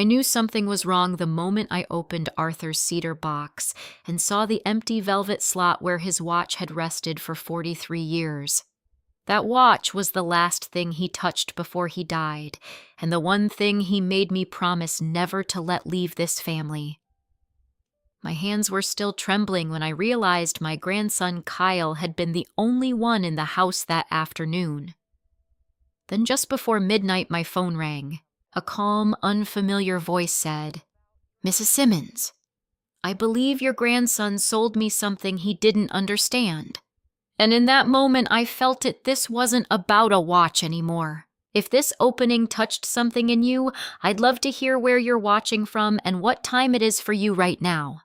I knew something was wrong the moment I opened Arthur's cedar box and saw the empty velvet slot where his watch had rested for 43 years. That watch was the last thing he touched before he died, and the one thing he made me promise never to let leave this family. My hands were still trembling when I realized my grandson Kyle had been the only one in the house that afternoon. Then just before midnight my phone rang. A calm, unfamiliar voice said, "Mrs. Simmons, I believe your grandson sold me something he didn't understand." And in that moment I felt this wasn't about a watch anymore. If this opening touched something in you, I'd love to hear where you're watching from and what time it is for you right now.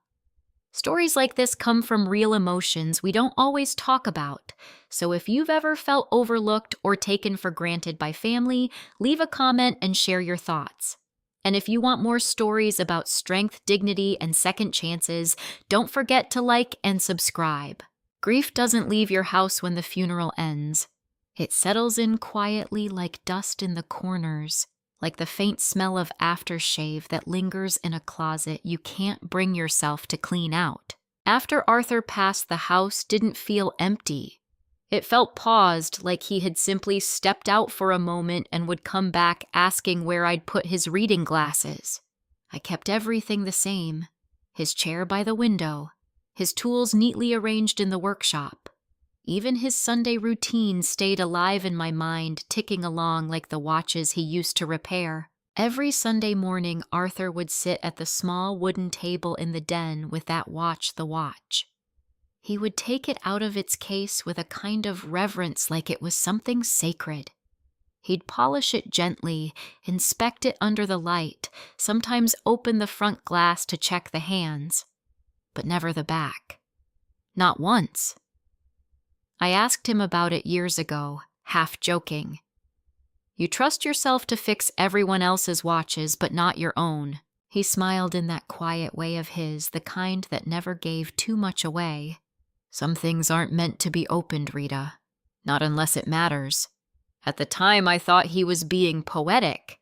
Stories like this come from real emotions we don't always talk about, so if you've ever felt overlooked or taken for granted by family, leave a comment and share your thoughts. And if you want more stories about strength, dignity, and second chances, don't forget to like and subscribe. Grief doesn't leave your house when the funeral ends. It settles in quietly like dust in the corners, like the faint smell of aftershave that lingers in a closet you can't bring yourself to clean out. After Arthur passed, the house didn't feel empty. It felt paused, like he had simply stepped out for a moment and would come back asking where I'd put his reading glasses. I kept everything the same. His chair by the window, his tools neatly arranged in the workshop. Even his Sunday routine stayed alive in my mind, ticking along like the watches he used to repair. Every Sunday morning, Arthur would sit at the small wooden table in the den with that watch, the watch. He would take it out of its case with a kind of reverence, like it was something sacred. He'd polish it gently, inspect it under the light, sometimes open the front glass to check the hands, but never the back. Not once. I asked him about it years ago, half joking. "You trust yourself to fix everyone else's watches, but not your own." He smiled in that quiet way of his, the kind that never gave too much away. "Some things aren't meant to be opened, Rita. Not unless it matters." At the time, I thought he was being poetic.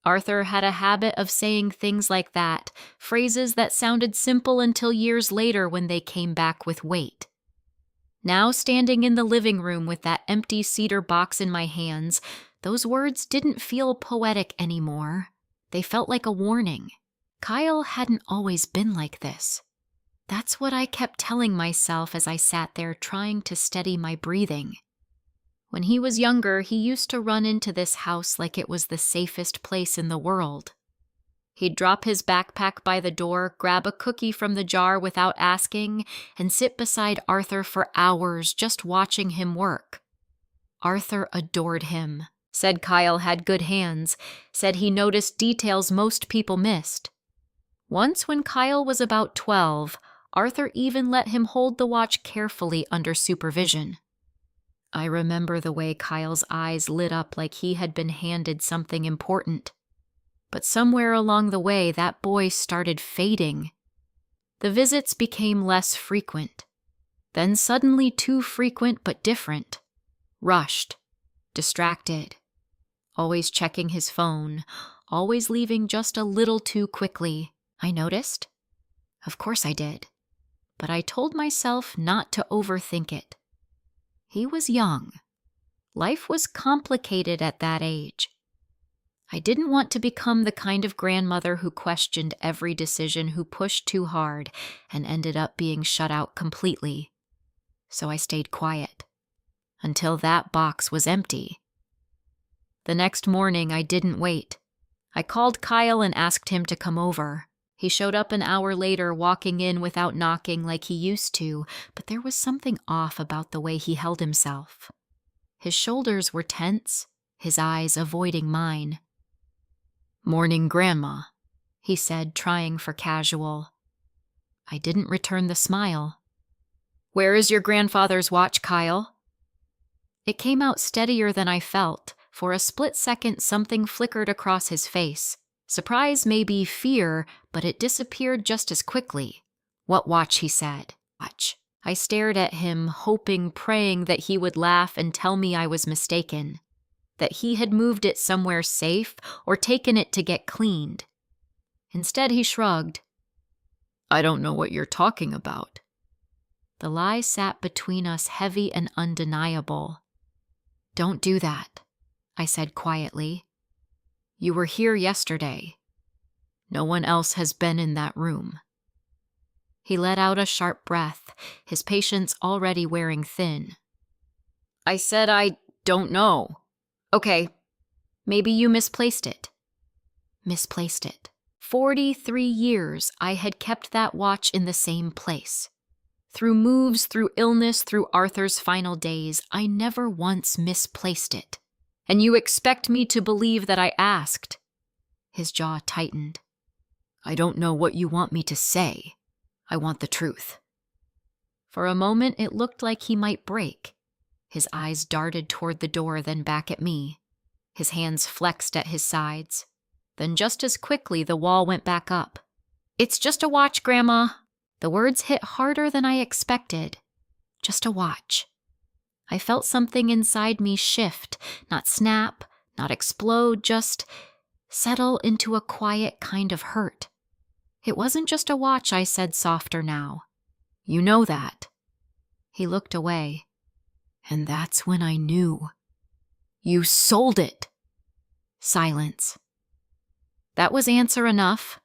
Arthur had a habit of saying things like that, phrases that sounded simple until years later when they came back with weight. Now, standing in the living room with that empty cedar box in my hands, those words didn't feel poetic anymore. They felt like a warning. Kyle hadn't always been like this. That's what I kept telling myself as I sat there trying to steady my breathing. When he was younger, he used to run into this house like it was the safest place in the world. He'd drop his backpack by the door, grab a cookie from the jar without asking, and sit beside Arthur for hours just watching him work. Arthur adored him, said Kyle had good hands, said he noticed details most people missed. Once when Kyle was about 12, Arthur even let him hold the watch carefully under supervision. I remember the way Kyle's eyes lit up like he had been handed something important. But somewhere along the way, that boy started fading. The visits became less frequent, then suddenly too frequent but different. Rushed, distracted, always checking his phone, always leaving just a little too quickly. I noticed. Of course I did. But I told myself not to overthink it. He was young. Life was complicated at that age. I didn't want to become the kind of grandmother who questioned every decision, who pushed too hard, and ended up being shut out completely. So I stayed quiet, until that box was empty. The next morning, I didn't wait. I called Kyle and asked him to come over. He showed up an hour later, walking in without knocking like he used to, but there was something off about the way he held himself. His shoulders were tense, his eyes avoiding mine. "Morning, Grandma," he said, trying for casual. I didn't return the smile. "Where is your grandfather's watch, Kyle?" It came out steadier than I felt. For a split second, something flickered across his face. Surprise, maybe fear, but it disappeared just as quickly. "What watch?" he said. "Watch." I stared at him, hoping, praying that he would laugh and tell me I was mistaken, that he had moved it somewhere safe or taken it to get cleaned. Instead, he shrugged. I don't know what you're talking about. The lie sat between us, heavy and undeniable. Don't do that, I said quietly. You were here yesterday. No one else has been in that room. He let out a sharp breath, his patience already wearing thin. I said I don't know. Okay, maybe you misplaced it. Misplaced it. 43 years I had kept that watch in the same place. Through moves, through illness, through Arthur's final days, I never once misplaced it. And you expect me to believe that I asked? His jaw tightened. I don't know what you want me to say. I want the truth. For a moment, it looked like he might break. His eyes darted toward the door, then back at me. His hands flexed at his sides. Then just as quickly, the wall went back up. It's just a watch, Grandma. The words hit harder than I expected. Just a watch. I felt something inside me shift, not snap, not explode, just settle into a quiet kind of hurt. It wasn't just a watch, I said softer now. You know that. He looked away. And that's when I knew. You sold it. Silence. That was answer enough.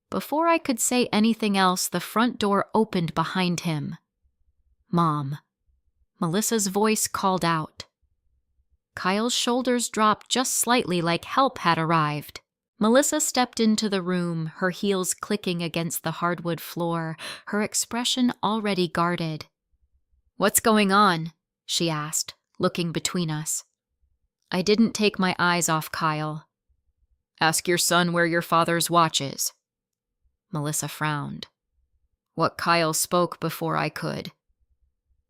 Before I could say anything else, the front door opened behind him. Mom. Melissa's voice called out. Kyle's shoulders dropped just slightly, like help had arrived. Melissa stepped into the room, her heels clicking against the hardwood floor, her expression already guarded. What's going on? She asked, looking between us. I didn't take my eyes off Kyle. Ask your son where your father's watch is. Melissa frowned. What Kyle spoke before I could.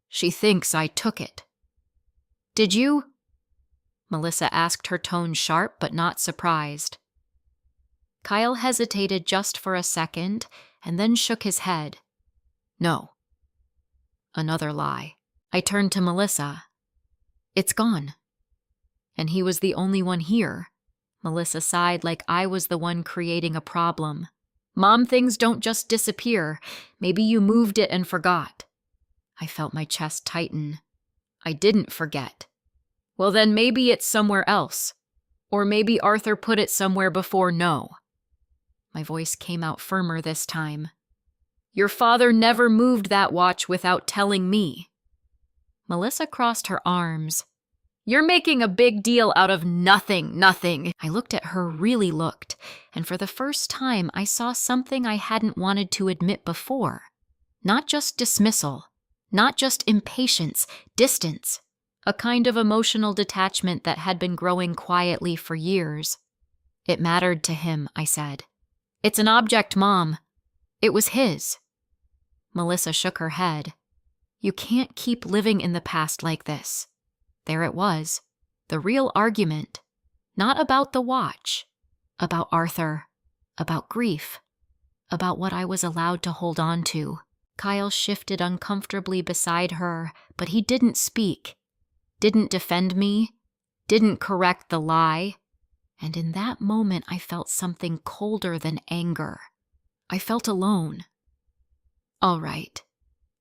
She thinks I took it. Did you? Melissa asked, her tone sharp but not surprised. Kyle hesitated just for a second and then shook his head. No. Another lie. I turned to Melissa. It's gone. And he was the only one here. Melissa sighed like I was the one creating a problem. Mom, things don't just disappear. Maybe you moved it and forgot. I felt my chest tighten. I didn't forget. Well, then maybe it's somewhere else. Or maybe Arthur put it somewhere before no. My voice came out firmer this time. Your father never moved that watch without telling me. Melissa crossed her arms. You're making a big deal out of nothing. I looked at her, really looked, and for the first time I saw something I hadn't wanted to admit before. Not just dismissal, not just impatience, distance, a kind of emotional detachment that had been growing quietly for years. It mattered to him, I said. It's an object, Mom. It was his. Melissa shook her head. You can't keep living in the past like this. There it was, the real argument, not about the watch, about Arthur, about grief, about what I was allowed to hold on to. Kyle shifted uncomfortably beside her, but he didn't speak, didn't defend me, didn't correct the lie. And in that moment, I felt something colder than anger. I felt alone. All right,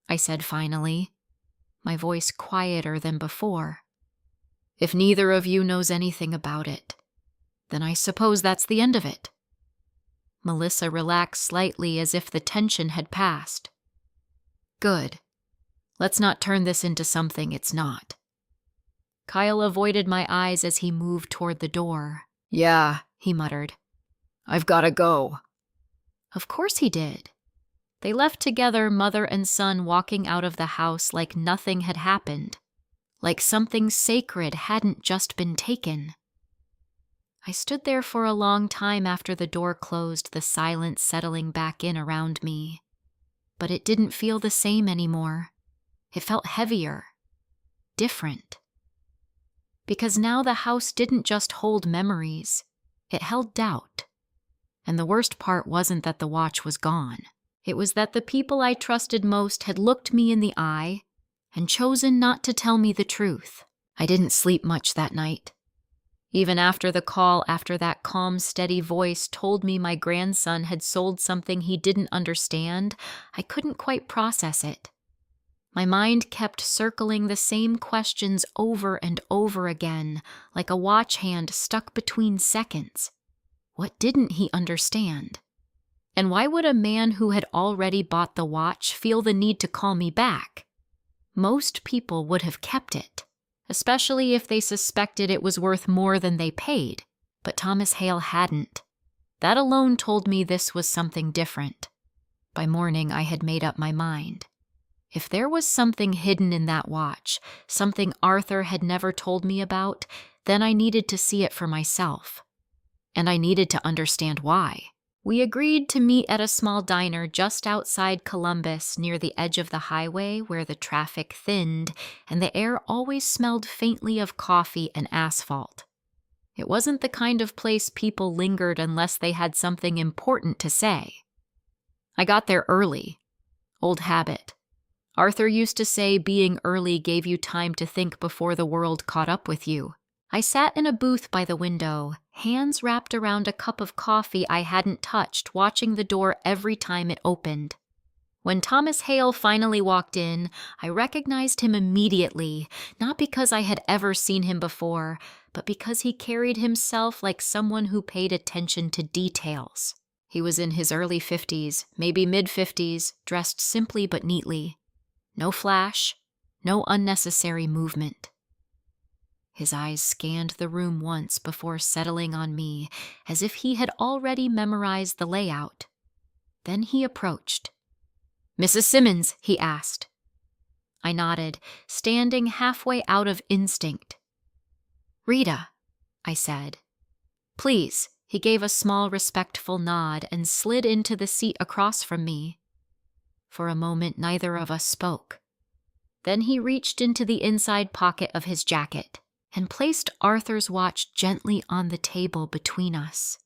I said finally, my voice quieter than before. If neither of you knows anything about it, then I suppose that's the end of it. Melissa relaxed slightly as if the tension had passed. Good. Let's not turn this into something it's not. Kyle avoided my eyes as he moved toward the door. Yeah, he muttered. I've gotta go. Of course he did. They left together, mother and son, walking out of the house like nothing had happened. Like something sacred hadn't just been taken. I stood there for a long time after the door closed, the silence settling back in around me. But it didn't feel the same anymore. It felt heavier, different. Because now the house didn't just hold memories, it held doubt. And the worst part wasn't that the watch was gone. It was that the people I trusted most had looked me in the eye and chosen not to tell me the truth. I didn't sleep much that night. Even after the call, after that calm, steady voice told me my grandson had sold something he didn't understand, I couldn't quite process it. My mind kept circling the same questions over and over again, like a watch hand stuck between seconds. What didn't he understand? And why would a man who had already bought the watch feel the need to call me back? Most people would have kept it, especially if they suspected it was worth more than they paid, but Thomas Hale hadn't. That alone told me this was something different. By morning, I had made up my mind. If there was something hidden in that watch, something Arthur had never told me about, then I needed to see it for myself. And I needed to understand why. We agreed to meet at a small diner just outside Columbus near the edge of the highway where the traffic thinned and the air always smelled faintly of coffee and asphalt. It wasn't the kind of place people lingered unless they had something important to say. I got there early. Old habit. Arthur used to say being early gave you time to think before the world caught up with you. I sat in a booth by the window, hands wrapped around a cup of coffee I hadn't touched, watching the door every time it opened. When Thomas Hale finally walked in, I recognized him immediately, not because I had ever seen him before, but because he carried himself like someone who paid attention to details. He was in his early 50s, maybe mid-50s, dressed simply but neatly. No flash, no unnecessary movement. His eyes scanned the room once before settling on me, as if he had already memorized the layout. Then he approached. "Mrs. Simmons," he asked. I nodded, standing halfway out of instinct. "Rita," I said. "Please." He gave a small, respectful nod and slid into the seat across from me. For a moment, neither of us spoke. Then he reached into the inside pocket of his jacket and placed Arthur's watch gently on the table between us.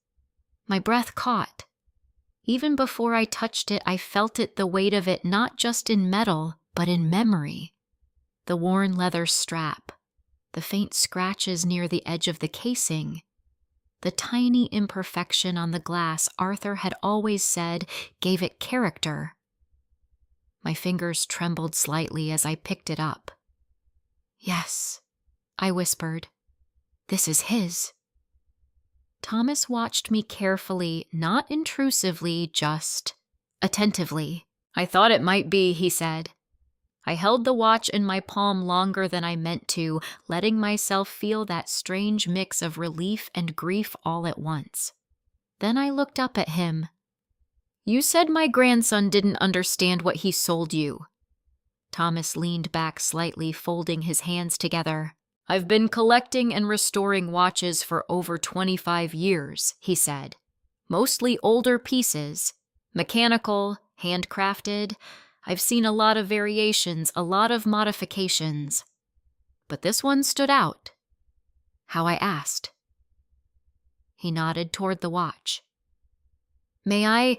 My breath caught. Even before I touched it, I felt the weight of it not just in metal, but in memory. The worn leather strap, the faint scratches near the edge of the casing, the tiny imperfection on the glass Arthur had always said gave it character. My fingers trembled slightly as I picked it up. "Yes," I whispered. "This is his." Thomas watched me carefully, not intrusively, just attentively. "I thought it might be," he said. I held the watch in my palm longer than I meant to, letting myself feel that strange mix of relief and grief all at once. Then I looked up at him. "You said my grandson didn't understand what he sold you." Thomas leaned back slightly, folding his hands together. "I've been collecting and restoring watches for over 25 years, he said. Mostly older pieces, mechanical, handcrafted. I've seen a lot of variations, a lot of modifications. But this one stood out." How I asked. He nodded toward the watch. "May I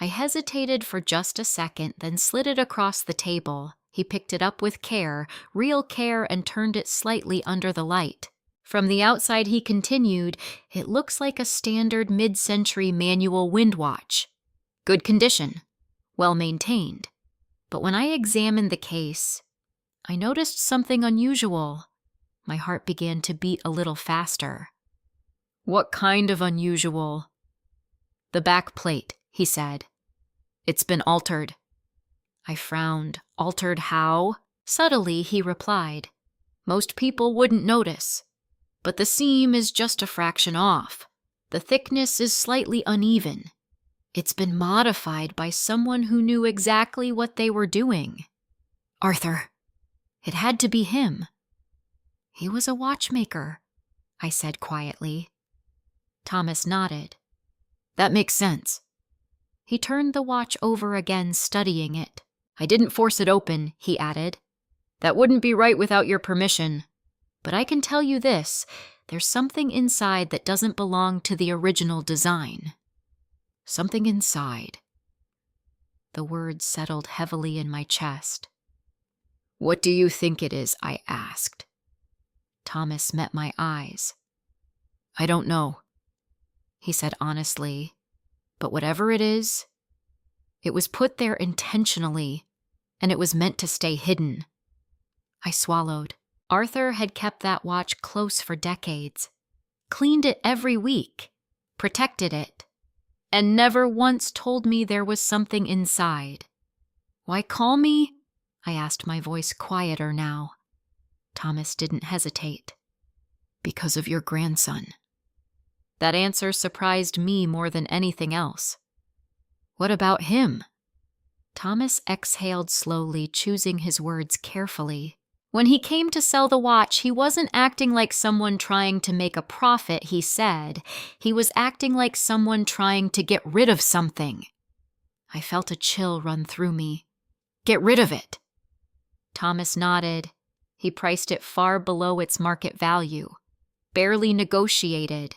hesitated for just a second, then slid it across the table. He picked it up with care, real care, and turned it slightly under the light. From the outside, he continued, "It looks like a standard mid-century manual wind watch. Good condition. Well maintained. But when I examined the case, I noticed something unusual." My heart began to beat a little faster. "What kind of unusual?" "The back plate," he said. "It's been altered." I frowned. "Altered how?" Subtly, he replied. "Most people wouldn't notice. But the seam is just a fraction off. The thickness is slightly uneven. It's been modified by someone who knew exactly what they were doing." "Arthur." It had to be him. "He was a watchmaker," I said quietly. Thomas nodded. "That makes sense." He turned the watch over again, studying it. "I didn't force it open," he added. "That wouldn't be right without your permission. But I can tell you this, there's something inside that doesn't belong to the original design." "Something inside." The words settled heavily in my chest. "What do you think it is?" I asked. Thomas met my eyes. I don't know, he said honestly, but whatever it is, it was put there intentionally, and it was meant to stay hidden. I swallowed. Arthur had kept that watch close for decades, cleaned it every week, protected it, and never once told me there was something inside. Why call me? I asked, my voice quieter now. Thomas didn't hesitate. Because of your grandson. That answer surprised me more than anything else. What about him? Thomas exhaled slowly, choosing his words carefully. When he came to sell the watch, he wasn't acting like someone trying to make a profit, he said. He was acting like someone trying to get rid of something. I felt a chill run through me. Get rid of it. Thomas nodded. He priced it far below its market value. Barely negotiated.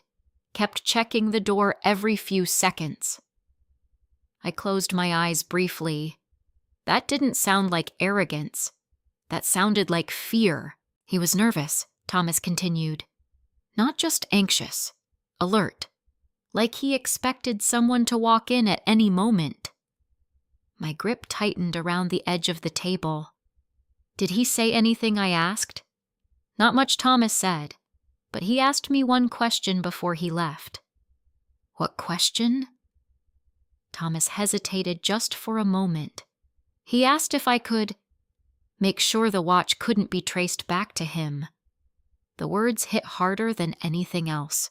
Kept checking the door every few seconds. I closed my eyes briefly. That didn't sound like arrogance. That sounded like fear. He was nervous, Thomas continued. Not just anxious, alert. Like he expected someone to walk in at any moment. My grip tightened around the edge of the table. Did he say anything I asked? Not much Thomas said, but he asked me one question before he left. What question? Thomas hesitated just for a moment. He asked if I could make sure the watch couldn't be traced back to him. The words hit harder than anything else.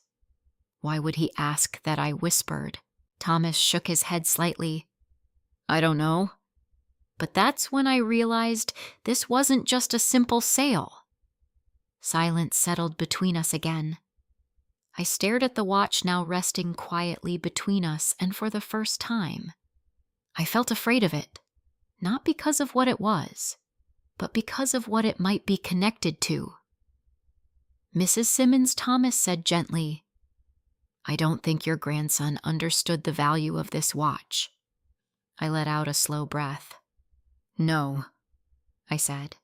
Why would he ask that? I whispered. Thomas shook his head slightly. I don't know. But that's when I realized this wasn't just a simple sale. Silence settled between us again. I stared at the watch now resting quietly between us, and for the first time, I felt afraid of it, not because of what it was, but because of what it might be connected to. Mrs. Simmons, Thomas said gently, I don't think your grandson understood the value of this watch. I let out a slow breath. No, I said.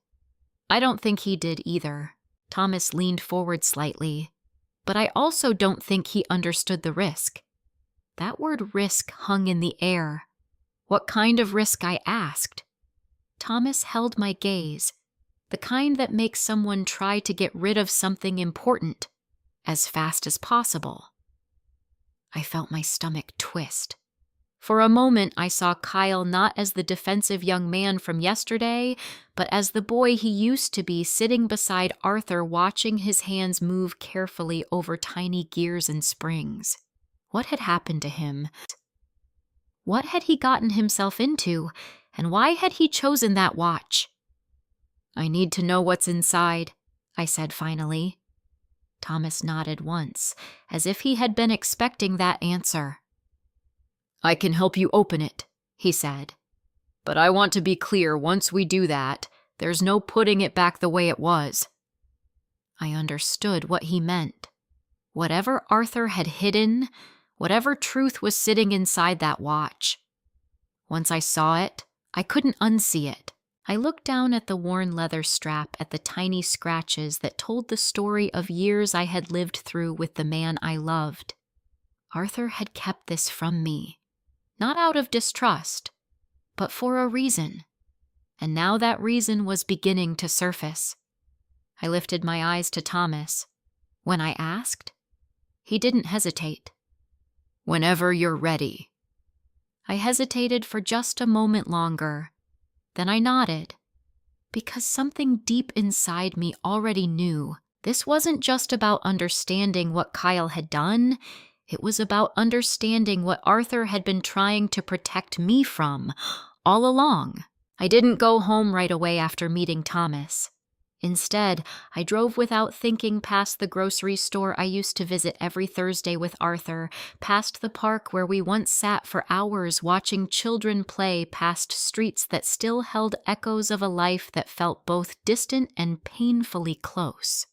I don't think he did either. Thomas leaned forward slightly. But I also don't think he understood the risk. That word risk hung in the air. What kind of risk? I asked. Thomas held my gaze, the kind that makes someone try to get rid of something important as fast as possible. I felt my stomach twist. For a moment, I saw Kyle not as the defensive young man from yesterday, but as the boy he used to be, sitting beside Arthur, watching his hands move carefully over tiny gears and springs. What had happened to him? What had he gotten himself into, and why had he chosen that watch? I need to know what's inside, I said finally. Thomas nodded once, as if he had been expecting that answer. I can help you open it, he said. But I want to be clear, once we do that, there's no putting it back the way it was. I understood what he meant. Whatever Arthur had hidden, whatever truth was sitting inside that watch. Once I saw it, I couldn't unsee it. I looked down at the worn leather strap, at the tiny scratches that told the story of years I had lived through with the man I loved. Arthur had kept this from me. Not out of distrust, but for a reason. And now that reason was beginning to surface. I lifted my eyes to Thomas. When I asked, he didn't hesitate. Whenever you're ready. I hesitated for just a moment longer. Then I nodded, because something deep inside me already knew this wasn't just about understanding what Kyle had done. It was about understanding what Arthur had been trying to protect me from all along. I didn't go home right away after meeting Thomas. Instead, I drove without thinking past the grocery store I used to visit every Thursday with Arthur, past the park where we once sat for hours watching children play, past streets that still held echoes of a life that felt both distant and painfully close.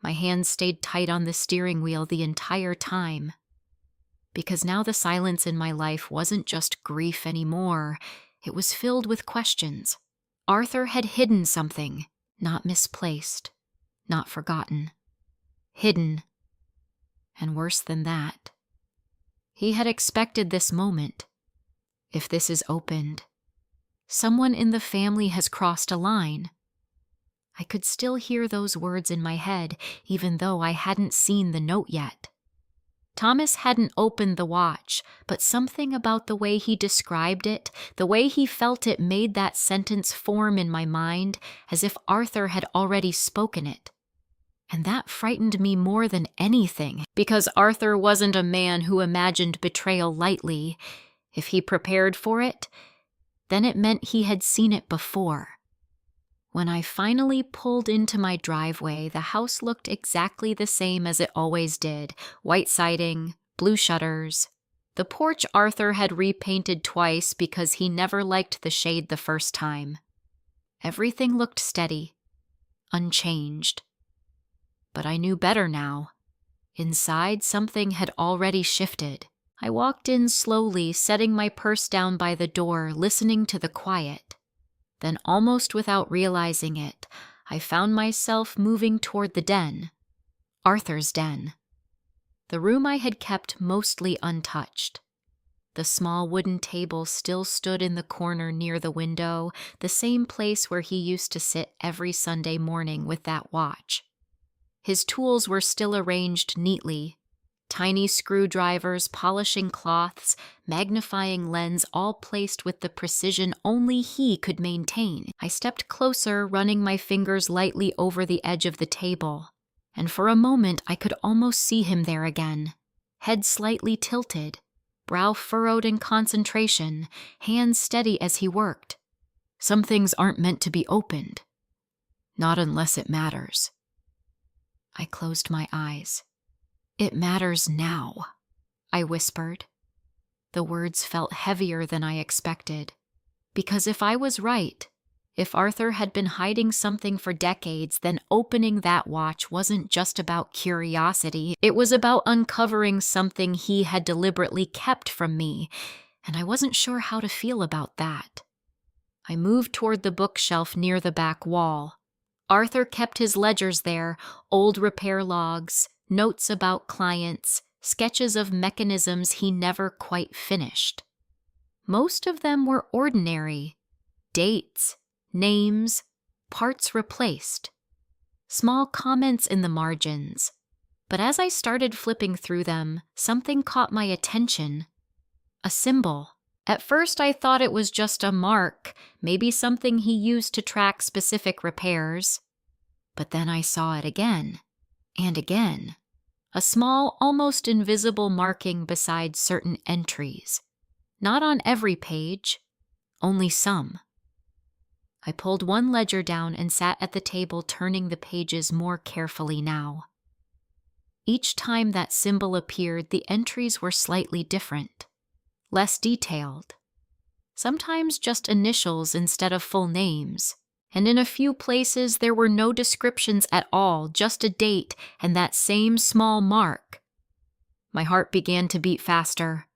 My hands stayed tight on the steering wheel the entire time, because now the silence in my life wasn't just grief anymore. It was filled with questions. Arthur had hidden something, not misplaced, not forgotten. Hidden, And worse than that, he had expected this moment. If this is opened, someone in the family has crossed a line. I could still hear those words in my head, even though I hadn't seen the note yet. Thomas hadn't opened the watch, but something about the way he described it, the way he felt it, made that sentence form in my mind as if Arthur had already spoken it. And that frightened me more than anything, because Arthur wasn't a man who imagined betrayal lightly. If he prepared for it, then it meant he had seen it before. When I finally pulled into my driveway, the house looked exactly the same as it always did. White siding, blue shutters. The porch Arthur had repainted twice because he never liked the shade the first time. Everything looked steady, unchanged. But I knew better now. Inside, something had already shifted. I walked in slowly, setting my purse down by the door, listening to the quiet. Then, almost without realizing it, I found myself moving toward the den. Arthur's den. The room I had kept mostly untouched. The small wooden table still stood in the corner near the window, the same place where he used to sit every Sunday morning with that watch. His tools were still arranged neatly. Tiny screwdrivers, polishing cloths, magnifying lens, all placed with the precision only he could maintain. I stepped closer, running my fingers lightly over the edge of the table, and for a moment I could almost see him there again. Head slightly tilted, brow furrowed in concentration, hands steady as he worked. Some things aren't meant to be opened. Not unless it matters. I closed my eyes. "It matters now," I whispered. The words felt heavier than I expected. Because if I was right, if Arthur had been hiding something for decades, then opening that watch wasn't just about curiosity. It was about uncovering something he had deliberately kept from me, and I wasn't sure how to feel about that. I moved toward the bookshelf near the back wall. Arthur kept his ledgers there, old repair logs, notes about clients, sketches of mechanisms he never quite finished. Most of them were ordinary. Dates, names, parts replaced. Small comments in the margins. But as I started flipping through them, something caught my attention. A symbol. At first I thought it was just a mark, maybe something he used to track specific repairs. But then I saw it again, and again. A small, almost invisible marking beside certain entries. Not on every page, only some. I pulled one ledger down and sat at the table, turning the pages more carefully now. Each time that symbol appeared, the entries were slightly different, less detailed. Sometimes just initials instead of full names. And in a few places there were no descriptions at all, just a date and that same small mark. My heart began to beat faster.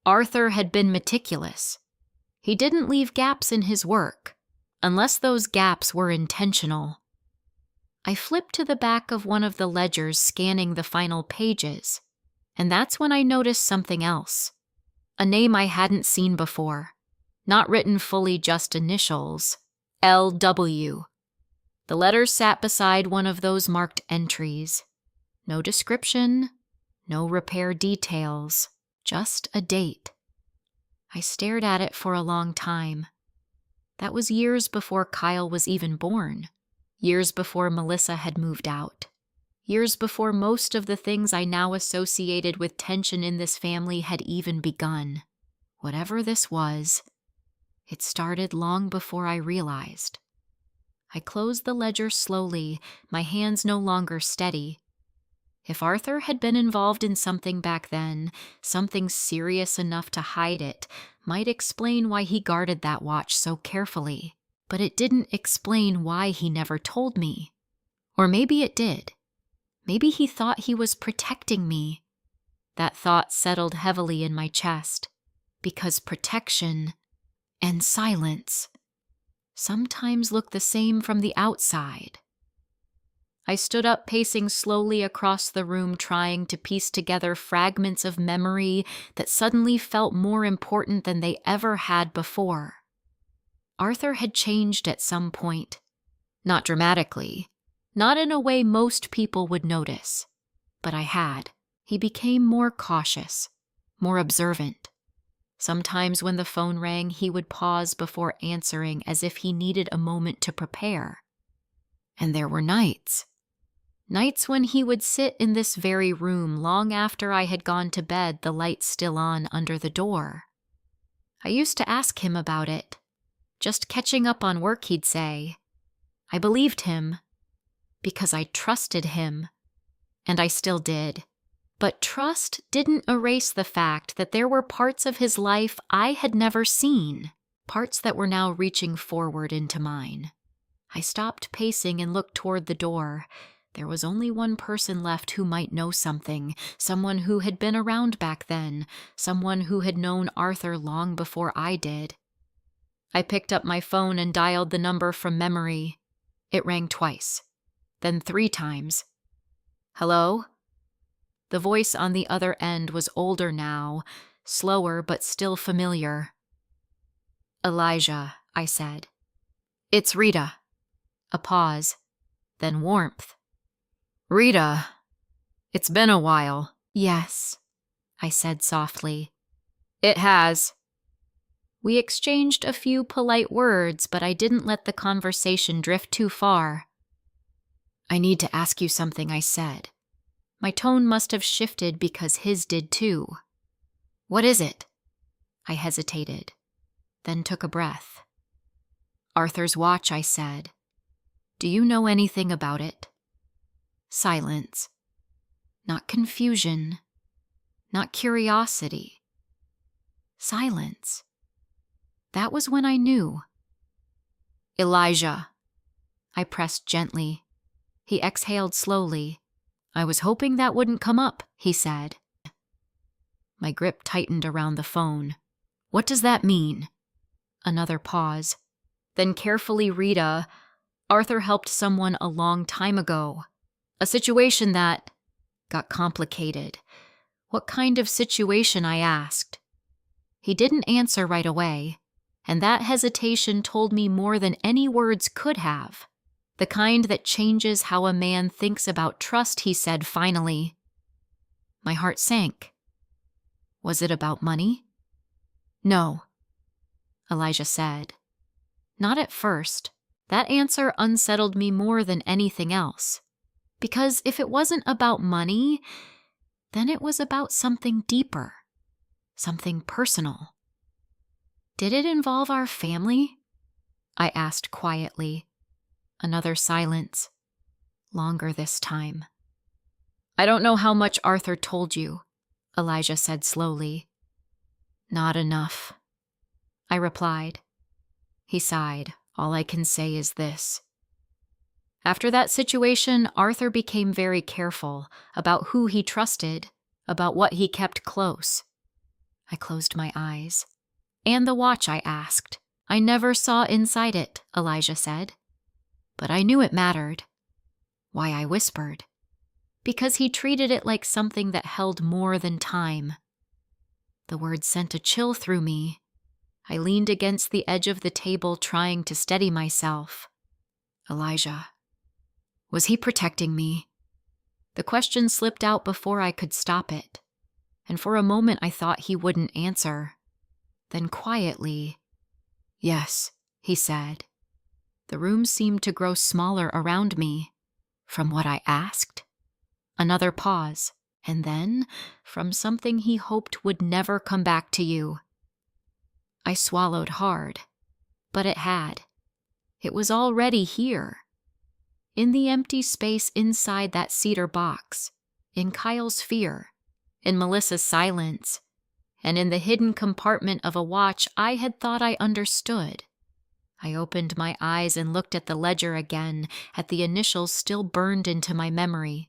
Arthur had been meticulous. He didn't leave gaps in his work, unless those gaps were intentional. I flipped to the back of one of the ledgers, scanning the final pages, and that's when I noticed something else. A name I hadn't seen before, not written fully, just initials. L.W. The letters sat beside one of those marked entries. No description, no repair details, just a date. I stared at it for a long time. That was years before Kyle was even born. Years before Melissa had moved out. Years before most of the things I now associated with tension in this family had even begun. Whatever this was, it started long before I realized. I closed the ledger slowly, my hands no longer steady. If Arthur had been involved in something back then, something serious enough to hide it, might explain why he guarded that watch so carefully. But it didn't explain why he never told me. Or maybe it did. Maybe he thought he was protecting me. That thought settled heavily in my chest, because protection and silence sometimes look the same from the outside. I stood up, pacing slowly across the room, trying to piece together fragments of memory that suddenly felt more important than they ever had before. Arthur had changed at some point. Not dramatically, not in a way most people would notice, but I had. He became more cautious, more observant. Sometimes when the phone rang, he would pause before answering as if he needed a moment to prepare. And there were nights when he would sit in this very room long after I had gone to bed, the lights still on under the door. I used to ask him about it. Just catching up on work, he'd say. I believed him because I trusted him, and I still did. But trust didn't erase the fact that there were parts of his life I had never seen, parts that were now reaching forward into mine. I stopped pacing and looked toward the door. There was only one person left who might know something, someone who had been around back then, someone who had known Arthur long before I did. I picked up my phone and dialed the number from memory. It rang twice, then 3 times. Hello? The voice on the other end was older now, slower but still familiar. Elijah, I said. It's Rita. A pause, then warmth. Rita, it's been a while. Yes, I said softly. It has. We exchanged a few polite words, but I didn't let the conversation drift too far. I need to ask you something, I said. My tone must have shifted because his did too. What is it? I hesitated, then took a breath. Arthur's watch, I said. Do you know anything about it? Silence. Not confusion. Not curiosity. Silence. That was when I knew. Elijah. I pressed gently. He exhaled slowly. I was hoping that wouldn't come up, he said. My grip tightened around the phone. What does that mean? Another pause. Then carefully, Rita, Arthur helped someone a long time ago. A situation that got complicated. What kind of situation, I asked. He didn't answer right away, and that hesitation told me more than any words could have. The kind that changes how a man thinks about trust, he said finally. My heart sank. Was it about money? No, Elijah said. Not at first. That answer unsettled me more than anything else. Because if it wasn't about money, then it was about something deeper, something personal. Did it involve our family? I asked quietly. Another silence, longer this time. I don't know how much Arthur told you, Elijah said slowly. Not enough, I replied. He sighed. All I can say is this. After that situation, Arthur became very careful about who he trusted, about what he kept close. I closed my eyes. And the watch, I asked. I never saw inside it, Elijah said. But I knew it mattered. Why, I whispered. Because he treated it like something that held more than time. The words sent a chill through me. I leaned against the edge of the table, trying to steady myself. Elijah. Was he protecting me? The question slipped out before I could stop it, and for a moment I thought he wouldn't answer. Then quietly, yes, he said. The room seemed to grow smaller around me. From what I asked? Another pause, and then from something he hoped would never come back to you. I swallowed hard, but it had. It was already here. In the empty space inside that cedar box, in Kyle's fear, in Melissa's silence, and in the hidden compartment of a watch I had thought I understood. I opened my eyes and looked at the ledger again, at the initials still burned into my memory.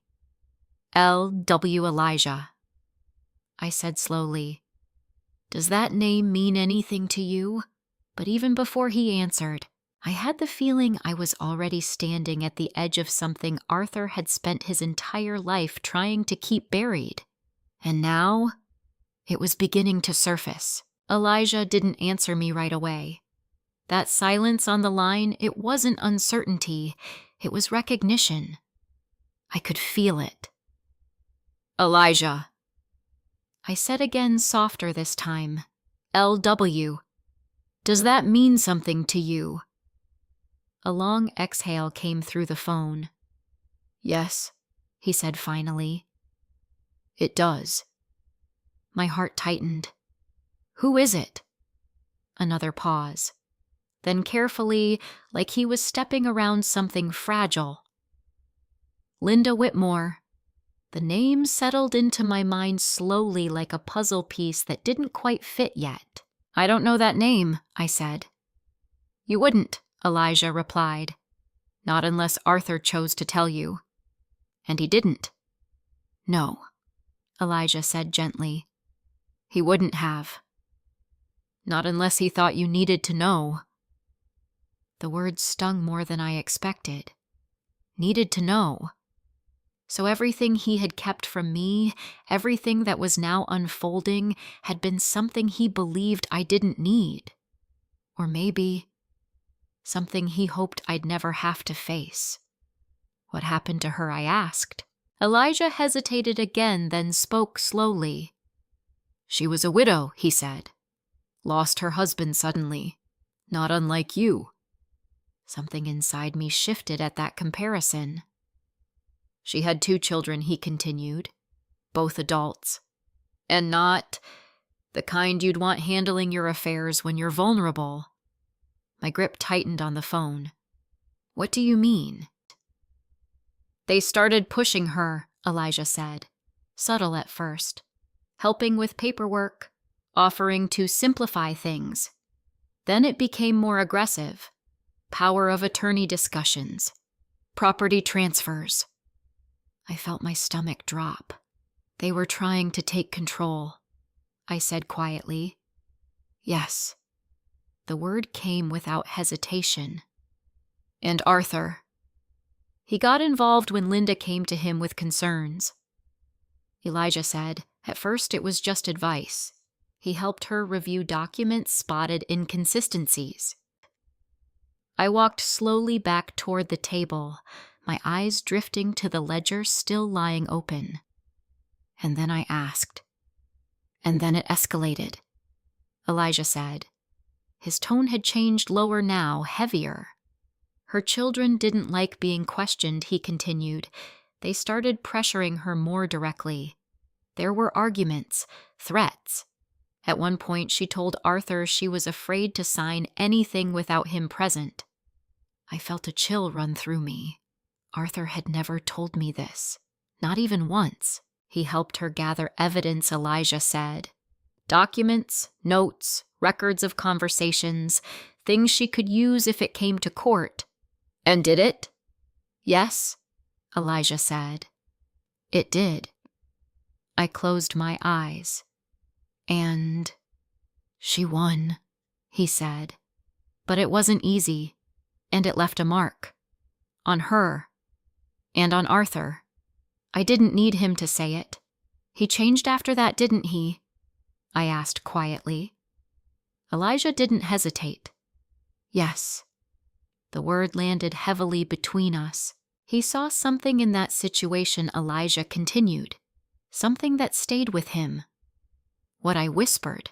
L.W. Elijah. I said slowly, Does that name mean anything to you? But even before he answered, I had the feeling I was already standing at the edge of something Arthur had spent his entire life trying to keep buried. And now, it was beginning to surface. Elijah didn't answer me right away. That silence on the line, it wasn't uncertainty, it was recognition. I could feel it. "Elijah." I said again, softer this time. "LW. Does that mean something to you?" A long exhale came through the phone. "Yes," he said finally. "It does." My heart tightened. "Who is it?" Another pause. Then carefully, like he was stepping around something fragile. "Linda Whitmore." The name settled into my mind slowly like a puzzle piece that didn't quite fit yet. "I don't know that name," I said. "You wouldn't," Elijah replied. "Not unless Arthur chose to tell you." "And he didn't." "No," Elijah said gently. "He wouldn't have. Not unless he thought you needed to know." The words stung more than I expected. Needed to know. So everything he had kept from me, everything that was now unfolding, had been something he believed I didn't need. Or maybe something he hoped I'd never have to face. "What happened to her?" I asked. Elijah hesitated again, then spoke slowly. "She was a widow," he said. "Lost her husband suddenly. Not unlike you." Something inside me shifted at that comparison. "She had 2 children," he continued, "both adults. And not the kind you'd want handling your affairs when you're vulnerable." My grip tightened on the phone. "What do you mean?" "They started pushing her," Elijah said, subtle at first, helping with paperwork, offering to simplify things. Then it became more aggressive. Power of attorney discussions, property transfers. I felt my stomach drop. "They were trying to take control," I said quietly. "Yes." The word came without hesitation. "And Arthur." "He got involved when Linda came to him with concerns." Elijah said, "At first it was just advice. He helped her review documents, spotted inconsistencies." I walked slowly back toward the table, my eyes drifting to the ledger still lying open. And then I asked. "And then it escalated," Elijah said. His tone had changed lower now, heavier. "Her children didn't like being questioned," he continued. "They started pressuring her more directly. There were arguments, threats. At one point, she told Arthur she was afraid to sign anything without him present." I felt a chill run through me. Arthur had never told me this. Not even once. He helped her gather evidence, Elijah said. Documents, notes, records of conversations, things she could use if it came to court. "And did it?" "Yes," Elijah said. "It did." I closed my eyes. "And she won," he said. "But it wasn't easy. And it left a mark. On her. And on Arthur. I didn't need him to say it. He changed after that, didn't he?" I asked quietly. Elijah didn't hesitate. "Yes." The word landed heavily between us. He saw something in that situation, Elijah continued. Something that stayed with him. What I whispered.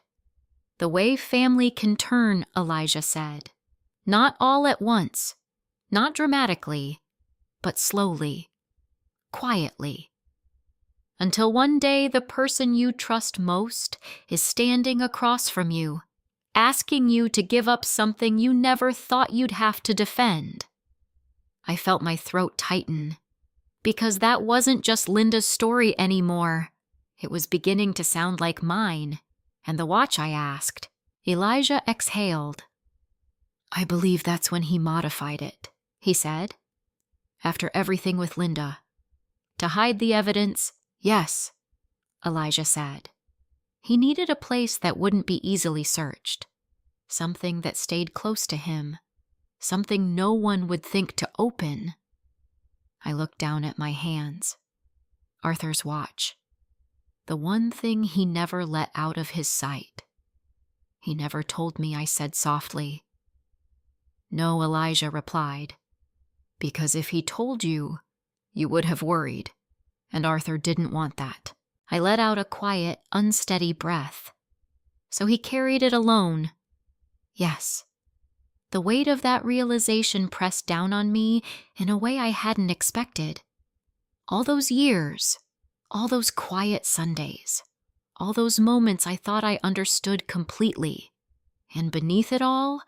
"The way family can turn," Elijah said. "Not all at once, not dramatically, but slowly, quietly. Until one day the person you trust most is standing across from you, asking you to give up something you never thought you'd have to defend." I felt my throat tighten, because that wasn't just Linda's story anymore. It was beginning to sound like mine. "And the watch?" I asked. Elijah exhaled. "I believe that's when he modified it," he said. "After everything with Linda. To hide the evidence, yes," Elijah said. He needed a place that wouldn't be easily searched. Something that stayed close to him. something no one would think to open. I looked down at my hands. Arthur's watch. The one thing he never let out of his sight. He never told me, I said softly. No, Elijah replied. Because if he told you, you would have worried. And Arthur didn't want that. I let out a quiet, unsteady breath. So he carried it alone. Yes. The weight of that realization pressed down on me in a way I hadn't expected. All those years, all those quiet Sundays, all those moments I thought I understood completely. And beneath it all,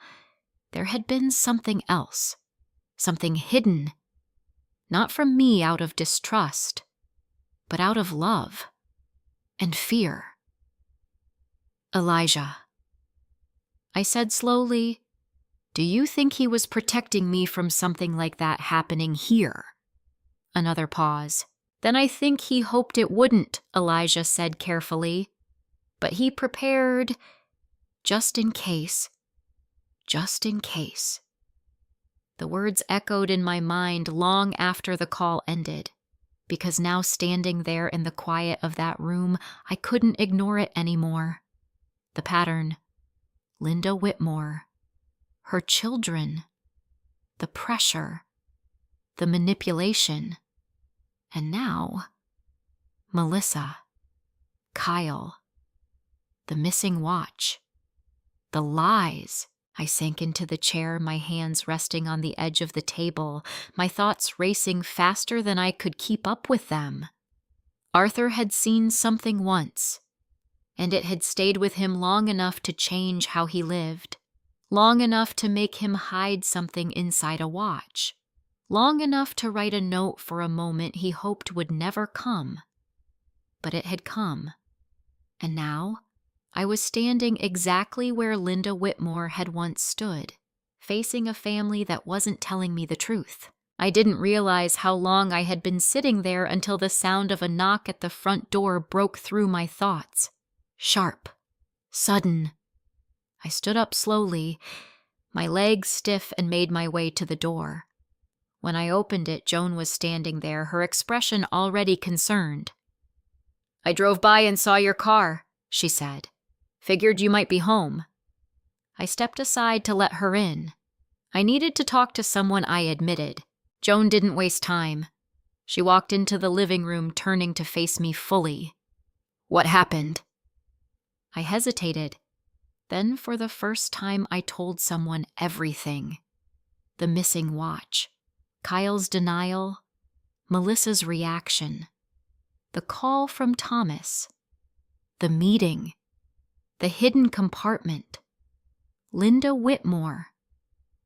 there had been something else, something hidden, not from me out of distrust, but out of love and fear. Elijah. I said slowly, do you think he was protecting me from something like that happening here? Another pause. Then I think he hoped it wouldn't, Elijah said carefully. But he prepared, just in case. Just in case. The words echoed in my mind long after the call ended, because now standing there in the quiet of that room, I couldn't ignore it anymore. The pattern. Linda Whitmore. Her children. The pressure. The manipulation. And now, Melissa. Kyle. The missing watch. The lies. I sank into the chair, my hands resting on the edge of the table, my thoughts racing faster than I could keep up with them. Arthur had seen something once, and it had stayed with him long enough to change how he lived, long enough to make him hide something inside a watch, long enough to write a note for a moment he hoped would never come. But it had come, and now I was standing exactly where Linda Whitmore had once stood, facing a family that wasn't telling me the truth. I didn't realize how long I had been sitting there until the sound of a knock at the front door broke through my thoughts. Sharp. Sudden. I stood up slowly, my legs stiff, and made my way to the door. When I opened it, Joan was standing there, her expression already concerned. I drove by and saw your car, she said. Figured you might be home. I stepped aside to let her in. I needed to talk to someone, I admitted. Joan didn't waste time. She walked into the living room, turning to face me fully. What happened? I hesitated. Then, for the first time, I told someone everything. The missing watch. Kyle's denial. Melissa's reaction. The call from Thomas. The meeting. The hidden compartment. Linda Whitmore.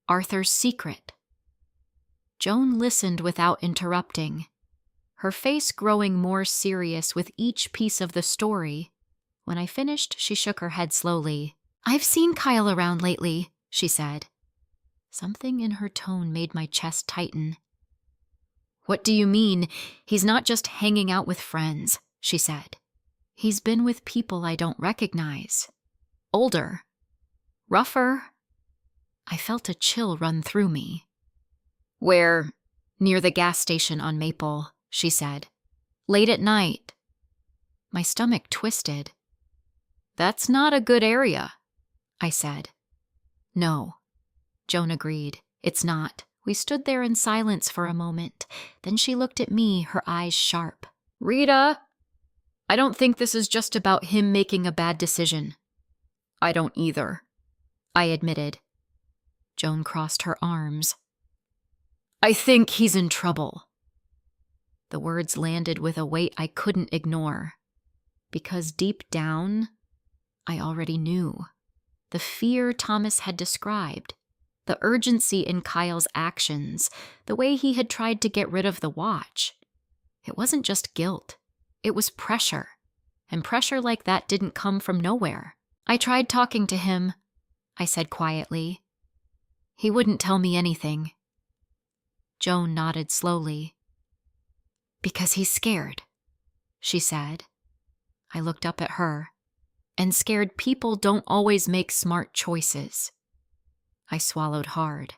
Arthur's secret. Joan listened without interrupting, her face growing more serious with each piece of the story. When I finished, she shook her head slowly. I've seen Kyle around lately, she said. Something in her tone made my chest tighten. What do you mean? He's not just hanging out with friends, she said. He's been with people I don't recognize. Older. Rougher. I felt a chill run through me. Where? Near the gas station on Maple, she said. Late at night. My stomach twisted. That's not a good area, I said. No, Joan agreed. It's not. We stood there in silence for a moment. Then she looked at me, her eyes sharp. Rita, I don't think this is just about him making a bad decision. I don't either, I admitted. Joan crossed her arms. I think he's in trouble. The words landed with a weight I couldn't ignore, because deep down, I already knew. The fear Thomas had described, the urgency in Kyle's actions, the way he had tried to get rid of the watch. It wasn't just guilt. It was pressure, and pressure like that didn't come from nowhere. I tried talking to him, I said quietly. He wouldn't tell me anything. Joan nodded slowly. Because he's scared, she said. I looked up at her. And scared people don't always make smart choices. I swallowed hard.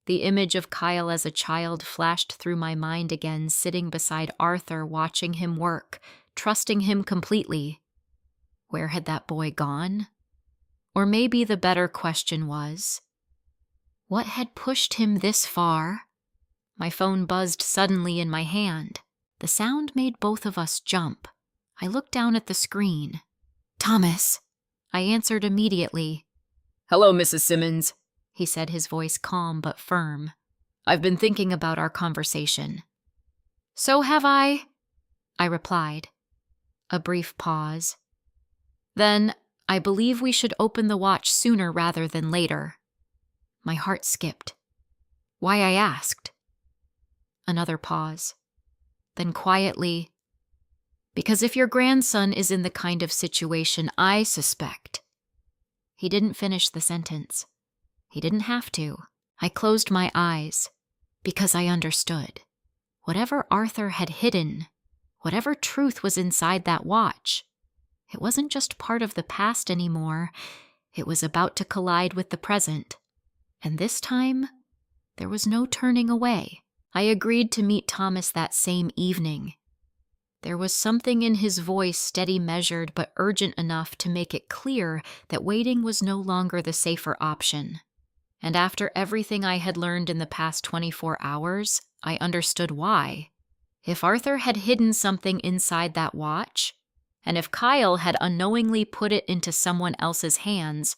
The image of Kyle as a child flashed through my mind again, sitting beside Arthur, watching him work, trusting him completely. Where had that boy gone? Or maybe the better question was, what had pushed him this far? My phone buzzed suddenly in my hand. The sound made both of us jump. I looked down at the screen. "Thomas," I answered immediately. "Hello, Mrs. Simmons," he said, his voice calm but firm. "I've been thinking about our conversation." "So have I," I replied. A brief pause. "Then, I believe we should open the watch sooner rather than later." My heart skipped. Why, I asked. Another pause. Then quietly, "Because if your grandson is in the kind of situation I suspect." He didn't finish the sentence. He didn't have to. I closed my eyes, because I understood. Whatever Arthur had hidden, whatever truth was inside that watch, it wasn't just part of the past anymore. It was about to collide with the present. And this time, there was no turning away. I agreed to meet Thomas that same evening. There was something in his voice, steady, measured, but urgent enough to make it clear that waiting was no longer the safer option. And after everything I had learned in the past 24 hours, I understood why. If Arthur had hidden something inside that watch, and if Kyle had unknowingly put it into someone else's hands,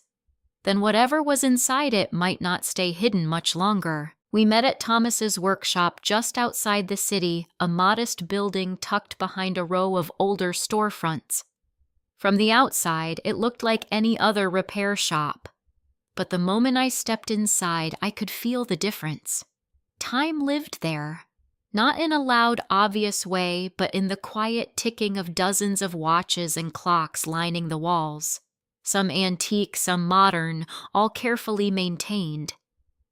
then whatever was inside it might not stay hidden much longer. We met at Thomas's workshop just outside the city, a modest building tucked behind a row of older storefronts. From the outside, it looked like any other repair shop. But the moment I stepped inside, I could feel the difference. Time lived there. Not in a loud, obvious way, but in the quiet ticking of dozens of watches and clocks lining the walls. Some antique, some modern, all carefully maintained.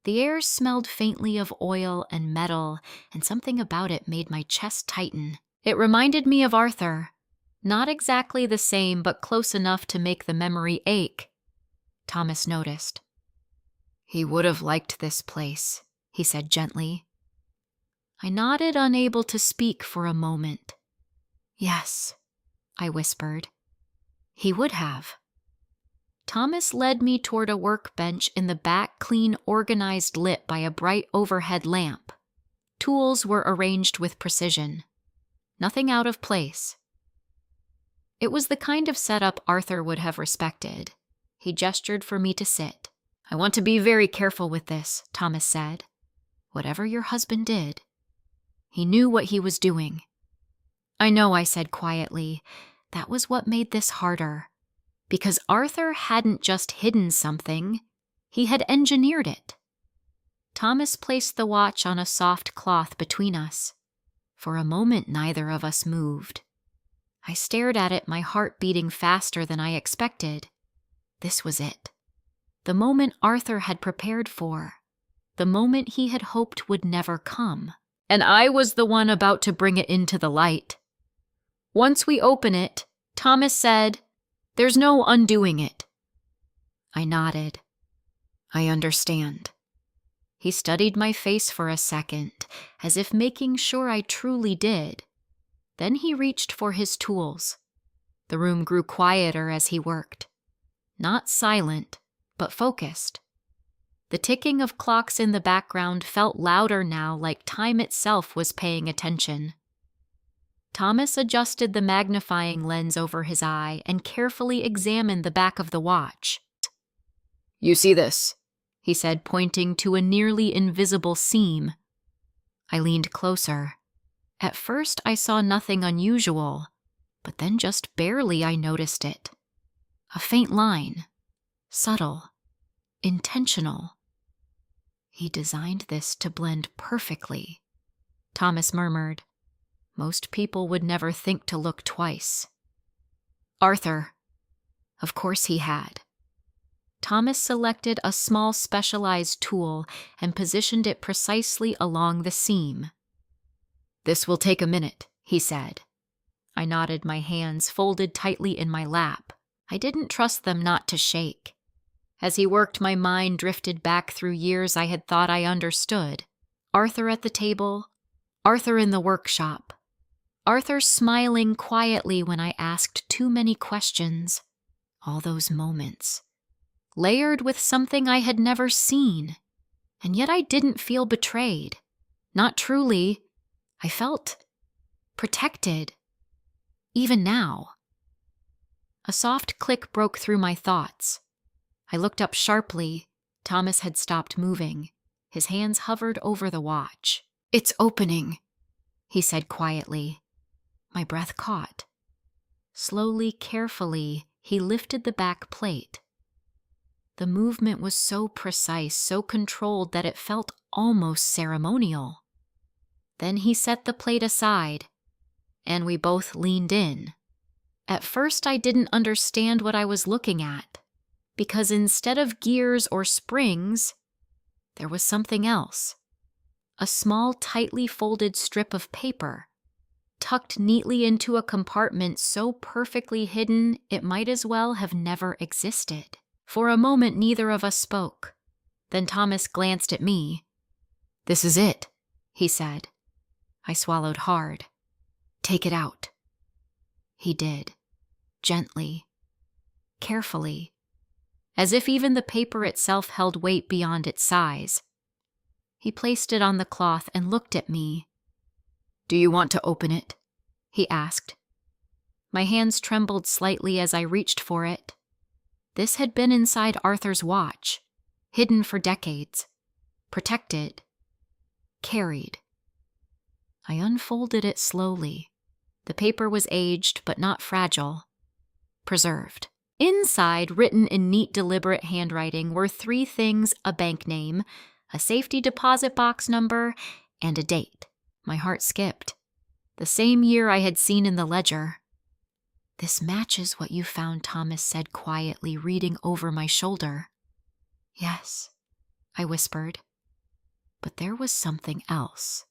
The air smelled faintly of oil and metal, and something about it made my chest tighten. It reminded me of Arthur. Not exactly the same, but close enough to make the memory ache. Thomas noticed. "He would have liked this place," he said gently. I nodded, unable to speak for a moment. "Yes," I whispered. "He would have." Thomas led me toward a workbench in the back, clean, organized, lit by a bright overhead lamp. Tools were arranged with precision. Nothing out of place. It was the kind of setup Arthur would have respected. He gestured for me to sit. "I want to be very careful with this," Thomas said. "Whatever your husband did, he knew what he was doing." "I know," I said quietly. That was what made this harder. Because Arthur hadn't just hidden something, he had engineered it. Thomas placed the watch on a soft cloth between us. For a moment, neither of us moved. I stared at it, my heart beating faster than I expected. This was it. The moment Arthur had prepared for. The moment he had hoped would never come. And I was the one about to bring it into the light. "Once we open it," Thomas said, "there's no undoing it." I nodded. "I understand." He studied my face for a second, as if making sure I truly did. Then he reached for his tools. The room grew quieter as he worked. Not silent, but focused. The ticking of clocks in the background felt louder now, like time itself was paying attention. Thomas adjusted the magnifying lens over his eye and carefully examined the back of the watch. "You see this?" he said, pointing to a nearly invisible seam. I leaned closer. At first, I saw nothing unusual, but then just barely I noticed it. A faint line. Subtle. Intentional. "He designed this to blend perfectly," Thomas murmured. "Most people would never think to look twice." "Arthur." Of course he had. Thomas selected a small specialized tool and positioned it precisely along the seam. "This will take a minute," he said. I nodded, my hands folded tightly in my lap. I didn't trust them not to shake. As he worked, my mind drifted back through years I had thought I understood. Arthur at the table, Arthur in the workshop, Arthur smiling quietly when I asked too many questions. All those moments, layered with something I had never seen. And yet I didn't feel betrayed. Not truly. I felt protected. Even now. A soft click broke through my thoughts. I looked up sharply. Thomas had stopped moving. His hands hovered over the watch. "It's opening," he said quietly. My breath caught. Slowly, carefully, he lifted the back plate. The movement was so precise, so controlled that it felt almost ceremonial. Then he set the plate aside, and we both leaned in. At first, I didn't understand what I was looking at, because instead of gears or springs, there was something else. A small, tightly folded strip of paper, tucked neatly into a compartment so perfectly hidden it might as well have never existed. For a moment, neither of us spoke. Then Thomas glanced at me. "This is it," he said. I swallowed hard. "Take it out." He did. Gently. Carefully. As if even the paper itself held weight beyond its size. He placed it on the cloth and looked at me. "Do you want to open it?" he asked. My hands trembled slightly as I reached for it. This had been inside Arthur's watch, hidden for decades, protected, carried. I unfolded it slowly. The paper was aged but not fragile, preserved. Inside, written in neat, deliberate handwriting, were 3 things: a bank name, a safety deposit box number, and a date. My heart skipped. The same year I had seen in the ledger. "This matches what you found," Thomas said quietly, reading over my shoulder. "Yes," I whispered. But there was something else.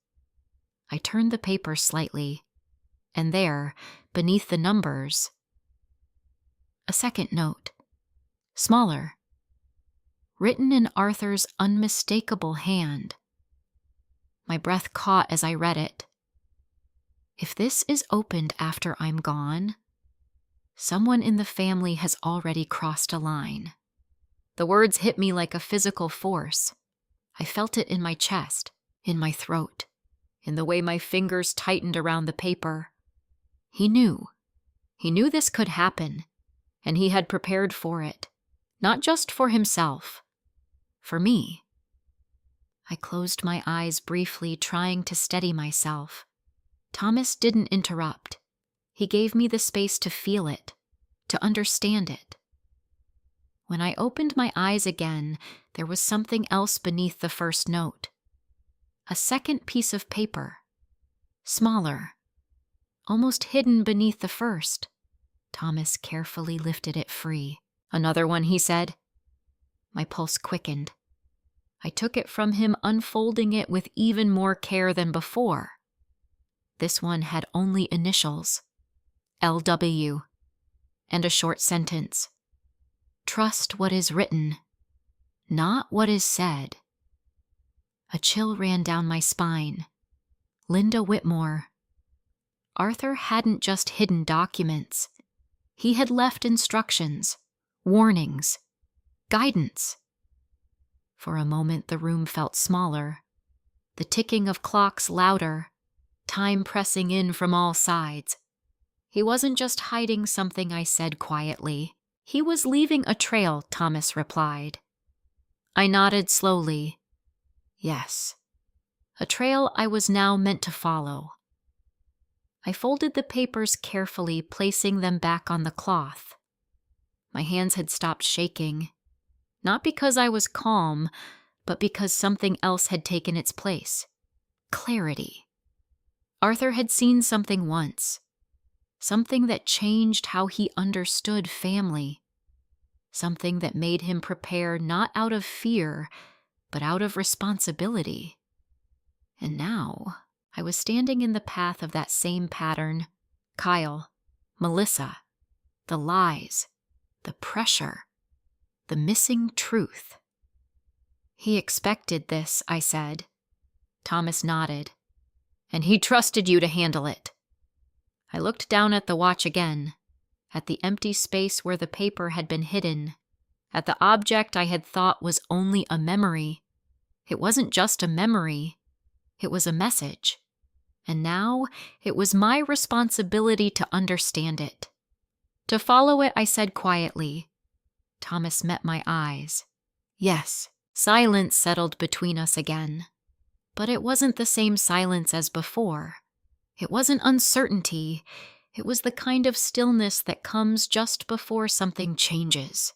I turned the paper slightly, and there, beneath the numbers, a second note, smaller, written in Arthur's unmistakable hand. My breath caught as I read it. "If this is opened after I'm gone, someone in the family has already crossed a line." The words hit me like a physical force. I felt it in my chest, in my throat, in the way my fingers tightened around the paper. He knew. He knew this could happen, and he had prepared for it, not just for himself, for me. I closed my eyes briefly, trying to steady myself. Thomas didn't interrupt. He gave me the space to feel it, to understand it. When I opened my eyes again, there was something else beneath the first note. A second piece of paper, smaller, almost hidden beneath the first. Thomas carefully lifted it free. "Another one," he said. My pulse quickened. I took it from him, unfolding it with even more care than before. This one had only initials, LW, and a short sentence. "Trust what is written, not what is said." A chill ran down my spine. Linda Whitmore. Arthur hadn't just hidden documents. He had left instructions, warnings, guidance. For a moment, the room felt smaller, the ticking of clocks louder, time pressing in from all sides. He wasn't just hiding something, I said quietly. He was leaving a trail, Thomas replied. I nodded slowly. Yes, a trail I was now meant to follow. I folded the papers carefully, placing them back on the cloth. My hands had stopped shaking, not because I was calm, but because something else had taken its place. Clarity. Arthur had seen something once, something that changed how he understood family, something that made him prepare not out of fear, but out of responsibility. And now I was standing in the path of that same pattern. Kyle, Melissa, the lies, the pressure, the The missing truth. "He expected this," I said. Thomas nodded. "And he trusted you to handle it." I looked down at the watch again, at the empty space where the paper had been hidden, at the object I had thought was only a memory. It wasn't just a memory, it was a message. And now it was my responsibility to understand it. To follow it, I said quietly. Thomas met my eyes. Yes, silence settled between us again. But it wasn't the same silence as before. It wasn't uncertainty. It was the kind of stillness that comes just before something changes.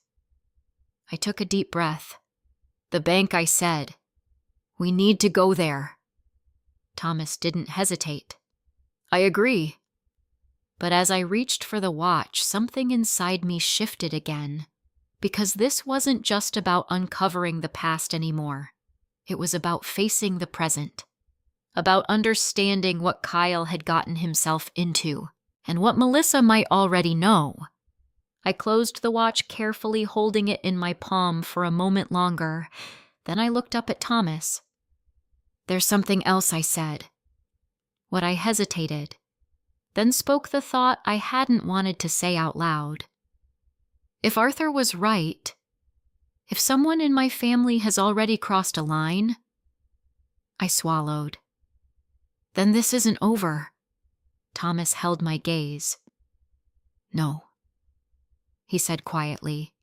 I took a deep breath. "The bank," I said. "We need to go there." Thomas didn't hesitate. "I agree." But as I reached for the watch, something inside me shifted again. Because this wasn't just about uncovering the past anymore. It was about facing the present. About understanding what Kyle had gotten himself into, and what Melissa might already know. I closed the watch carefully, holding it in my palm for a moment longer. Then I looked up at Thomas. "There's something else," I said. What I hesitated, then spoke the thought I hadn't wanted to say out loud. If Arthur was right, if someone in my family has already crossed a line, I swallowed. "Then this isn't over." Thomas held my gaze. "No," he said quietly.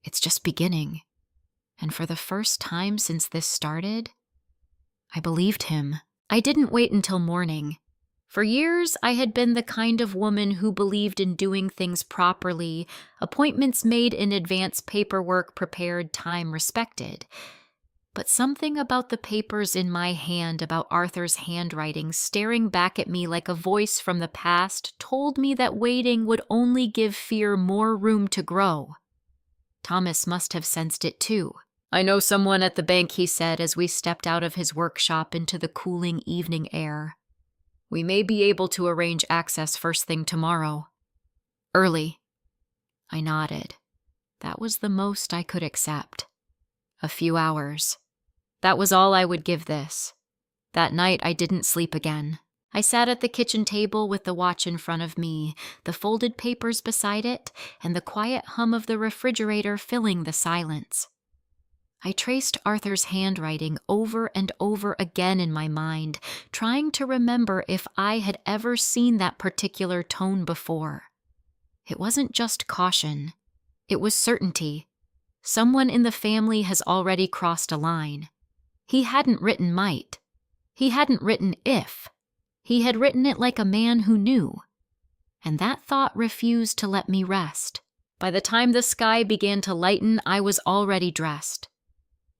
"It's just beginning." And for the first time since this started, I believed him. I didn't wait until morning. For years, I had been the kind of woman who believed in doing things properly, appointments made in advance, paperwork prepared, time respected. But something about the papers in my hand, about Arthur's handwriting staring back at me like a voice from the past, told me that waiting would only give fear more room to grow. Thomas must have sensed it too. "I know someone at the bank," he said as we stepped out of his workshop into the cooling evening air. "We may be able to arrange access first thing tomorrow." "Early." I nodded. That was the most I could accept. A few hours. That was all I would give this. That night I didn't sleep again. I sat at the kitchen table with the watch in front of me, the folded papers beside it, and the quiet hum of the refrigerator filling the silence. I traced Arthur's handwriting over and over again in my mind, trying to remember if I had ever seen that particular tone before. It wasn't just caution. It was certainty. Someone in the family has already crossed a line. He hadn't written might. He hadn't written if. He had written it like a man who knew. And that thought refused to let me rest. By the time the sky began to lighten, I was already dressed.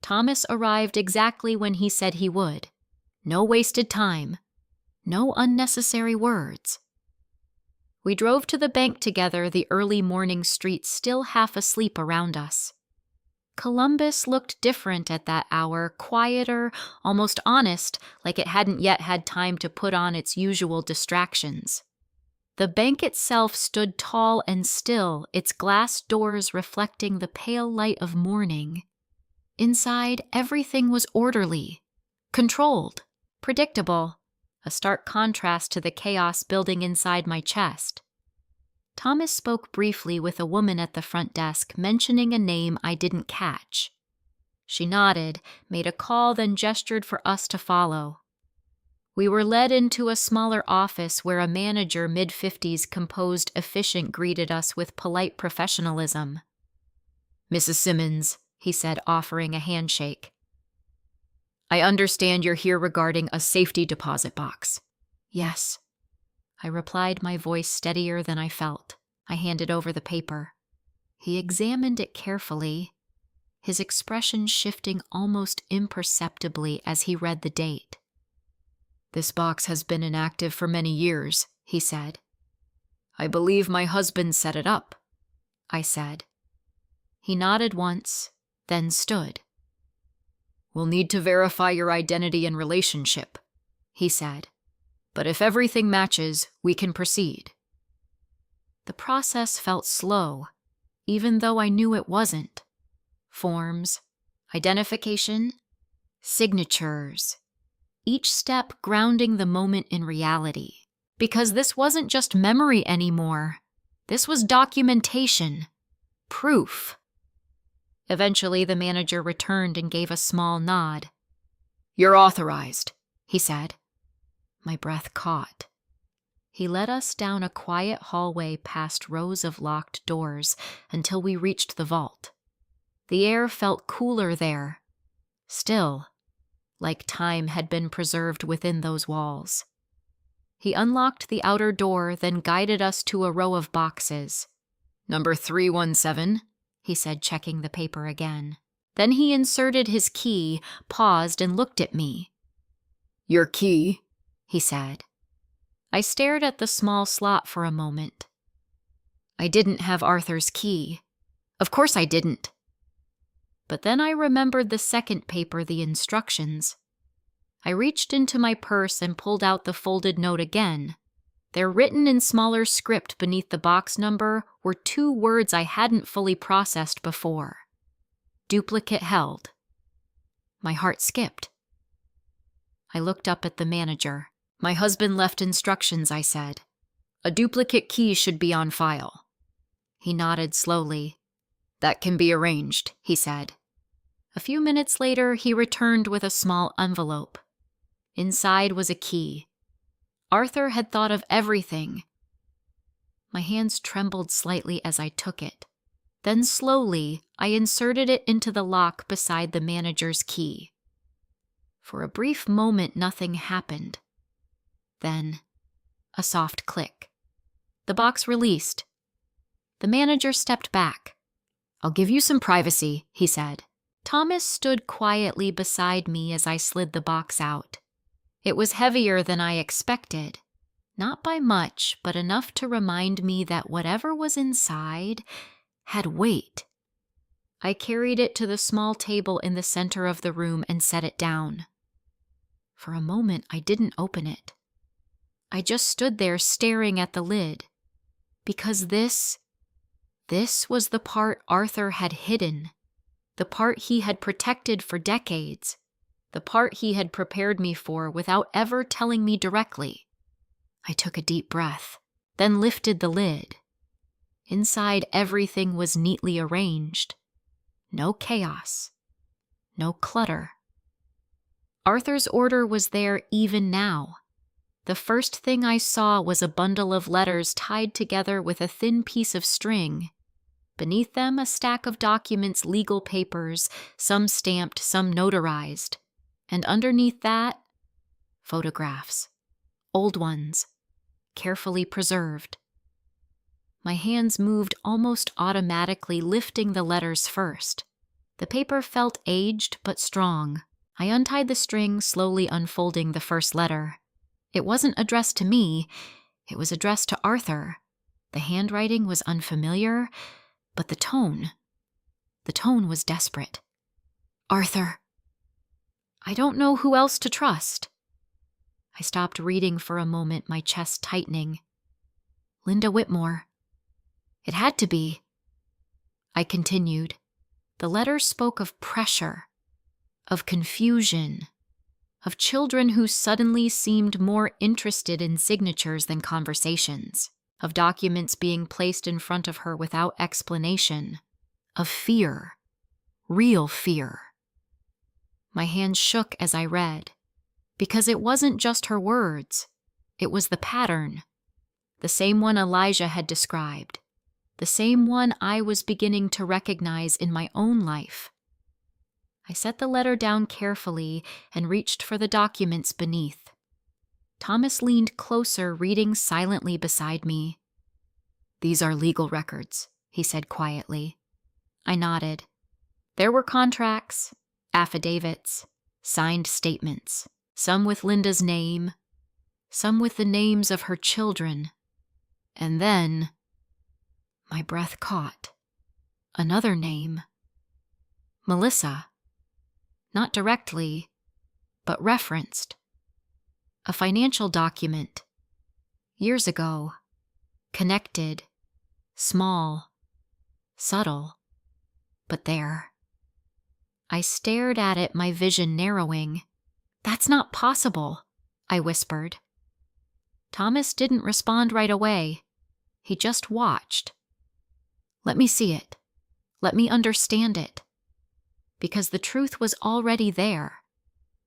Thomas arrived exactly when he said he would. No wasted time. No unnecessary words. We drove to the bank together, the early morning streets still half asleep around us. Columbus looked different at that hour, quieter, almost honest, like it hadn't yet had time to put on its usual distractions. The bank itself stood tall and still, its glass doors reflecting the pale light of morning. Inside, everything was orderly, controlled, predictable, a stark contrast to the chaos building inside my chest. Thomas spoke briefly with a woman at the front desk, mentioning a name I didn't catch. She nodded, made a call, then gestured for us to follow. We were led into a smaller office where a manager, mid-50s, composed, efficient, greeted us with polite professionalism. "Mrs. Simmons," he said, offering a handshake. "I understand you're here regarding a safety deposit box." "Yes," I replied, my voice steadier than I felt. I handed over the paper. He examined it carefully, his expression shifting almost imperceptibly as he read the date. "This box has been inactive for many years," he said. "I believe my husband set it up," I said. He nodded once, then stood. "We'll need to verify your identity and relationship," he said. "But if everything matches, we can proceed." The process felt slow, even though I knew it wasn't. forms, identification, signatures. Each step grounding the moment in reality. Because this wasn't just memory anymore. This was documentation. Proof. Eventually, the manager returned and gave a small nod. "You're authorized," he said. My breath caught. He led us down a quiet hallway past rows of locked doors until we reached the vault. The air felt cooler there. Still, like time had been preserved within those walls. He unlocked the outer door, then guided us to a row of boxes. "Number 317, he said, checking the paper again. Then he inserted his key, paused, and looked at me. "Your key," he said. I stared at the small slot for a moment. I didn't have Arthur's key. Of course I didn't. But then I remembered the second paper, the instructions. I reached into my purse and pulled out the folded note again. There, written in smaller script beneath the box number, were 2 words I hadn't fully processed before. Duplicate held. My heart skipped. I looked up at the manager. "My husband left instructions," I said. "A duplicate key should be on file." He nodded slowly. "That can be arranged," he said. A few minutes later, he returned with a small envelope. Inside was a key. Arthur had thought of everything. My hands trembled slightly as I took it. Then slowly, I inserted it into the lock beside the manager's key. For a brief moment, nothing happened. Then, a soft click. The box released. The manager stepped back. "I'll give you some privacy," he said. Thomas stood quietly beside me as I slid the box out. It was heavier than I expected. Not by much, but enough to remind me that whatever was inside had weight. I carried it to the small table in the center of the room and set it down. For a moment, I didn't open it. I just stood there staring at the lid. Because this was the part Arthur had hidden. The part he had protected for decades. The part he had prepared me for without ever telling me directly. I took a deep breath, then lifted the lid. Inside, everything was neatly arranged. No chaos. No clutter. Arthur's order was there even now. The first thing I saw was a bundle of letters tied together with a thin piece of string. Beneath them, a stack of documents, legal papers, some stamped, some notarized. And underneath that, photographs. Old ones, carefully preserved. My hands moved almost automatically, lifting the letters first. The paper felt aged but strong. I untied the string, slowly unfolding the first letter. It wasn't addressed to me. It was addressed to Arthur. The handwriting was unfamiliar, but the tone was desperate. "Arthur." I don't know who else to trust. I stopped reading for a moment, my chest tightening. Linda Whitmore. It had to be. I continued. The letter spoke of pressure, of confusion, of children who suddenly seemed more interested in signatures than conversations, of documents being placed in front of her without explanation, of fear, real fear. My hands shook as I read, because it wasn't just her words. It was the pattern, the same one Elijah had described, the same one I was beginning to recognize in my own life. I set the letter down carefully and reached for the documents beneath. Thomas leaned closer, reading silently beside me. "These are legal records," he said quietly. I nodded. There were contracts, affidavits, signed statements, some with Linda's name, some with the names of her children. And then, my breath caught. Another name. Melissa. Not directly, but referenced. A financial document. Years ago. Connected. Small. Subtle. But there. I stared at it, my vision narrowing. "That's not possible," I whispered. Thomas didn't respond right away. He just watched. "Let me see it. Let me understand it." Because the truth was already there.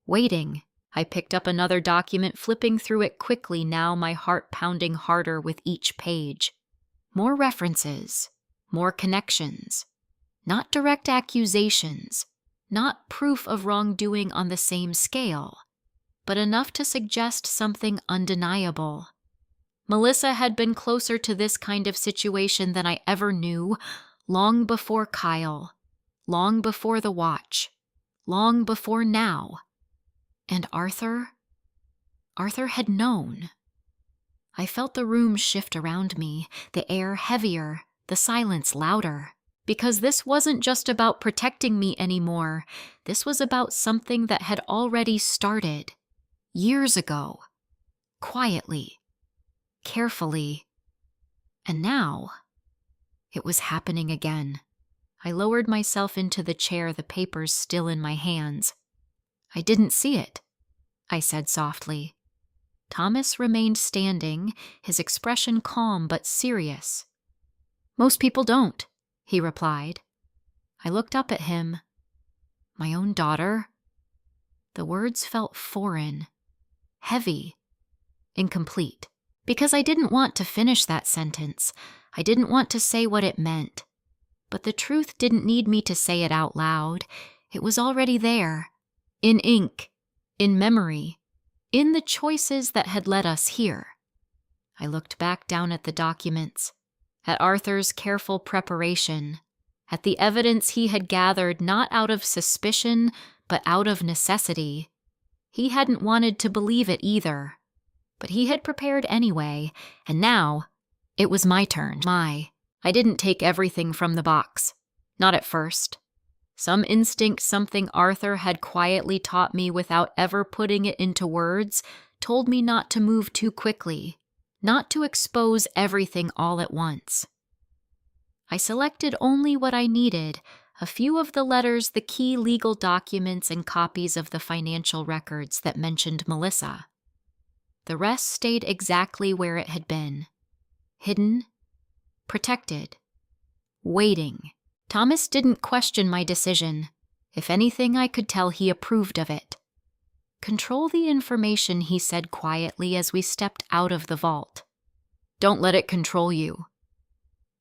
Waiting, I picked up another document, flipping through it quickly, now my heart pounding harder with each page. More references, more connections. Not direct accusations, not proof of wrongdoing on the same scale, but enough to suggest something undeniable. Melissa had been closer to this kind of situation than I ever knew, long before Kyle, long before the watch, long before now. And Arthur had known. I felt the room shift around me, the air heavier, the silence louder. Because this wasn't just about protecting me anymore. This was about something that had already started. Years ago. Quietly. Carefully. And now, it was happening again. I lowered myself into the chair, the papers still in my hands. "I didn't see it," I said softly. Thomas remained standing, his expression calm but serious. "Most people don't," he replied. I looked up at him. My own daughter? The words felt foreign, heavy, incomplete. Because I didn't want to finish that sentence. I didn't want to say what it meant. But the truth didn't need me to say it out loud. It was already there. In ink. In memory. In the choices that had led us here. I looked back down at the documents. At Arthur's careful preparation, at the evidence he had gathered not out of suspicion, but out of necessity. He hadn't wanted to believe it either, but he had prepared anyway, and now it was my turn. I didn't take everything from the box. Not at first. Some instinct, something Arthur had quietly taught me without ever putting it into words, told me not to move too quickly. Not to expose everything all at once. I selected only what I needed, a few of the letters, the key legal documents, and copies of the financial records that mentioned Melissa. The rest stayed exactly where it had been. Hidden, protected, waiting. Thomas didn't question my decision. If anything, I could tell he approved of it. "Control the information," he said quietly as we stepped out of the vault. "Don't let it control you."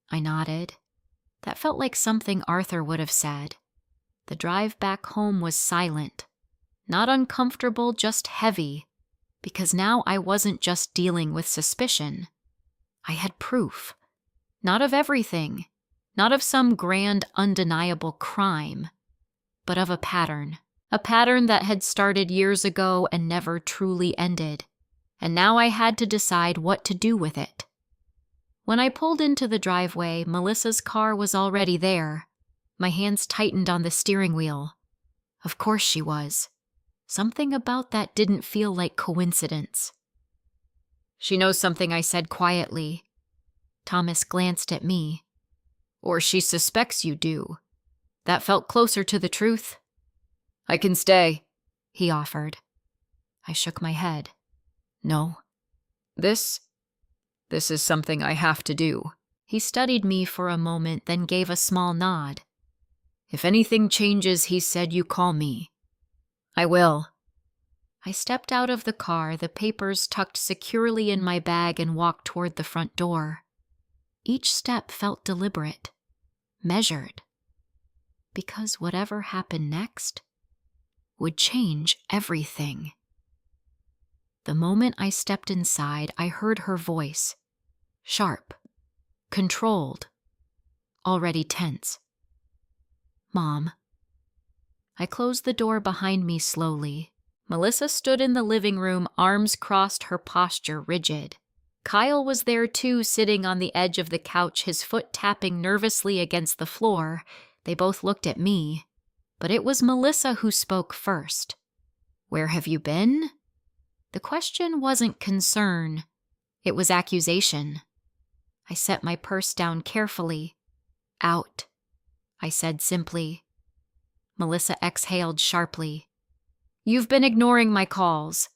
I nodded. That felt like something Arthur would have said. The drive back home was silent. Not uncomfortable, just heavy. Because now I wasn't just dealing with suspicion. I had proof. Not of everything. Not of some grand, undeniable crime. But of a pattern. A pattern that had started years ago and never truly ended. And now I had to decide what to do with it. When I pulled into the driveway, Melissa's car was already there. My hands tightened on the steering wheel. Of course she was. Something about that didn't feel like coincidence. "She knows something," I said quietly. Thomas glanced at me. "Or she suspects you do. That felt closer to the truth." "I can stay," he offered. I shook my head. "No. This is something I have to do." He studied me for a moment, then gave a small nod. "If anything changes," he said, "you call me." "I will." I stepped out of the car, the papers tucked securely in my bag, and walked toward the front door. Each step felt deliberate, measured. Because whatever happened next would change everything. The moment I stepped inside, I heard her voice. Sharp. Controlled. Already tense. "Mom." I closed the door behind me slowly. Melissa stood in the living room, arms crossed, her posture rigid. Kyle was there too, sitting on the edge of the couch, his foot tapping nervously against the floor. They both looked at me. But it was Melissa who spoke first. "Where have you been?" The question wasn't concern. It was accusation. I set my purse down carefully. "Out," I said simply. Melissa exhaled sharply. "You've been ignoring my calls."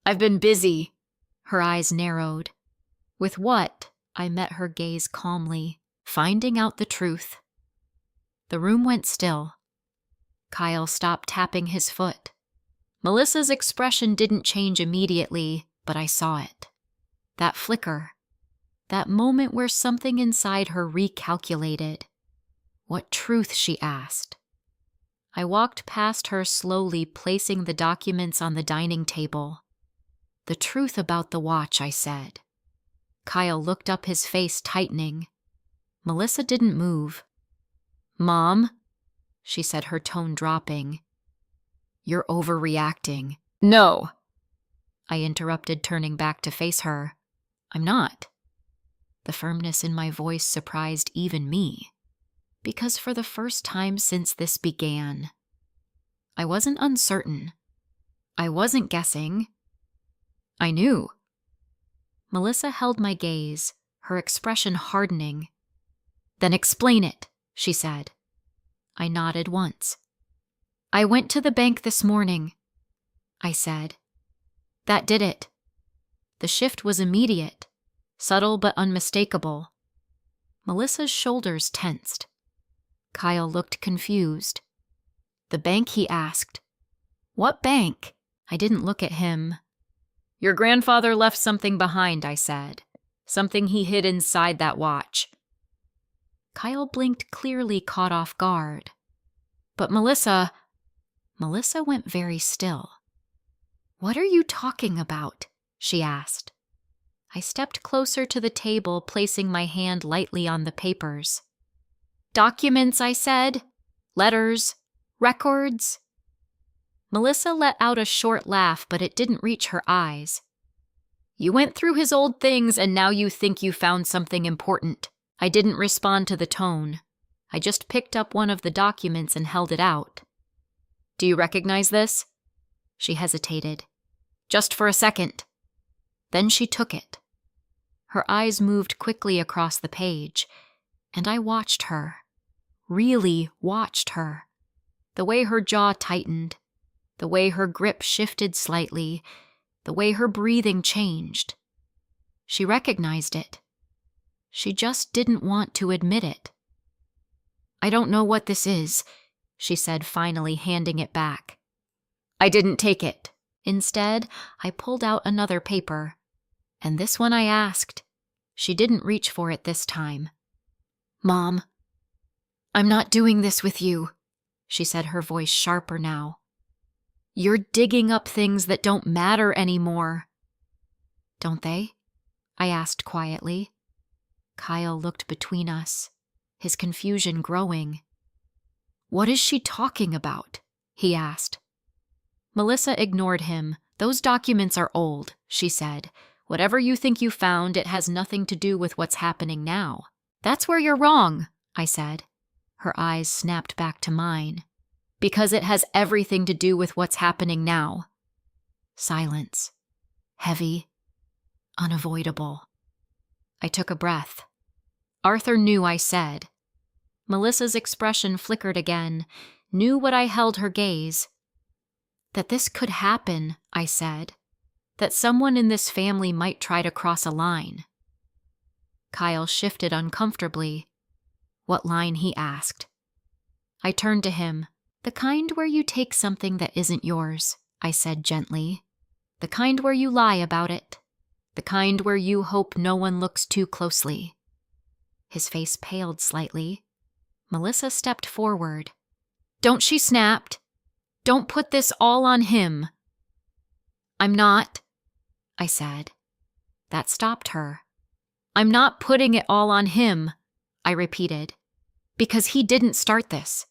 "I've been busy." Her eyes narrowed. "With what?" I met her gaze calmly. "Finding out the truth." The room went still. Kyle stopped tapping his foot. Melissa's expression didn't change immediately, but I saw it. That flicker. That moment where something inside her recalculated. What truth, she asked. I walked past her slowly, placing the documents on the dining table. "The truth about the watch," I said. Kyle looked up, his face tightening. Melissa didn't move. "Mom," she said, her tone dropping. "You're overreacting." "No," I interrupted, turning back to face her. "I'm not." The firmness in my voice surprised even me, because for the first time since this began, I wasn't uncertain. I wasn't guessing. I knew. Melissa held my gaze, her expression hardening. "Then explain it," she said. I nodded once. "I went to the bank this morning," I said. "That did it." The shift was immediate, subtle but unmistakable. Melissa's shoulders tensed. Kyle looked confused. "The bank?" he asked. "What bank?" I didn't look at him. "Your grandfather left something behind," I said. "Something he hid inside that watch." Kyle blinked, clearly caught off guard. "But Melissa..." Melissa went very still. "What are you talking about?" she asked. I stepped closer to the table, placing my hand lightly on the papers. "Documents," I said. "Letters. Records." Melissa let out a short laugh, but it didn't reach her eyes. "You went through his old things and now you think you found something important." I didn't respond to the tone. I just picked up one of the documents and held it out. "Do you recognize this?" She hesitated. "Just for a second." Then she took it. Her eyes moved quickly across the page, and I watched her. Really watched her. The way her jaw tightened, the way her grip shifted slightly, the way her breathing changed. She recognized it. She just didn't want to admit it. "I don't know what this is," she said, finally handing it back. I didn't take it. Instead, I pulled out another paper. And this one I asked. She didn't reach for it this time. "Mom, I'm not doing this with you," she said, her voice sharper now. "You're digging up things that don't matter anymore." "Don't they?" I asked quietly. Kyle looked between us, his confusion growing. "What is she talking about?" he asked. Melissa ignored him. "Those documents are old," she said. "Whatever you think you found, it has nothing to do with what's happening now." "That's where you're wrong," I said. Her eyes snapped back to mine. "Because it has everything to do with what's happening now." Silence. Heavy. Unavoidable. I took a breath. Arthur knew, I said. Melissa's expression flickered again, knew what I held her gaze. "That this could happen," I said. "That someone in this family might try to cross a line." Kyle shifted uncomfortably. "What line?" he asked. I turned to him. "The kind where you take something that isn't yours," I said gently. "The kind where you lie about it. The kind where you hope no one looks too closely." His face paled slightly. Melissa stepped forward. "Don't," she snapped. "Don't put this all on him." "I'm not," I said. That stopped her. "I'm not putting it all on him," I repeated, "because he didn't start this."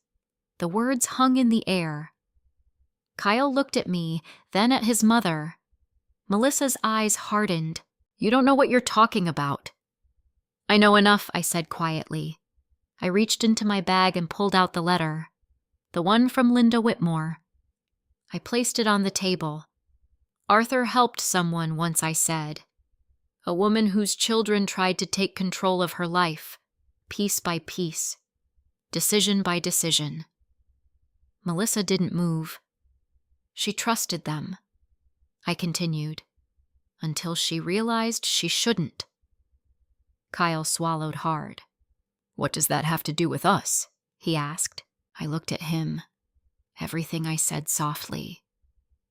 The words hung in the air. Kyle looked at me, then at his mother. Melissa's eyes hardened. "You don't know what you're talking about." "I know enough," I said quietly. I reached into my bag and pulled out the letter. The one from Linda Whitmore. I placed it on the table. "Arthur helped someone once," I said. "A woman whose children tried to take control of her life, piece by piece, decision by decision." Melissa didn't move. She trusted them. I continued, until she realized she shouldn't. Kyle swallowed hard. What does that have to do with us? He asked. I looked at him. Everything I said softly.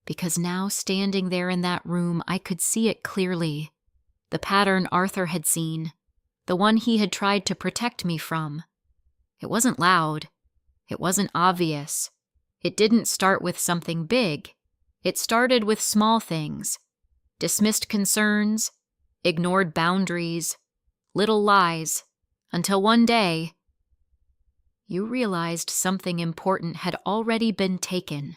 Because now, standing there in that room, I could see it clearly. The pattern Arthur had seen. The one he had tried to protect me from. It wasn't loud. It wasn't obvious. It didn't start with something big. It started with small things. Dismissed concerns, ignored boundaries, little lies, until one day, you realized something important had already been taken,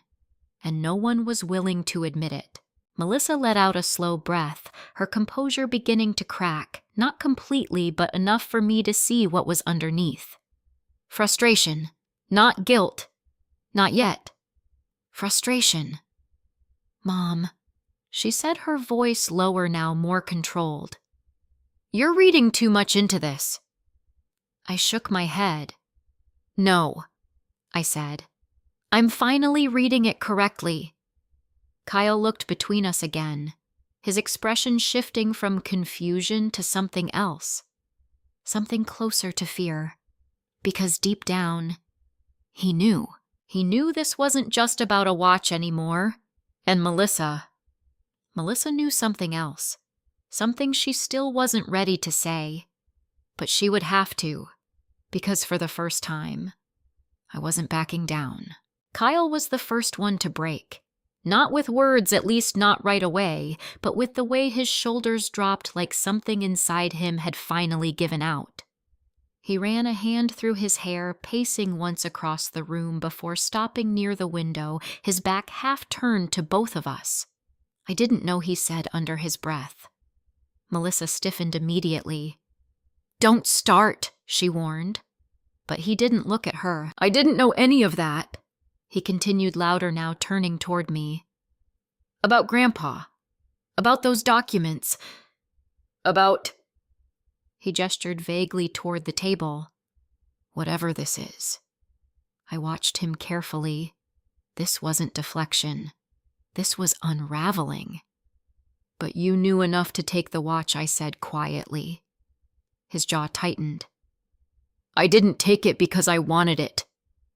and no one was willing to admit it. Melissa let out a slow breath, her composure beginning to crack, not completely, but enough for me to see what was underneath. Frustration, not guilt. Not yet. Frustration. Mom, she said, her voice lower now, more controlled. You're reading too much into this. I shook my head. No, I said. I'm finally reading it correctly. Kyle looked between us again, his expression shifting from confusion to something else. Something closer to fear. Because deep down, he knew. He knew this wasn't just about a watch anymore. And Melissa knew something else. Something she still wasn't ready to say. But she would have to. Because for the first time, I wasn't backing down. Kyle was the first one to break. Not with words, at least not right away, but with the way his shoulders dropped like something inside him had finally given out. He ran a hand through his hair, pacing once across the room before stopping near the window, his back half turned to both of us. I didn't know he said under his breath. Melissa stiffened immediately. Don't start, she warned. But he didn't look at her. I didn't know any of that. He continued louder now, turning toward me. About Grandpa. About those documents. About... He gestured vaguely toward the table. Whatever this is. I watched him carefully. This wasn't deflection. This was unraveling. But you knew enough to take the watch, I said quietly. His jaw tightened. I didn't take it because I wanted it,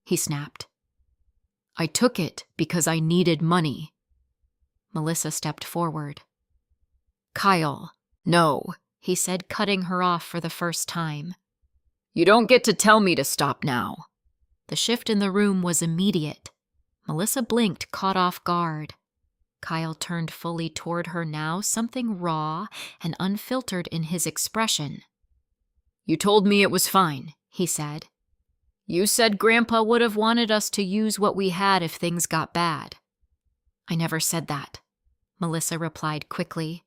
he snapped. I took it because I needed money. Melissa stepped forward. Kyle, no, he said, cutting her off for the first time. You don't get to tell me to stop now. The shift in the room was immediate. Melissa blinked, caught off guard. Kyle turned fully toward her now, something raw and unfiltered in his expression. You told me it was fine, he said. You said Grandpa would have wanted us to use what we had if things got bad. I never said that, Melissa replied quickly.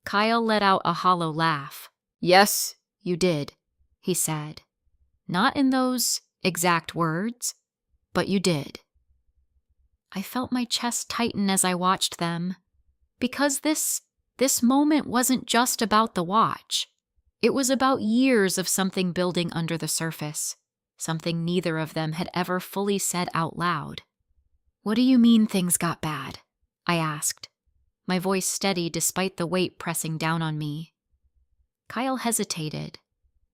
Kyle let out a hollow laugh. Yes, you did, he said. Not in those exact words, but you did. I felt my chest tighten as I watched them, because this moment wasn't just about the watch. It was about years of something building under the surface, something neither of them had ever fully said out loud. What do you mean things got bad? I asked, my voice steady despite the weight pressing down on me. Kyle hesitated.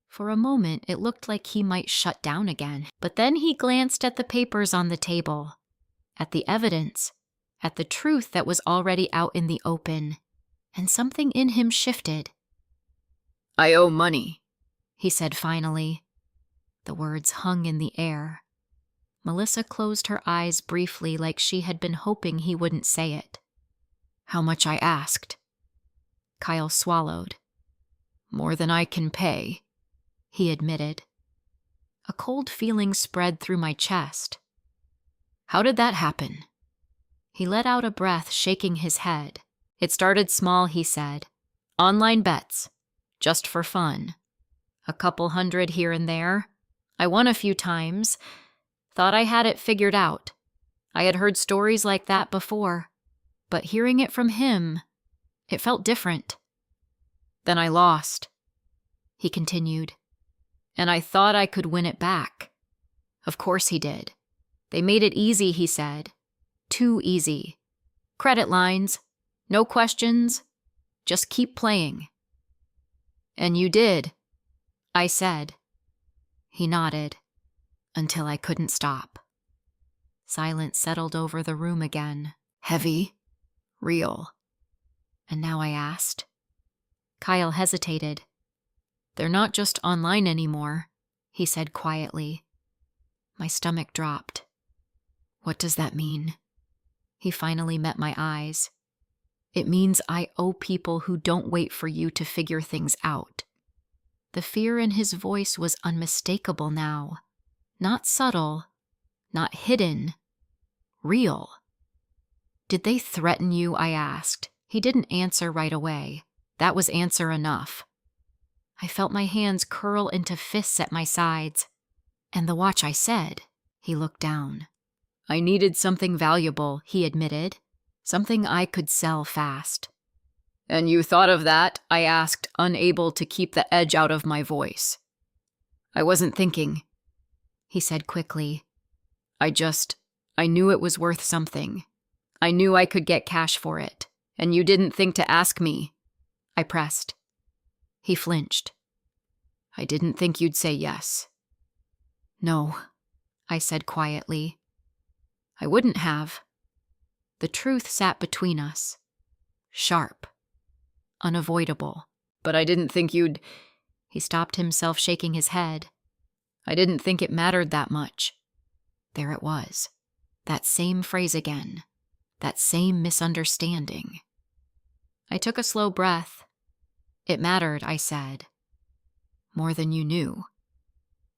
For a moment, it looked like he might shut down again, but then he glanced at the papers on the table, at the evidence, at the truth that was already out in the open, and something in him shifted. I owe money, he said finally. The words hung in the air. Melissa closed her eyes briefly like she had been hoping he wouldn't say it. How much I asked. Kyle swallowed. More than I can pay, he admitted. A cold feeling spread through my chest. How did that happen? He let out a breath, shaking his head. It started small, he said. Online bets. Just for fun. A couple hundred here and there. I won a few times. Thought I had it figured out. I had heard stories like that before. But hearing it from him, it felt different. Then I lost, he continued. And I thought I could win it back. Of course he did. They made it easy, he said. Too easy. Credit lines. No questions. Just keep playing. And you did, I said. He nodded, until I couldn't stop. Silence settled over the room again. Heavy. Real. And now I asked. Kyle hesitated. They're not just online anymore, he said quietly. My stomach dropped. What does that mean? He finally met my eyes. It means I owe people who don't wait for you to figure things out. The fear in his voice was unmistakable now. Not subtle, not hidden, real. Did they threaten you? I asked. He didn't answer right away. That was answer enough. I felt my hands curl into fists at my sides. And the watch, I said. He looked down. I needed something valuable, he admitted. Something I could sell fast. And you thought of that? I asked, unable to keep the edge out of my voice. I wasn't thinking, he said quickly. I knew it was worth something. I knew I could get cash for it. And you didn't think to ask me. I pressed. He flinched. I didn't think you'd say yes. No, I said quietly. I wouldn't have. The truth sat between us. Sharp. Unavoidable. But I didn't think you'd... He stopped himself, shaking his head. I didn't think it mattered that much. There it was. That same phrase again. That same misunderstanding. I took a slow breath. It mattered, I said. More than you knew.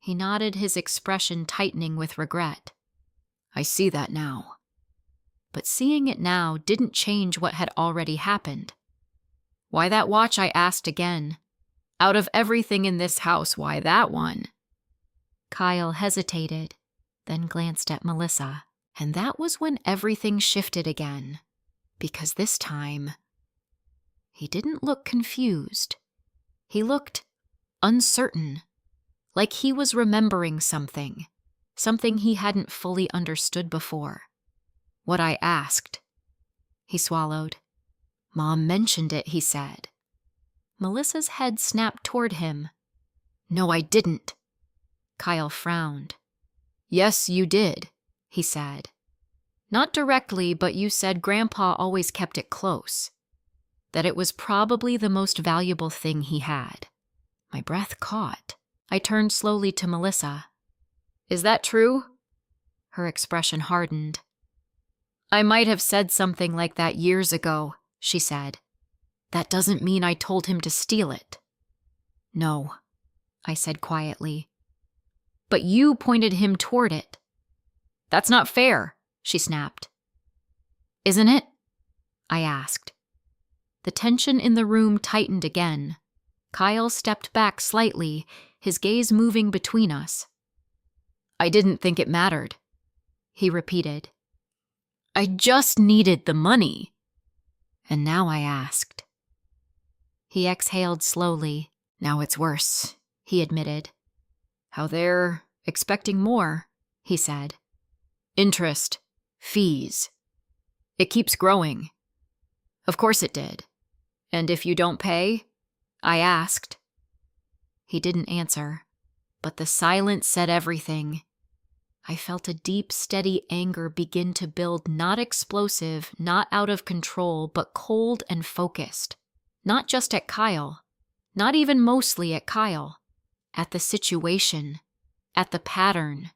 He nodded, his expression tightening with regret. I see that now. But seeing it now didn't change what had already happened. Why that watch? I asked again. Out of everything in this house, why that one? Kyle hesitated, then glanced at Melissa. And that was when everything shifted again. Because this time, he didn't look confused. He looked uncertain, like he was remembering something he hadn't fully understood before. What I asked. He swallowed. Mom mentioned it, he said. Melissa's head snapped toward him. No, I didn't. Kyle frowned. Yes, you did, he said. Not directly, but you said Grandpa always kept it close. That it was probably the most valuable thing he had. My breath caught. I turned slowly to Melissa. Is that true? Her expression hardened. I might have said something like that years ago, she said. That doesn't mean I told him to steal it. No, I said quietly. But you pointed him toward it. That's not fair, she snapped. Isn't it? I asked. The tension in the room tightened again. Kyle stepped back slightly, his gaze moving between us. I didn't think it mattered, he repeated. I just needed the money. And now I asked. He exhaled slowly. Now it's worse, he admitted. How they're expecting more, he said. Interest, fees. It keeps growing. Of course it did. And if you don't pay? I asked. He didn't answer, but the silence said everything. I felt a deep, steady anger begin to build, not explosive, not out of control, but cold and focused. Not just at Kyle, not even mostly at Kyle, at the situation, at the pattern,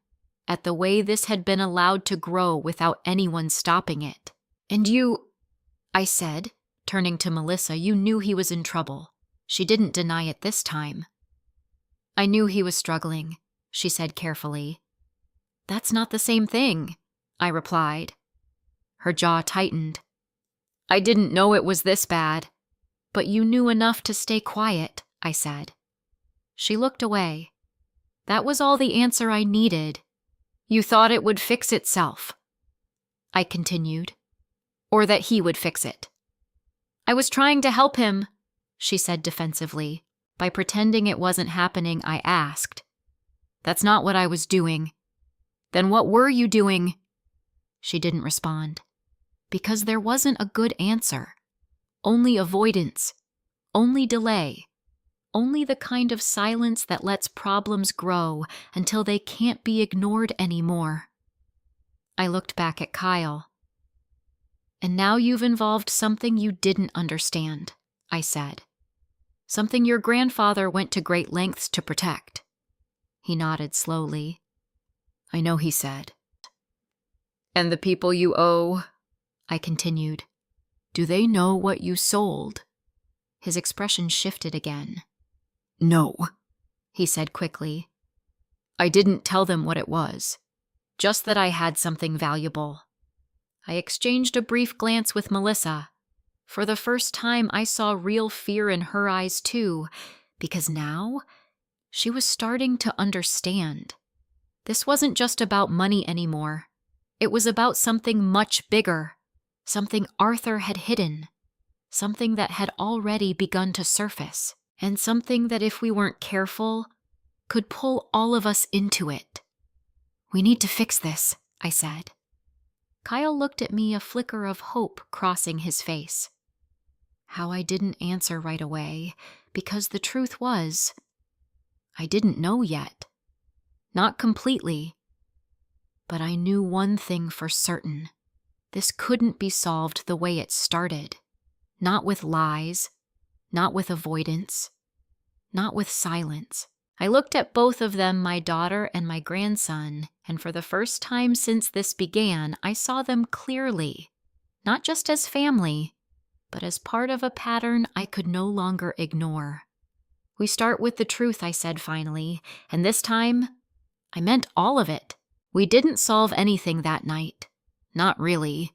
at the way this had been allowed to grow without anyone stopping it. And you, I said, turning to Melissa, you knew he was in trouble. She didn't deny it this time. I knew he was struggling, she said carefully. That's not the same thing, I replied. Her jaw tightened. I didn't know it was this bad. But you knew enough to stay quiet, I said. She looked away. That was all the answer I needed. You thought it would fix itself, I continued. Or that he would fix it. I was trying to help him, she said defensively. By pretending it wasn't happening, I asked. That's not what I was doing. Then what were you doing? She didn't respond. Because there wasn't a good answer. Only avoidance. Only delay. Only the kind of silence that lets problems grow until they can't be ignored anymore. I looked back at Kyle. And now you've involved something you didn't understand, I said. Something your grandfather went to great lengths to protect. He nodded slowly. I know, he said. And the people you owe, I continued. Do they know what you sold? His expression shifted again. No, he said quickly. I didn't tell them what it was. Just that I had something valuable. I exchanged a brief glance with Melissa. For the first time, I saw real fear in her eyes too, because now she was starting to understand. This wasn't just about money anymore. It was about something much bigger, something Arthur had hidden, something that had already begun to surface, and something that if we weren't careful, could pull all of us into it. We need to fix this, I said. Kyle looked at me, a flicker of hope crossing his face. How I didn't answer right away, because the truth was, I didn't know yet. Not completely. But I knew one thing for certain. This couldn't be solved the way it started. Not with lies, not with avoidance, not with silence. I looked at both of them, my daughter and my grandson, and for the first time since this began, I saw them clearly, not just as family, but as part of a pattern I could no longer ignore. We start with the truth, I said finally, and this time, I meant all of it. We didn't solve anything that night. Not really.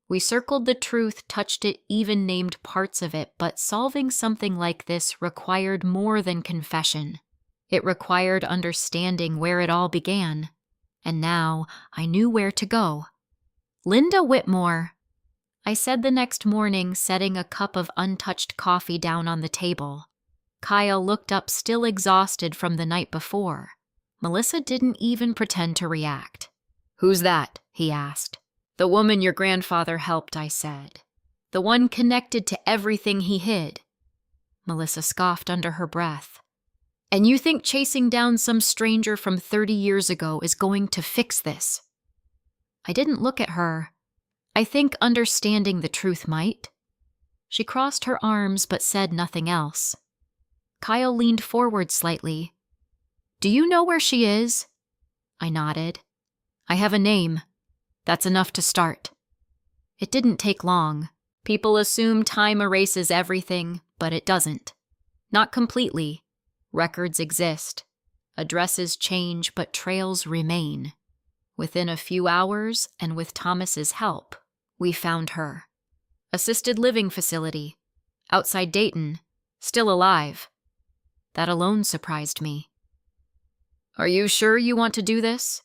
We circled the truth, touched it, even named parts of it, but solving something like this required more than confession. It required understanding where it all began. And now I knew where to go. Linda Whitmore, I said the next morning, setting a cup of untouched coffee down on the table. Kyle looked up, still exhausted from the night before. Melissa didn't even pretend to react. Who's that? He asked. The woman your grandfather helped, I said. The one connected to everything he hid. Melissa scoffed under her breath. And you think chasing down some stranger from 30 years ago is going to fix this? I didn't look at her. I think understanding the truth might. She crossed her arms but said nothing else. Kyle leaned forward slightly. Do you know where she is? I nodded. I have a name. That's enough to start. It didn't take long. People assume time erases everything, but it doesn't. Not completely. Records exist. Addresses change, but trails remain. Within a few hours, and with Thomas's help, we found her. Assisted living facility. Outside Dayton. Still alive. That alone surprised me. Are you sure you want to do this?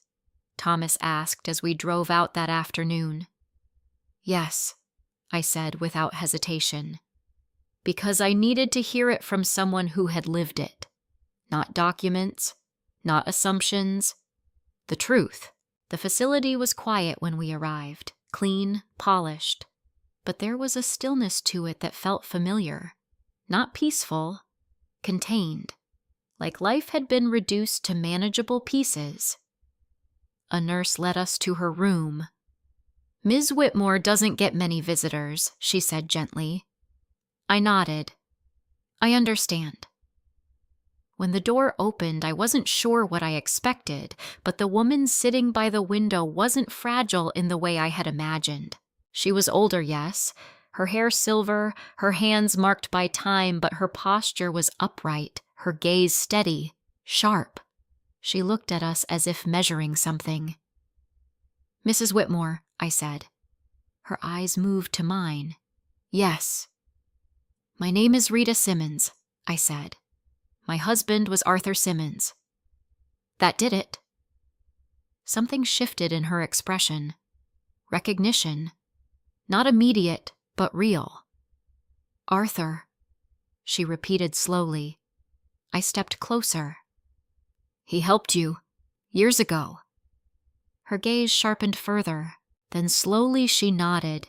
Thomas asked as we drove out that afternoon. Yes, I said without hesitation. Because I needed to hear it from someone who had lived it. Not documents, not assumptions. The truth. The facility was quiet when we arrived, clean, polished. But there was a stillness to it that felt familiar. Not peaceful, contained. Like life had been reduced to manageable pieces. A nurse led us to her room. Ms. Whitmore doesn't get many visitors, she said gently. I nodded. I understand. When the door opened, I wasn't sure what I expected, but the woman sitting by the window wasn't fragile in the way I had imagined. She was older, yes, her hair silver, her hands marked by time, but her posture was upright, her gaze steady, sharp. She looked at us as if measuring something. Mrs. Whitmore, I said. Her eyes moved to mine. Yes. My name is Rita Simmons, I said. My husband was Arthur Simmons. That did it. Something shifted in her expression. Recognition. Not immediate, but real. Arthur, she repeated slowly. I stepped closer. He helped you, years ago. Her gaze sharpened further. Then slowly she nodded.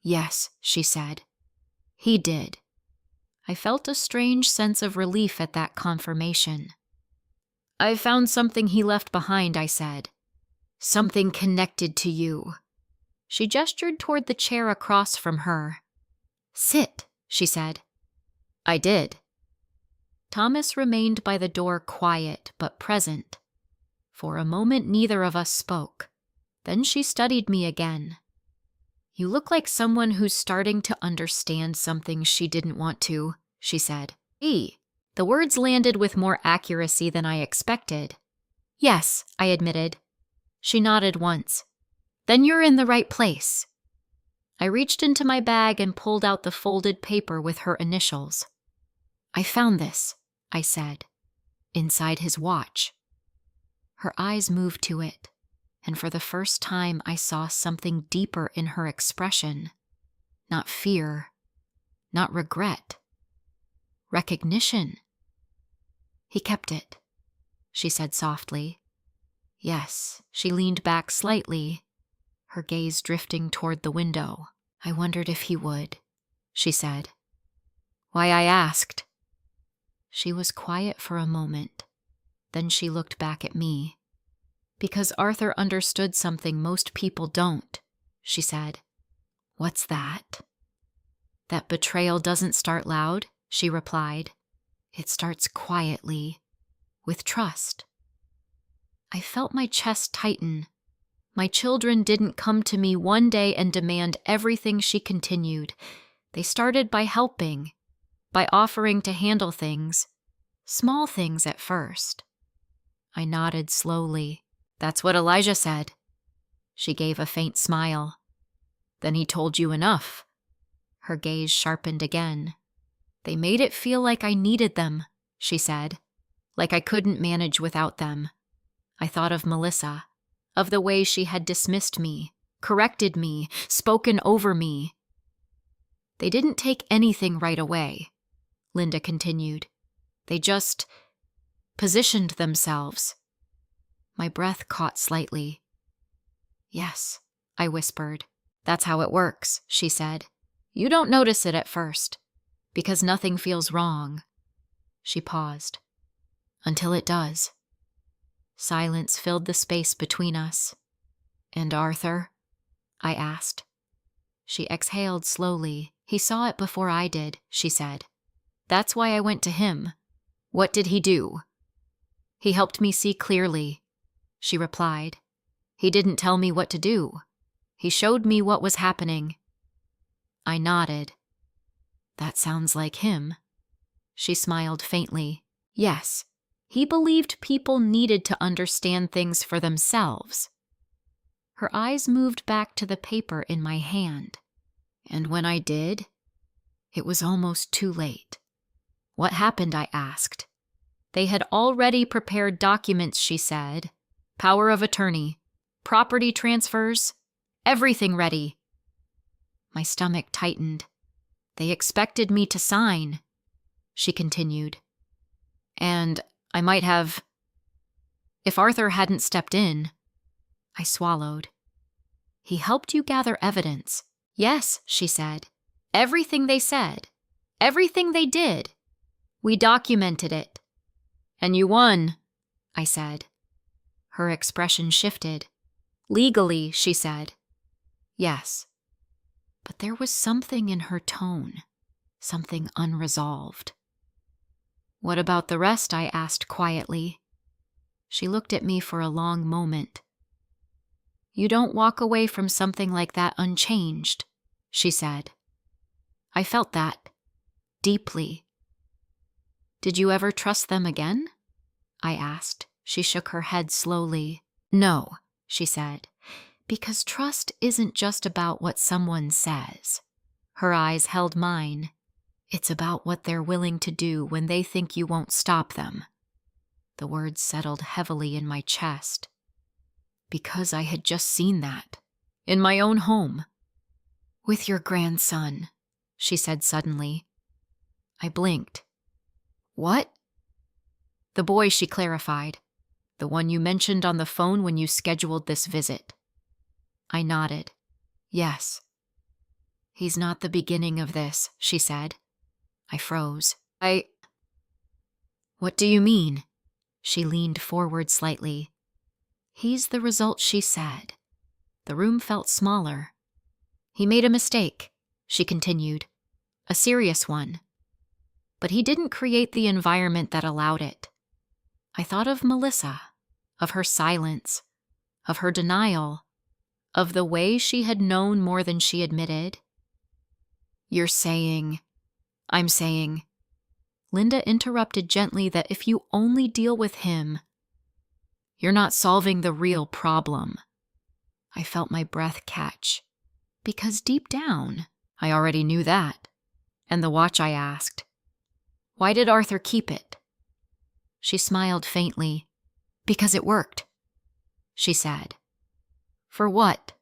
Yes, she said. He did. I felt a strange sense of relief at that confirmation. I found something he left behind, I said. Something connected to you. She gestured toward the chair across from her. Sit, she said. I did. Thomas remained by the door, quiet but present. For a moment neither of us spoke. Then she studied me again. You look like someone who's starting to understand something she didn't want to, she said. The words landed with more accuracy than I expected. Yes, I admitted. She nodded once. Then you're in the right place. I reached into my bag and pulled out the folded paper with her initials. I found this, I said, inside his watch. Her eyes moved to it, and for the first time I saw something deeper in her expression. Not fear, not regret. Recognition. He kept it, she said softly. Yes, she leaned back slightly, her gaze drifting toward the window. I wondered if he would, she said. Why, I asked. She was quiet for a moment. Then she looked back at me. Because Arthur understood something most people don't, she said. What's that? That betrayal doesn't start loud, she replied. It starts quietly, with trust. I felt my chest tighten. My children didn't come to me one day and demand everything, she continued. They started by helping, by offering to handle things, small things at first. I nodded slowly. That's what Elijah said. She gave a faint smile. Then he told you enough. Her gaze sharpened again. They made it feel like I needed them, she said, like I couldn't manage without them. I thought of Melissa, of the way she had dismissed me, corrected me, spoken over me. They didn't take anything right away, Linda continued. They just positioned themselves. My breath caught slightly. Yes, I whispered. That's how it works, she said. You don't notice it at first, because nothing feels wrong. She paused. Until it does. Silence filled the space between us. And Arthur? I asked. She exhaled slowly. He saw it before I did, she said. That's why I went to him. What did he do? He helped me see clearly, she replied. He didn't tell me what to do. He showed me what was happening. I nodded. That sounds like him. She smiled faintly. Yes, he believed people needed to understand things for themselves. Her eyes moved back to the paper in my hand. And when I did, it was almost too late. What happened, I asked. They had already prepared documents, she said. Power of attorney, property transfers, everything ready. My stomach tightened. They expected me to sign, she continued. And I might have, if Arthur hadn't stepped in. I swallowed. He helped you gather evidence. Yes, she said. Everything they said. Everything they did. We documented it. And you won, I said. Her expression shifted. Legally, she said. Yes. But there was something in her tone, something unresolved. What about the rest? I asked quietly. She looked at me for a long moment. You don't walk away from something like that unchanged, she said. I felt that, deeply. Did you ever trust them again? I asked. She shook her head slowly. No, she said, because trust isn't just about what someone says. Her eyes held mine. It's about what they're willing to do when they think you won't stop them. The words settled heavily in my chest. Because I had just seen that. In my own home. With your grandson, she said suddenly. I blinked. What? The boy, she clarified. The one you mentioned on the phone when you scheduled this visit. I nodded. Yes. He's not the beginning of this, she said. I froze. What do you mean? She leaned forward slightly. He's the result she said. The room felt smaller. He made a mistake, she continued. A serious one. But he didn't create the environment that allowed it. I thought of Melissa, of her silence, of her denial, of the way she had known more than she admitted. I'm saying, Linda interrupted gently that if you only deal with him, you're not solving the real problem. I felt my breath catch. Because deep down, I already knew that. And the watch, I asked. Why did Arthur keep it? She smiled faintly. Because it worked, she said. For what?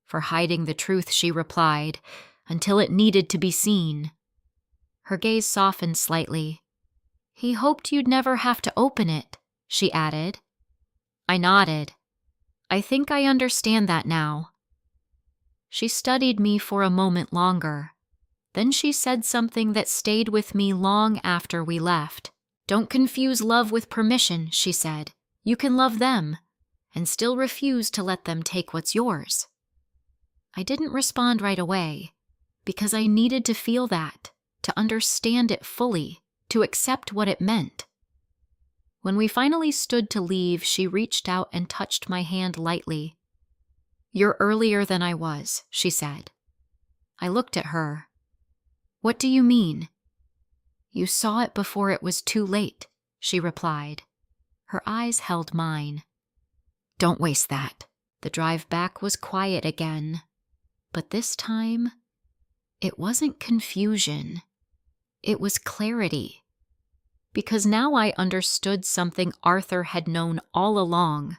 For hiding the truth, she replied, until it needed to be seen. Her gaze softened slightly. He hoped you'd never have to open it, she added. I nodded. I think I understand that now. She studied me for a moment longer. Then she said something that stayed with me long after we left. Don't confuse love with permission, she said. You can love them and still refuse to let them take what's yours. I didn't respond right away because I needed to feel that, to understand it fully, to accept what it meant. When we finally stood to leave, she reached out and touched my hand lightly. You're earlier than I was, she said. I looked at her. What do you mean? You saw it before it was too late, she replied. Her eyes held mine. Don't waste that. The drive back was quiet again. But this time, it wasn't confusion. It was clarity. Because now I understood something Arthur had known all along.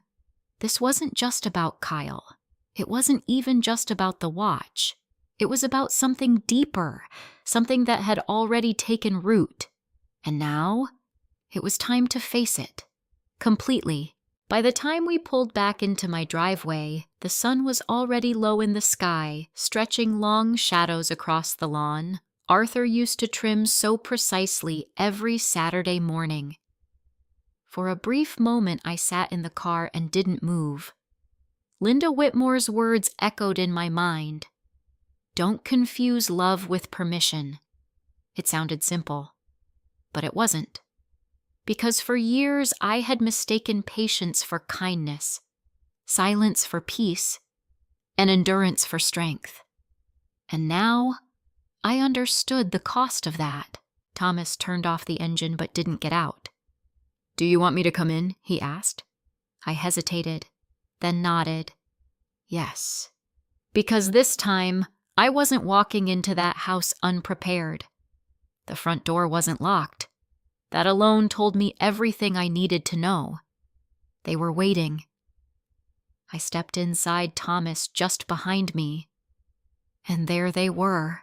This wasn't just about Kyle. It wasn't even just about the watch. It was about something deeper, something that had already taken root. And now, it was time to face it. Completely. By the time we pulled back into my driveway, the sun was already low in the sky, stretching long shadows across the lawn. Arthur used to trim so precisely every Saturday morning. For a brief moment, I sat in the car and didn't move. Linda Whitmore's words echoed in my mind. Don't confuse love with permission. It sounded simple, but it wasn't. Because for years I had mistaken patience for kindness, silence for peace, and endurance for strength. And now I understood the cost of that. Thomas turned off the engine but didn't get out. Do you want me to come in? He asked. I hesitated, then nodded. Yes. Because this time, I wasn't walking into that house unprepared. The front door wasn't locked. That alone told me everything I needed to know. They were waiting. I stepped inside Thomas just behind me. And there they were.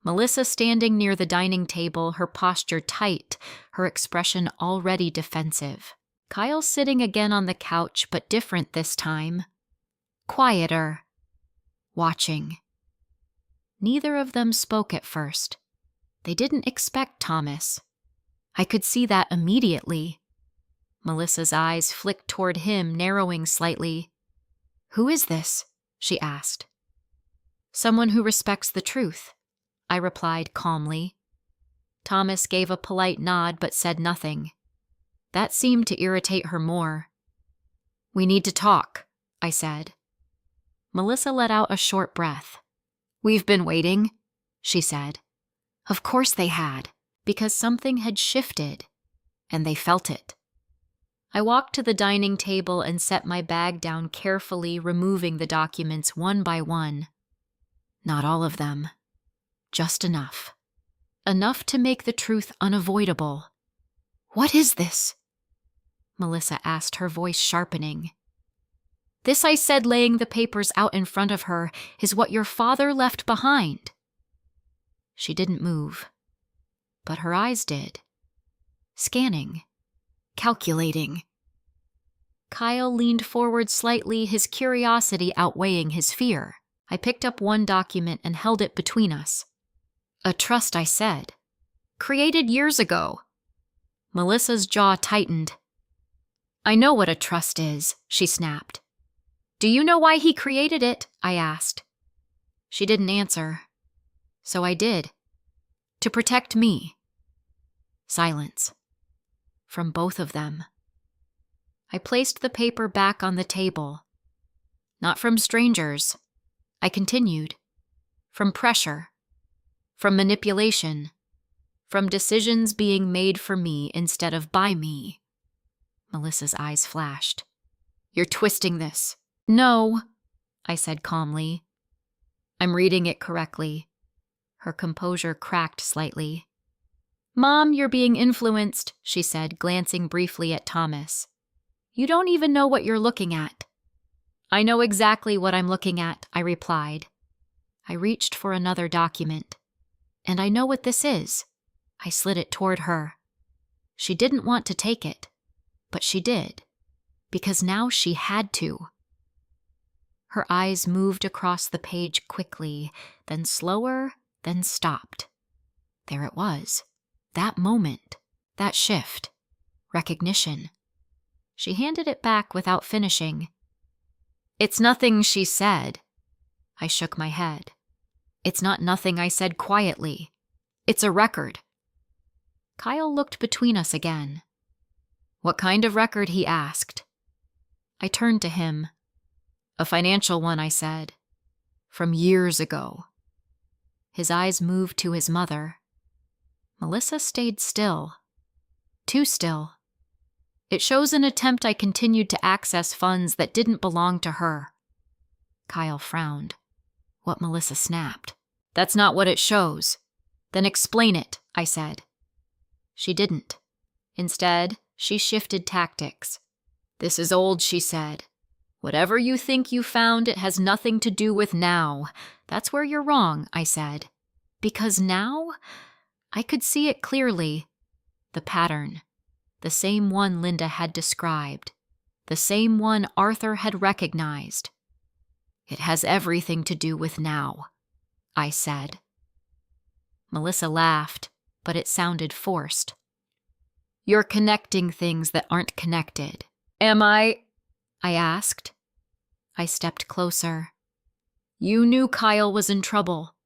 Melissa standing near the dining table, her posture tight, her expression already defensive. Kyle sitting again on the couch, but different this time. Quieter. Watching. Neither of them spoke at first. They didn't expect Thomas. I could see that immediately. Melissa's eyes flicked toward him, narrowing slightly. "Who is this?" she asked. "Someone who respects the truth," I replied calmly. Thomas gave a polite nod but said nothing. That seemed to irritate her more. "We need to talk," I said. Melissa let out a short breath. "We've been waiting," she said. Of course they had, because something had shifted, and they felt it. I walked to the dining table and set my bag down carefully, removing the documents one by one. Not all of them. Just enough. Enough to make the truth unavoidable. "What is this?" Melissa asked, her voice sharpening. "This," I said, laying the papers out in front of her, "is what your father left behind." She didn't move, but her eyes did. Scanning. Calculating. Kyle leaned forward slightly, his curiosity outweighing his fear. I picked up one document and held it between us. A trust, I said. Created years ago. Melissa's jaw tightened. I know what a trust is, she snapped. Do you know why he created it? I asked. She didn't answer. So I did. To protect me. Silence. From both of them. I placed the paper back on the table. Not from strangers. I continued. From pressure. From manipulation. From decisions being made for me instead of by me. Melissa's eyes flashed. You're twisting this. No, I said calmly. I'm reading it correctly. Her composure cracked slightly. Mom, you're being influenced, she said, glancing briefly at Thomas. You don't even know what you're looking at. I know exactly what I'm looking at, I replied. I reached for another document. And I know what this is. I slid it toward her. She didn't want to take it, but she did, because now she had to. Her eyes moved across the page quickly, then slower, then stopped. There it was. That moment. That shift. Recognition. She handed it back without finishing. It's nothing she said. I shook my head. It's not nothing I said quietly. It's a record. Kyle looked between us again. What kind of record, he asked. I turned to him. A financial one, I said. From years ago. His eyes moved to his mother. Melissa stayed still. Too still. It shows an attempt I continued to access funds that didn't belong to her. Kyle frowned. What Melissa snapped. That's not what it shows. Then explain it, I said. She didn't. Instead, she shifted tactics. This is old, she said. Whatever you think you found, it has nothing to do with now. That's where you're wrong, I said. Because now, I could see it clearly. The pattern. The same one Linda had described. The same one Arthur had recognized. It has everything to do with now, I said. Melissa laughed, but it sounded forced. You're connecting things that aren't connected. Am I asked. I stepped closer. You knew Kyle was in trouble.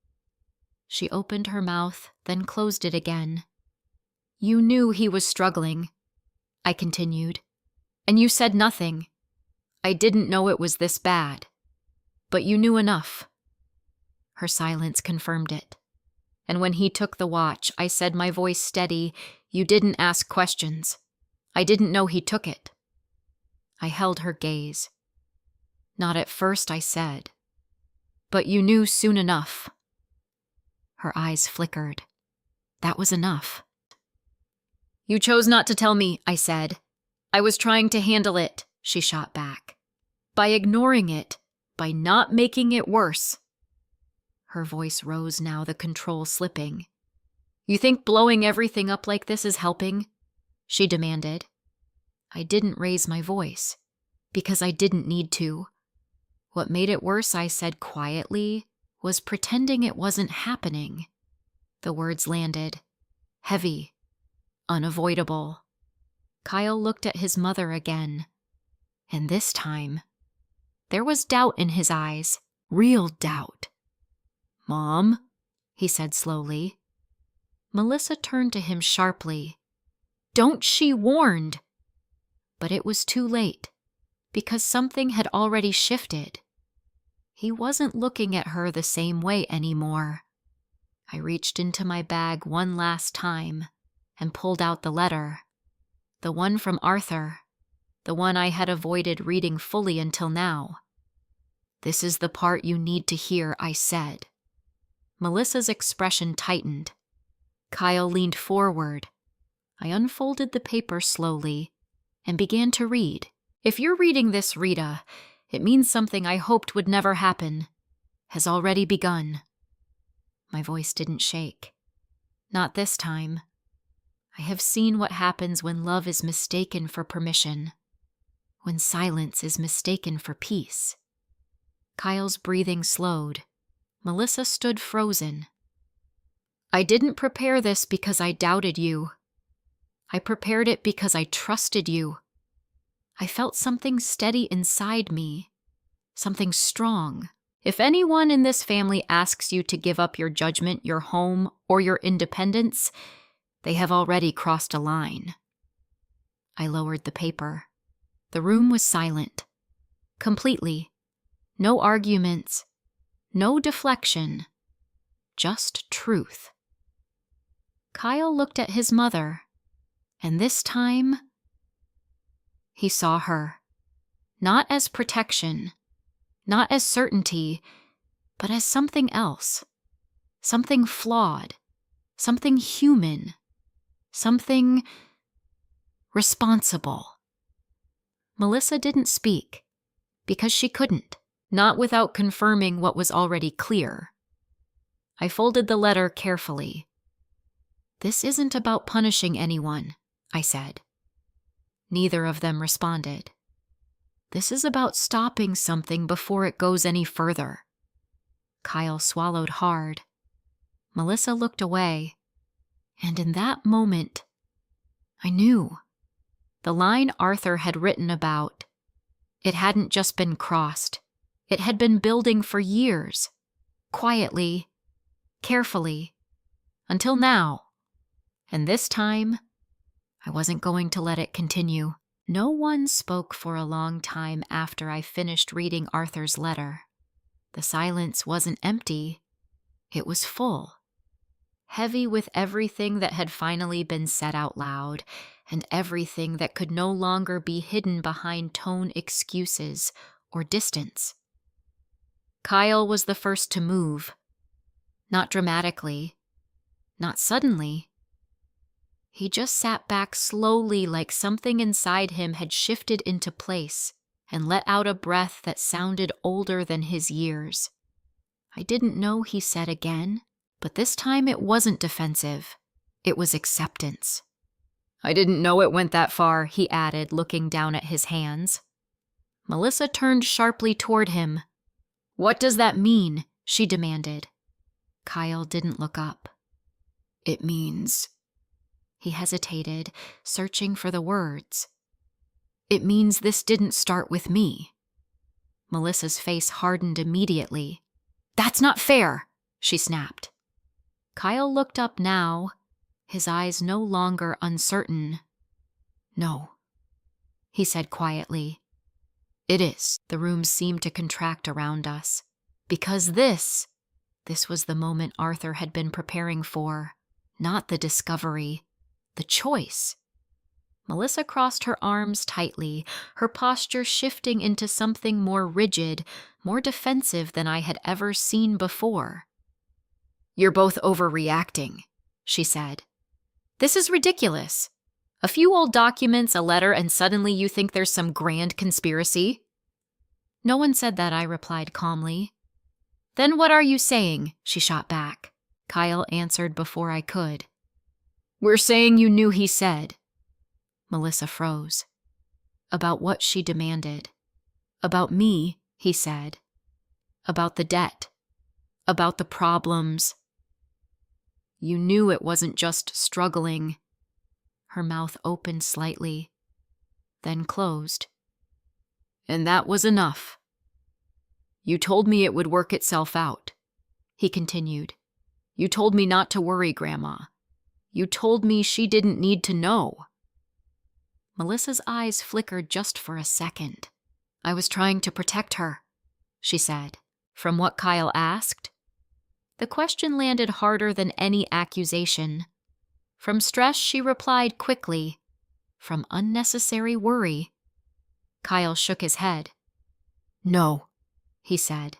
She opened her mouth, then closed it again. You knew he was struggling, I continued, and you said nothing. I didn't know it was this bad, but you knew enough. Her silence confirmed it. And when he took the watch, I said, my voice steady, you didn't ask questions. I didn't know he took it. I held her gaze. Not at first, I said. But you knew soon enough. Her eyes flickered. That was enough. You chose not to tell me, I said. I was trying to handle it, she shot back. By ignoring it, by not making it worse. Her voice rose now, the control slipping. You think blowing everything up like this is helping? She demanded. I didn't raise my voice, because I didn't need to. What made it worse, I said quietly, was pretending it wasn't happening. The words landed. Heavy. Unavoidable. Kyle looked at his mother again. And this time, there was doubt in his eyes. Real doubt. Mom, he said slowly. Melissa turned to him sharply. Don't, she warned. But it was too late, because something had already shifted. He wasn't looking at her the same way anymore. I reached into my bag one last time and pulled out the letter. The one from Arthur. The one I had avoided reading fully until now. This is the part you need to hear, I said. Melissa's expression tightened. Kyle leaned forward. I unfolded the paper slowly and began to read. If you're reading this, Rita, it means something I hoped would never happen has already begun. My voice didn't shake. Not this time. I have seen what happens when love is mistaken for permission. when silence is mistaken for peace. Kyle's breathing slowed. Melissa stood frozen. I didn't prepare this because I doubted you. I prepared it because I trusted you. I felt something steady inside me, something strong. If anyone in this family asks you to give up your judgment, your home, or your independence, they have already crossed a line. I lowered the paper. The room was silent. Completely. No arguments. No deflection. Just truth. Kyle looked at his mother, and this time, he saw her. Not as protection, not as certainty, but as something else. Something flawed. Something human. Something responsible. Melissa didn't speak, because she couldn't, not without confirming what was already clear. I folded the letter carefully. This isn't about punishing anyone, I said. Neither of them responded. This is about stopping something before it goes any further. Kyle swallowed hard. Melissa looked away, and in that moment, I knew. The line Arthur had written about, it hadn't just been crossed. It had been building for years, quietly, carefully, until now. And this time, I wasn't going to let it continue. No one spoke for a long time after I finished reading Arthur's letter. The silence wasn't empty. It was full. Heavy with everything that had finally been said out loud, and everything that could no longer be hidden behind tone excuses or distance. Kyle was the first to move. Not dramatically. Not suddenly. He just sat back slowly like something inside him had shifted into place and let out a breath that sounded older than his years. I didn't know, he said again, but this time it wasn't defensive. It was acceptance. I didn't know it went that far, he added, looking down at his hands. Melissa turned sharply toward him. What does that mean? She demanded. Kyle didn't look up. It means... He hesitated, searching for the words. It means this didn't start with me. Melissa's face hardened immediately. That's not fair, she snapped. Kyle looked up now, his eyes no longer uncertain. No, he said quietly. It is. The room seemed to contract around us. Because this was the moment Arthur had been preparing for, not the discovery. The choice. Melissa crossed her arms tightly, her posture shifting into something more rigid, more defensive than I had ever seen before. You're both overreacting, she said. This is ridiculous. A few old documents, a letter, and suddenly you think there's some grand conspiracy? No one said that, I replied calmly. Then what are you saying? She shot back. Kyle answered before I could. We're saying you knew, he said. Melissa froze. About what, she demanded. About me, he said. About the debt. About the problems. You knew it wasn't just struggling. Her mouth opened slightly, then closed. And that was enough. You told me it would work itself out, he continued. You told me not to worry, Grandma. You told me she didn't need to know. Melissa's eyes flickered just for a second. I was trying to protect her, she said. From what Kyle asked? The question landed harder than any accusation. From stress, she replied quickly. From unnecessary worry. Kyle shook his head. No, he said.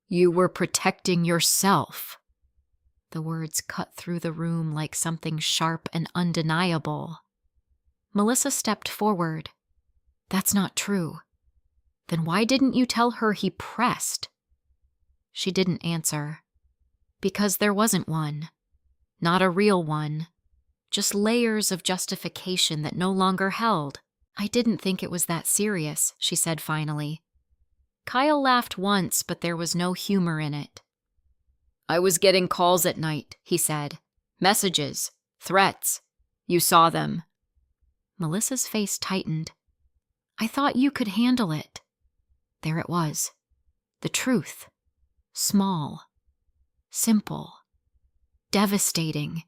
You were protecting yourself. The words cut through the room like something sharp and undeniable. Melissa stepped forward. That's not true. Then why didn't you tell her he pressed? She didn't answer. Because there wasn't one. Not a real one. Just layers of justification that no longer held. I didn't think it was that serious, she said finally. Kyle laughed once, but there was no humor in it. I was getting calls at night, he said. Messages, threats. You saw them. Melissa's face tightened. I thought you could handle it. There it was. The truth. Small. Simple. Devastating.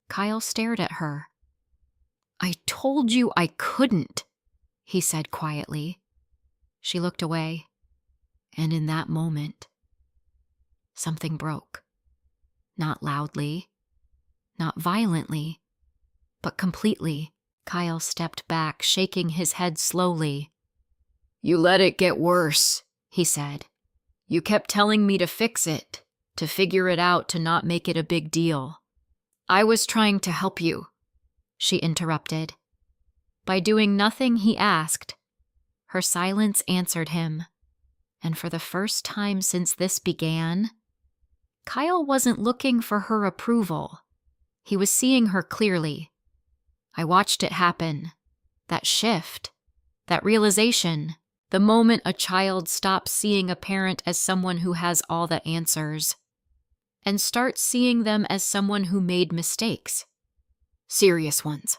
Kyle stared at her. I told you I couldn't, he said quietly. She looked away, and in that moment, something broke. Not loudly, not violently, but completely. Kyle stepped back, shaking his head slowly. You let it get worse, he said. You kept telling me to fix it, to figure it out, to not make it a big deal. I was trying to help you, she interrupted. By doing nothing he asked, her silence answered him. And for the first time since this began, Kyle wasn't looking for her approval. He was seeing her clearly. I watched it happen. That shift, that realization, the moment a child stops seeing a parent as someone who has all the answers and starts seeing them as someone who made mistakes. Serious ones.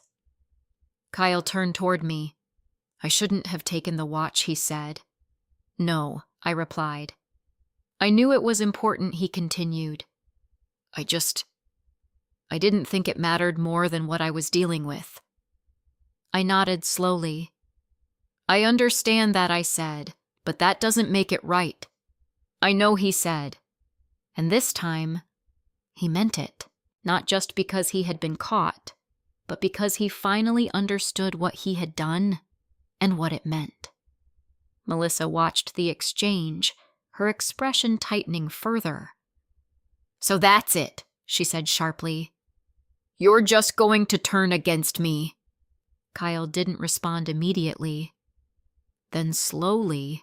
Kyle turned toward me. I shouldn't have taken the watch, he said. No, I replied. I knew it was important, he continued. I didn't think it mattered more than what I was dealing with. I nodded slowly. I understand that, I said, but that doesn't make it right. I know, he said. And this time, he meant it, not just because he had been caught, but because he finally understood what he had done and what it meant. Melissa watched the exchange, her expression tightening further. So that's it, she said sharply. You're just going to turn against me. Kyle didn't respond immediately. Then slowly,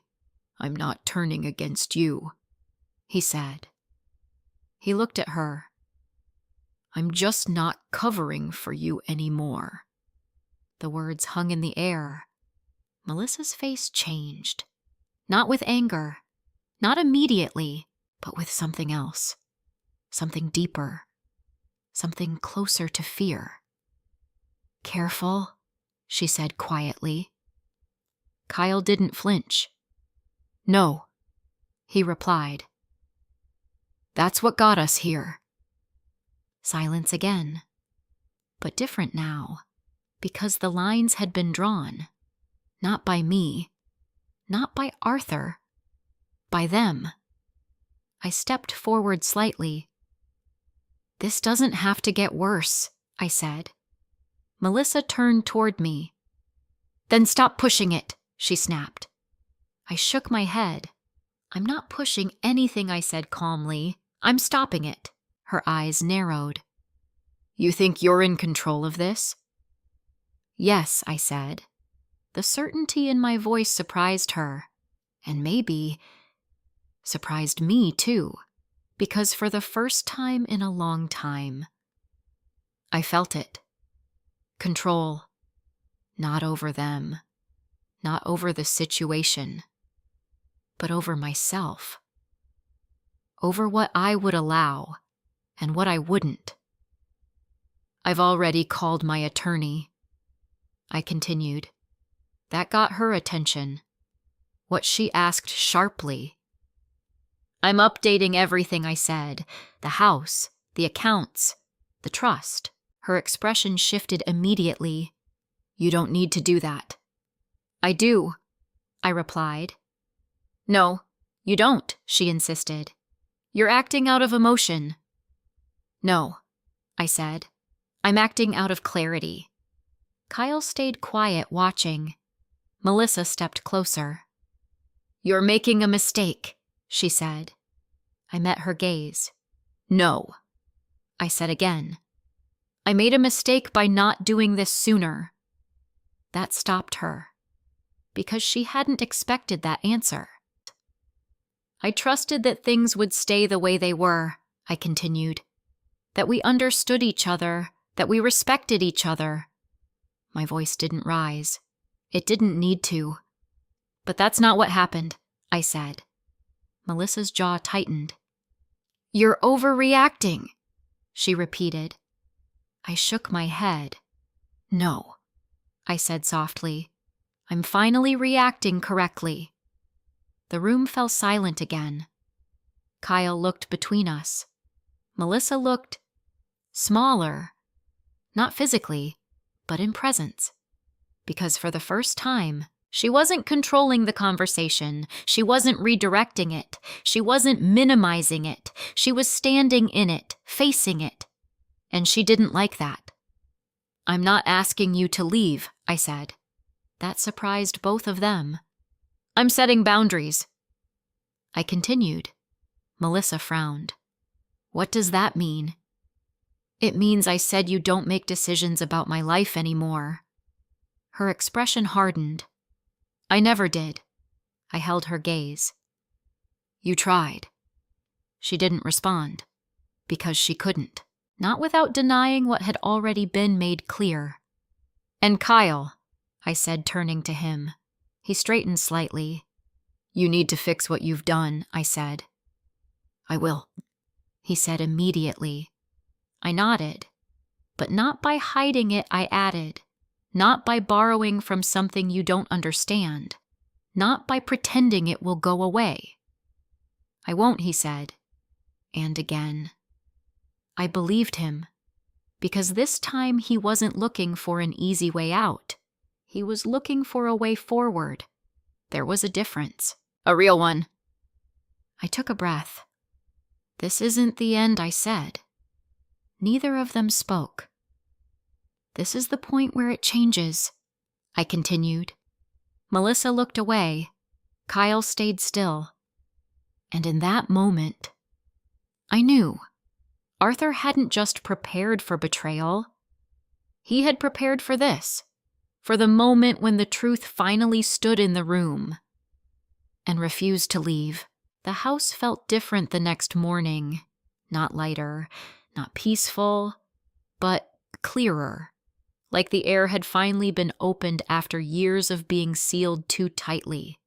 I'm not turning against you, he said. He looked at her. I'm just not covering for you anymore. The words hung in the air. Melissa's face changed. Not with anger, not immediately, but with something else. Something deeper. Something closer to fear. Careful, she said quietly. Kyle didn't flinch. No, he replied. That's what got us here. Silence again, but different now, because the lines had been drawn, not by me, not by Arthur, by them. I stepped forward slightly. This doesn't have to get worse, I said. Melissa turned toward me. Then stop pushing it, she snapped. I shook my head. I'm not pushing anything, I said calmly. I'm stopping it. Her eyes narrowed. You think you're in control of this? Yes, I said. The certainty in my voice surprised her, and maybe surprised me too, because for the first time in a long time, I felt it. Control. Not over them, not over the situation, but over myself. Over what I would allow and what I wouldn't. I've already called my attorney, I continued. That got her attention. What she asked sharply. I'm updating everything, I said. The house, the accounts, the trust. Her expression shifted immediately. You don't need to do that. I do, I replied. No, you don't, she insisted. You're acting out of emotion. No, I said. I'm acting out of clarity. Kyle stayed quiet, watching. Melissa stepped closer. You're making a mistake, she said. I met her gaze. No, I said again. I made a mistake by not doing this sooner. That stopped her, because she hadn't expected that answer. I trusted that things would stay the way they were, I continued. That we understood each other, that we respected each other. My voice didn't rise. It didn't need to. But that's not what happened, I said. Melissa's jaw tightened. You're overreacting, she repeated. I shook my head. No, I said softly. I'm finally reacting correctly. The room fell silent again. Kyle looked between us. Melissa looked smaller. Not physically, but in presence. Because for the first time, she wasn't controlling the conversation. She wasn't redirecting it. She wasn't minimizing it. She was standing in it, facing it. And she didn't like that. I'm not asking you to leave, I said. That surprised both of them. I'm setting boundaries. I continued. Melissa frowned. What does that mean? It means I said you don't make decisions about my life anymore. Her expression hardened. I never did. I held her gaze. You tried. She didn't respond. Because she couldn't. Not without denying what had already been made clear. And Kyle, I said, turning to him. He straightened slightly. You need to fix what you've done, I said. I will, he said immediately. I nodded. But not by hiding it, I added. Not by borrowing from something you don't understand. Not by pretending it will go away. I won't, he said. And again. I believed him. Because this time he wasn't looking for an easy way out. He was looking for a way forward. There was a difference. A real one. I took a breath. This isn't the end, I said. Neither of them spoke. This is the point where it changes, I continued. Melissa looked away. Kyle stayed still. And in that moment, I knew. Arthur hadn't just prepared for betrayal. He had prepared for this. For the moment when the truth finally stood in the room. And refused to leave. The house felt different the next morning. Not lighter, not peaceful, but clearer. Like the air had finally been opened after years of being sealed too tightly.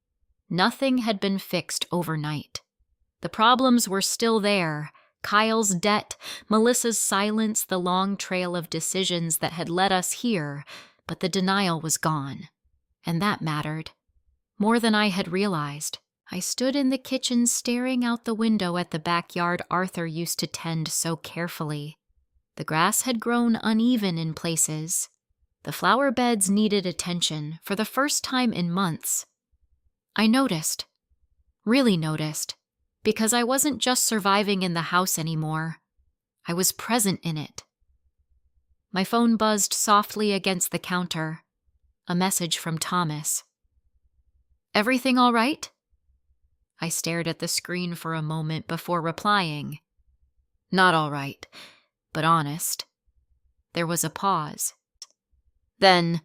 Nothing had been fixed overnight. The problems were still there. Kyle's debt, Melissa's silence, the long trail of decisions that had led us here, but the denial was gone. And that mattered. More than I had realized. I stood in the kitchen staring out the window at the backyard Arthur used to tend so carefully. The grass had grown uneven in places. The flower beds needed attention for the first time in months. I noticed. Really noticed. Because I wasn't just surviving in the house anymore. I was present in it. My phone buzzed softly against the counter. A message from Thomas. Everything all right? I stared at the screen for a moment before replying. Not all right, but honest. There was a pause. Then,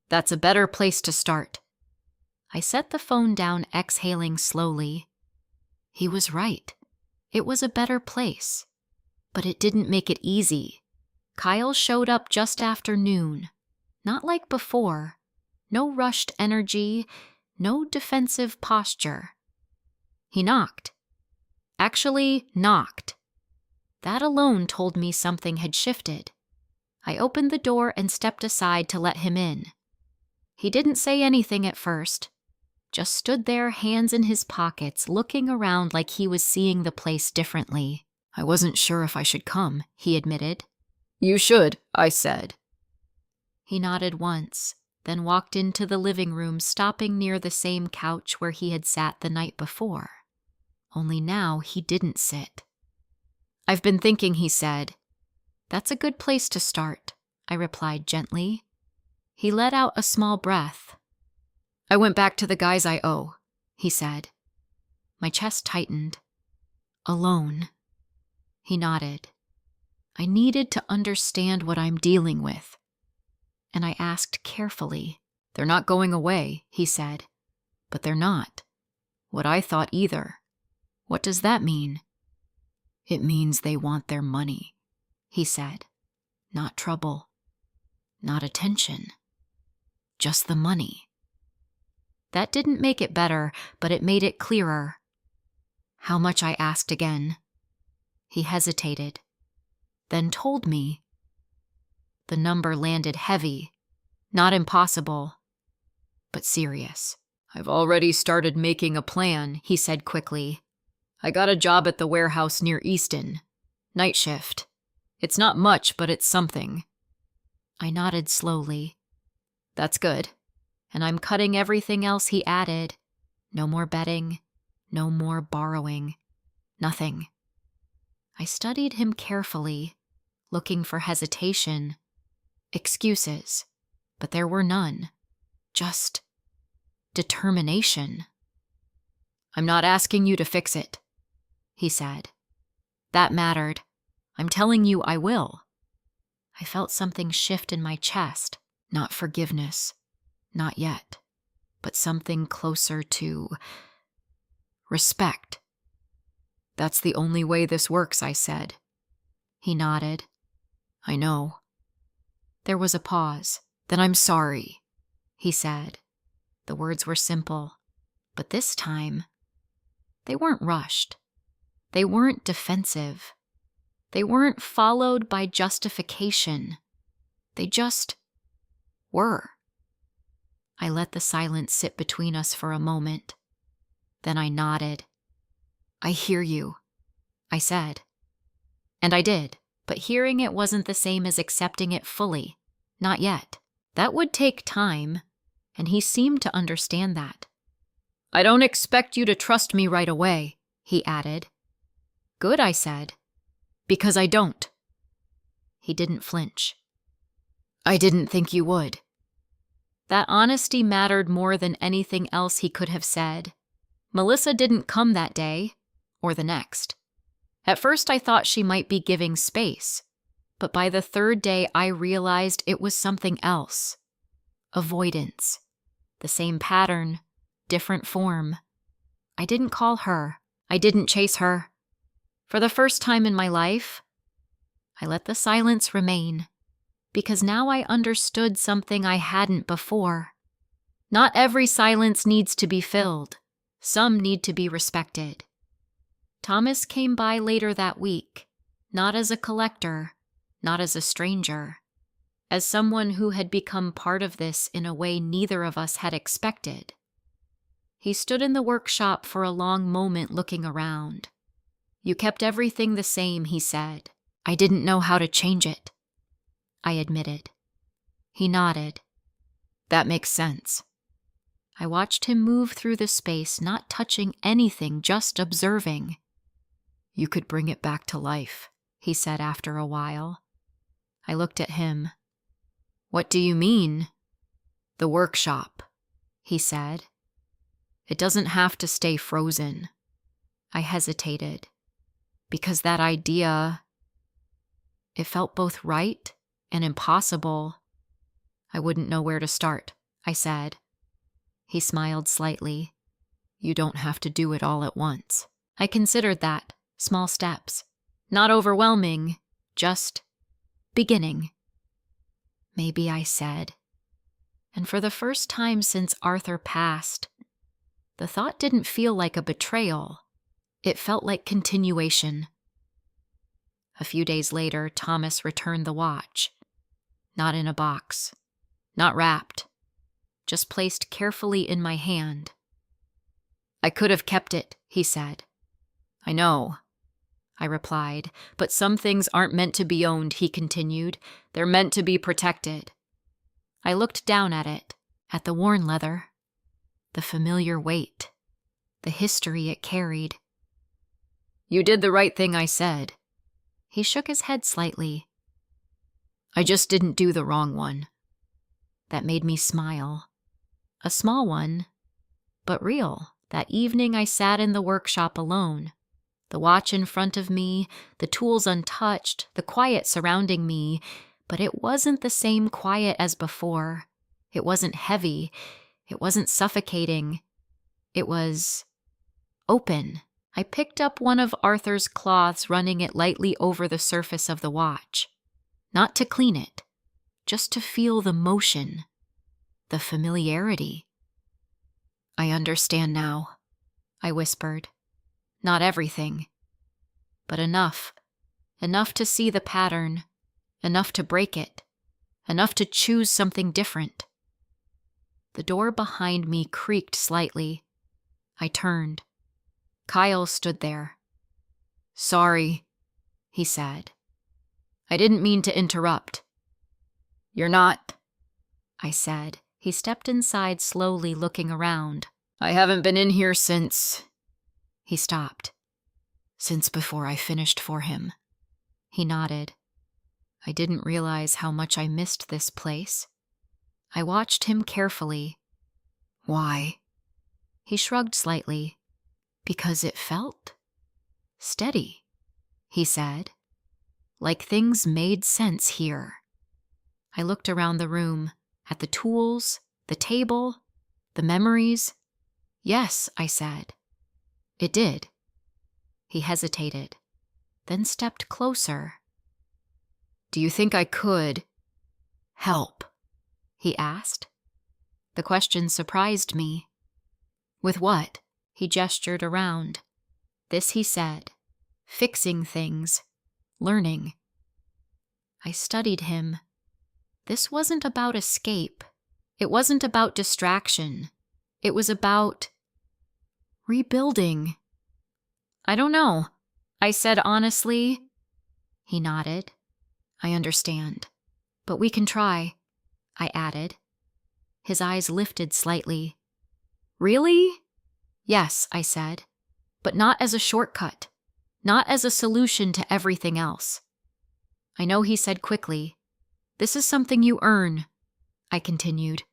that's a better place to start. I set the phone down, exhaling slowly. He was right. It was a better place. But it didn't make it easy. Kyle showed up just after noon. Not like before. No rushed energy, no defensive posture. He knocked. Actually, knocked. That alone told me something had shifted. I opened the door and stepped aside to let him in. He didn't say anything at first. Just stood there, hands in his pockets, looking around like he was seeing the place differently. I wasn't sure if I should come, he admitted. You should, I said. He nodded once, then walked into the living room, stopping near the same couch where he had sat the night before. Only now he didn't sit. I've been thinking, he said. That's a good place to start, I replied gently. He let out a small breath. I went back to the guys I owe, he said. My chest tightened. Alone. He nodded. I needed to understand what I'm dealing with. And I asked carefully. They're not going away, he said. But they're not. What I thought either. What does that mean? It means they want their money, he said. Not trouble. Not attention. Just the money. That didn't make it better, but it made it clearer. How much, I asked again. He hesitated, then told me. The number landed heavy, not impossible, but serious. I've already started making a plan, he said quickly. I got a job at the warehouse near Easton. Night shift. It's not much, but it's something. I nodded slowly. That's good. And I'm cutting everything else he added. No more betting, no more borrowing, nothing. I studied him carefully, looking for hesitation, excuses, but there were none. Just determination. I'm not asking you to fix it, he said. That mattered. I'm telling you I will. I felt something shift in my chest, not forgiveness. Not yet, but something closer to respect. That's the only way this works, I said. He nodded. I know. There was a pause. Then I'm sorry, he said. The words were simple, but this time, they weren't rushed. They weren't defensive. They weren't followed by justification. They just were. I let the silence sit between us for a moment. Then I nodded. I hear you, I said. And I did, but hearing it wasn't the same as accepting it fully. Not yet. That would take time, and he seemed to understand that. I don't expect you to trust me right away, he added. Good, I said. Because I don't. He didn't flinch. I didn't think you would. That honesty mattered more than anything else he could have said. Melissa didn't come that day, or the next. At first I thought she might be giving space, but by the third day I realized it was something else. Avoidance. The same pattern, different form. I didn't call her. I didn't chase her. For the first time in my life, I let the silence remain. Because now I understood something I hadn't before. Not every silence needs to be filled. Some need to be respected. Thomas came by later that week, not as a collector, not as a stranger, as someone who had become part of this in a way neither of us had expected. He stood in the workshop for a long moment looking around. You kept everything the same, he said. I didn't know how to change it. I admitted. He nodded. That makes sense. I watched him move through the space, not touching anything, just observing. You could bring it back to life, he said after a while. I looked at him. What do you mean? The workshop, he said. It doesn't have to stay frozen. I hesitated. Because that idea, it felt both right and impossible. I wouldn't know where to start, I said. He smiled slightly. You don't have to do it all at once. I considered that. Small steps. Not overwhelming, just beginning. Maybe, I said. And for the first time since Arthur passed, the thought didn't feel like a betrayal. It felt like continuation. A few days later, Thomas returned the watch. Not in a box. Not wrapped. Just placed carefully in my hand. I could have kept it, he said. I know, I replied, but some things aren't meant to be owned, he continued. They're meant to be protected. I looked down at it, at the worn leather, the familiar weight, the history it carried. You did the right thing, I said. He shook his head slightly. I just didn't do the wrong one. That made me smile. A small one, but real. That evening I sat in the workshop alone. The watch in front of me, the tools untouched, the quiet surrounding me, but it wasn't the same quiet as before. It wasn't heavy. It wasn't suffocating. It was open. I picked up one of Arthur's cloths, running it lightly over the surface of the watch. Not to clean it, just to feel the motion, the familiarity. I understand now, I whispered. Not everything, but enough. Enough to see the pattern, enough to break it, enough to choose something different. The door behind me creaked slightly. I turned. Kyle stood there. "Sorry," he said. "I didn't mean to interrupt." "You're not," I said. He stepped inside slowly, looking around. "I haven't been in here since..." He stopped. "Since before I finished for him." He nodded. I didn't realize how much I missed this place. I watched him carefully. "Why?" He shrugged slightly. "Because it felt steady," he said. "Like things made sense here." I looked around the room, at the tools, the table, the memories. "Yes," I said. "It did." He hesitated, then stepped closer. "Do you think I could help?" he asked. The question surprised me. "With what?" He gestured around. "This," he said. "Fixing things. Learning." I studied him. This wasn't about escape. It wasn't about distraction. It was about rebuilding. "I don't know," I said honestly. He nodded. "I understand. But we can try," I added. His eyes lifted slightly. "Really?" "Yes," I said. "But not as a shortcut. Not as a solution to everything else." "I know," he said quickly. "This is something you earn," I continued.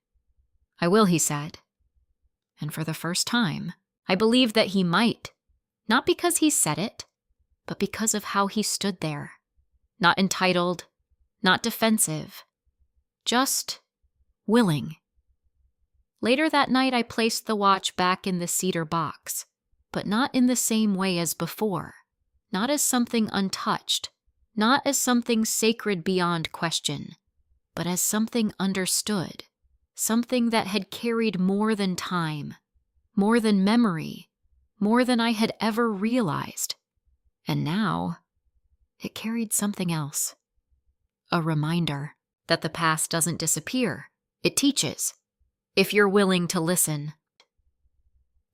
"I will," he said. And for the first time, I believed that he might. Not because he said it, but because of how he stood there. Not entitled, not defensive. Just willing. Later that night, I placed the watch back in the cedar box, but not in the same way as before. Not as something untouched, not as something sacred beyond question, but as something understood, something that had carried more than time, more than memory, more than I had ever realized. And now, it carried something else. A reminder that the past doesn't disappear. It teaches, if you're willing to listen.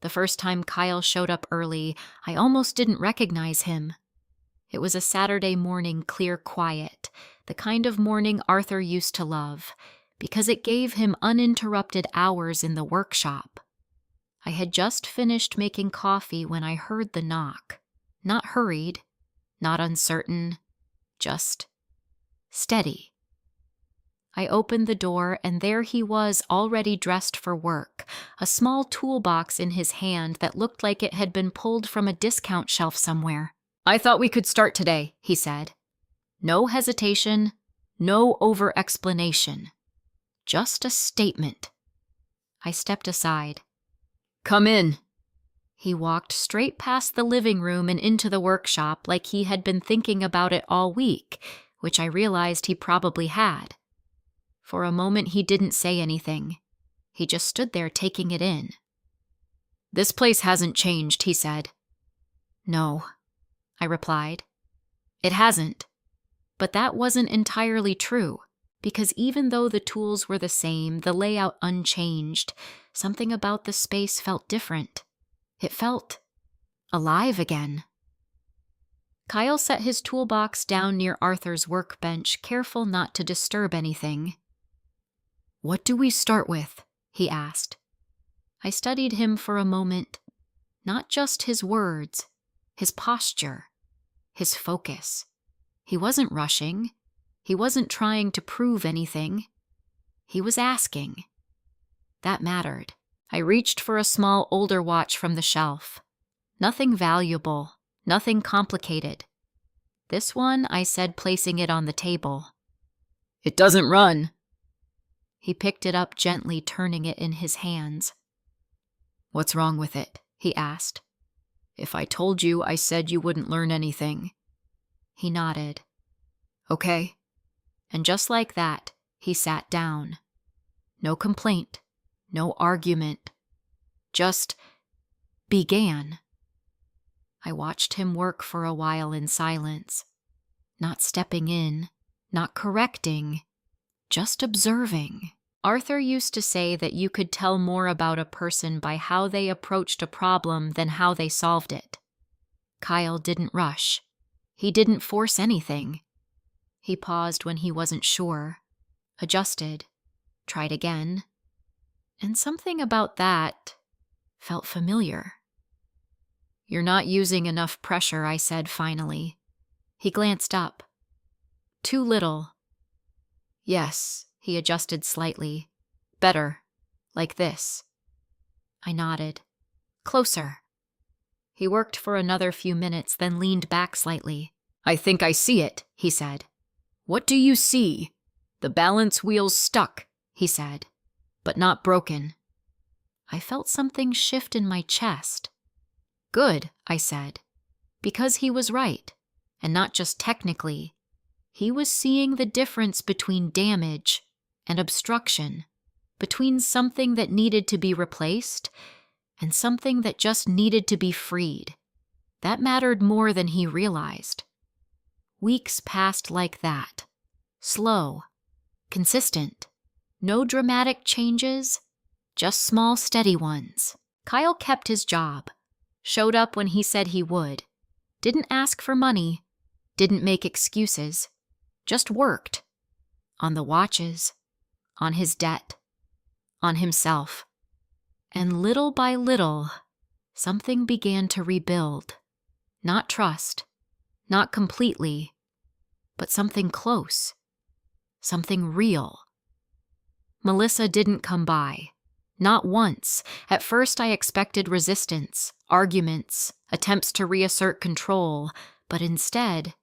The first time Kyle showed up early, I almost didn't recognize him. It was a Saturday morning, clear quiet, the kind of morning Arthur used to love, because it gave him uninterrupted hours in the workshop. I had just finished making coffee when I heard the knock. Not hurried, not uncertain, just steady. I opened the door, and there he was, already dressed for work, a small toolbox in his hand that looked like it had been pulled from a discount shelf somewhere. "I thought we could start today," he said. No hesitation, no over-explanation. Just a statement. I stepped aside. "Come in." He walked straight past the living room and into the workshop like he had been thinking about it all week, which I realized he probably had. For a moment, he didn't say anything. He just stood there taking it in. "This place hasn't changed," he said. "No," I replied. "It hasn't." But that wasn't entirely true, because even though the tools were the same, the layout unchanged, something about the space felt different. It felt alive again. Kyle set his toolbox down near Arthur's workbench, careful not to disturb anything. "What do we start with?" he asked. I studied him for a moment. Not just his words, his posture, his focus. He wasn't rushing. He wasn't trying to prove anything. He was asking. That mattered. I reached for a small older watch from the shelf. Nothing valuable, nothing complicated. "This one," I said, placing it on the table. "It doesn't run." He picked it up gently, turning it in his hands. "What's wrong with it?" he asked. "If I told you, I said you wouldn't learn anything." He nodded. "Okay." And just like that, he sat down. No complaint, no argument. just began. I watched him work for a while in silence, not stepping in, not correcting, just observing. Arthur used to say that you could tell more about a person by how they approached a problem than how they solved it. Kyle didn't rush. He didn't force anything. He paused when he wasn't sure, adjusted, tried again, and something about that felt familiar. "You're not using enough pressure," I said finally. He glanced up. "Too little." "Yes," he adjusted slightly. "Better. Like this." I nodded. "Closer." He worked for another few minutes, then leaned back slightly. "I think I see it," he said. "What do you see?" "The balance wheel's stuck," he said, "but not broken." I felt something shift in my chest. "Good," I said, because he was right, and not just technically. He was seeing the difference between damage and obstruction, between something that needed to be replaced and something that just needed to be freed. That mattered more than he realized. Weeks passed like that. Slow, consistent, no dramatic changes, just small, steady ones. Kyle kept his job, showed up when he said he would, didn't ask for money, didn't make excuses, just worked. On the watches, on his debt, on himself. And little by little, something began to rebuild. Not trust, not completely, but something close, something real. Melissa didn't come by. Not once. At first I expected resistance, arguments, attempts to reassert control, but instead,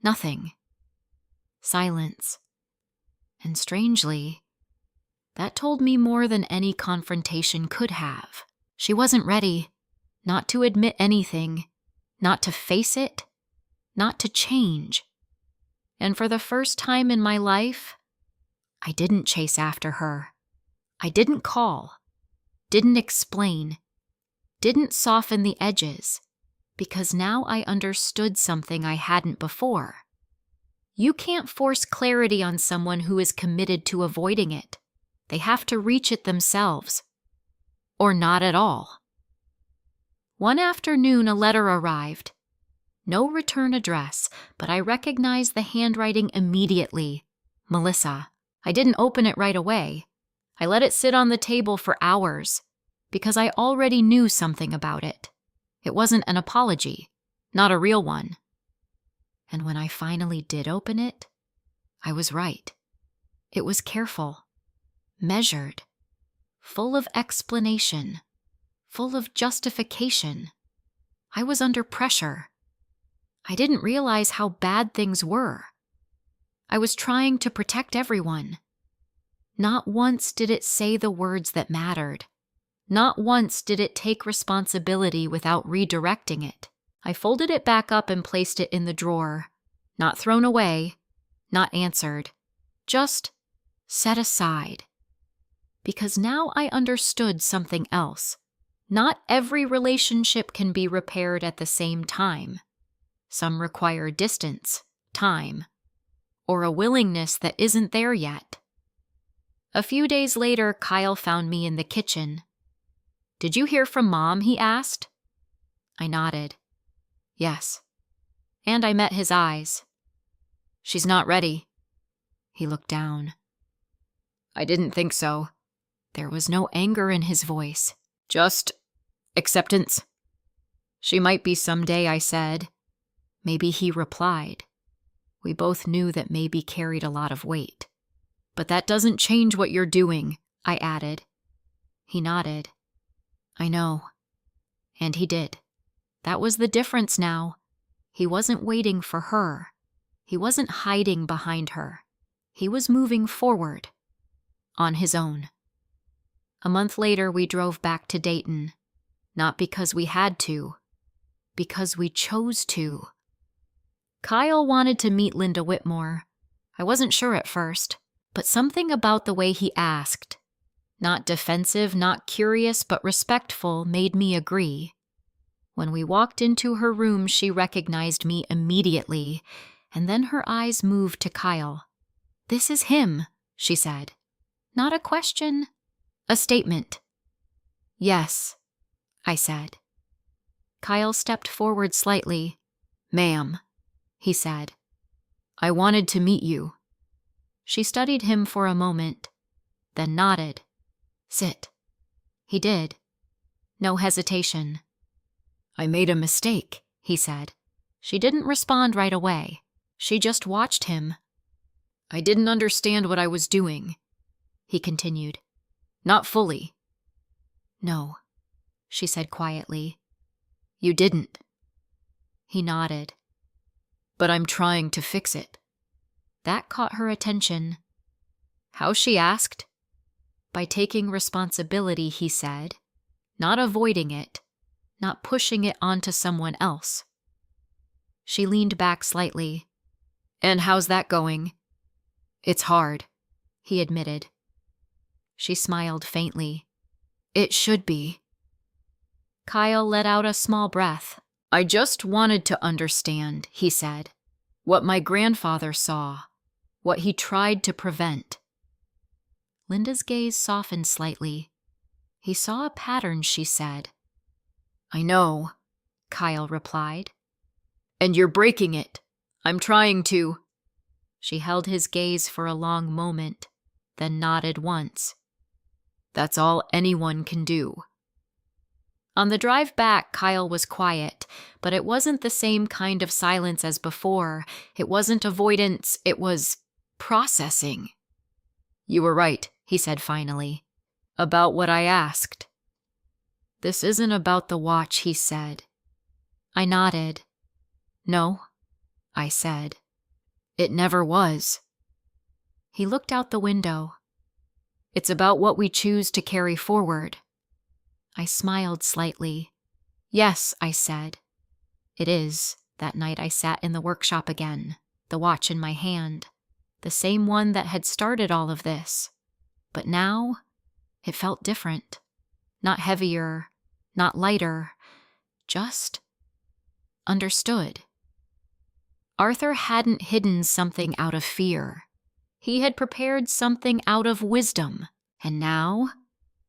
nothing. Silence. And strangely, that told me more than any confrontation could have. She wasn't ready, not to admit anything, not to face it, not to change. And for the first time in my life, I didn't chase after her. I didn't call, didn't explain, didn't soften the edges, because now I understood something I hadn't before. You can't force clarity on someone who is committed to avoiding it. They have to reach it themselves. Or not at all. One afternoon, a letter arrived. No return address, but I recognized the handwriting immediately. Melissa. I didn't open it right away. I let it sit on the table for hours, because I already knew something about it. It wasn't an apology, not a real one. And when I finally did open it, I was right. It was careful, measured, full of explanation, full of justification. I was under pressure. I didn't realize how bad things were. I was trying to protect everyone. Not once did it say the words that mattered. Not once did it take responsibility without redirecting it. I folded it back up and placed it in the drawer. Not thrown away, not answered, just set aside. Because now I understood something else. Not every relationship can be repaired at the same time. Some require distance, time, or a willingness that isn't there yet. A few days later, Kyle found me in the kitchen. "Did you hear from Mom?" he asked. I nodded. Yes. And I met his eyes. "She's not ready." He looked down. "I didn't think so." There was no anger in his voice. Just acceptance. "She might be someday," I said. Maybe he replied. We both knew that maybe carried a lot of weight. "But that doesn't change what you're doing," I added. He nodded. "I know." And he did. That was the difference now. He wasn't waiting for her. He wasn't hiding behind her. He was moving forward. On his own. A month later, we drove back to Dayton. Not because we had to. Because we chose to. Kyle wanted to meet Linda Whitmore. I wasn't sure at first, but something about the way he asked. Not defensive, not curious, but respectful, made me agree. When we walked into her room, she recognized me immediately, and then her eyes moved to Kyle. "This is him," she said. Not a question, a statement. "Yes," I said. Kyle stepped forward slightly. "Ma'am," he said. "I wanted to meet you." She studied him for a moment, then nodded. "Sit." He did. No hesitation. "I made a mistake," he said. She didn't respond right away. She just watched him. "I didn't understand what I was doing," he continued. "Not fully." "No," she said quietly. "You didn't." He nodded. "But I'm trying to fix it." That caught her attention. How, she asked. By taking responsibility, he said, not avoiding it, not pushing it onto someone else. She leaned back slightly. "And how's that going?" "It's hard," he admitted. She smiled faintly. "It should be." Kyle let out a small breath. "I just wanted to understand," he said, "what my grandfather saw, what he tried to prevent." Linda's gaze softened slightly. "He saw a pattern," she said. "I know," Kyle replied. "And you're breaking it. I'm trying to." She held his gaze for a long moment, then nodded once. "That's all anyone can do." On the drive back, Kyle was quiet, but it wasn't the same kind of silence as before. It wasn't avoidance, it was processing. "You were right," he said finally, "about what I asked." "This isn't about the watch," he said. I nodded. "No," I said. "It never was." He looked out the window. "It's about what we choose to carry forward." I smiled slightly. "Yes," I said. "It is." That night I sat in the workshop again, the watch in my hand, the same one that had started all of this. But now, it felt different. Not heavier, not lighter, just understood. Arthur hadn't hidden something out of fear. He had prepared something out of wisdom, and now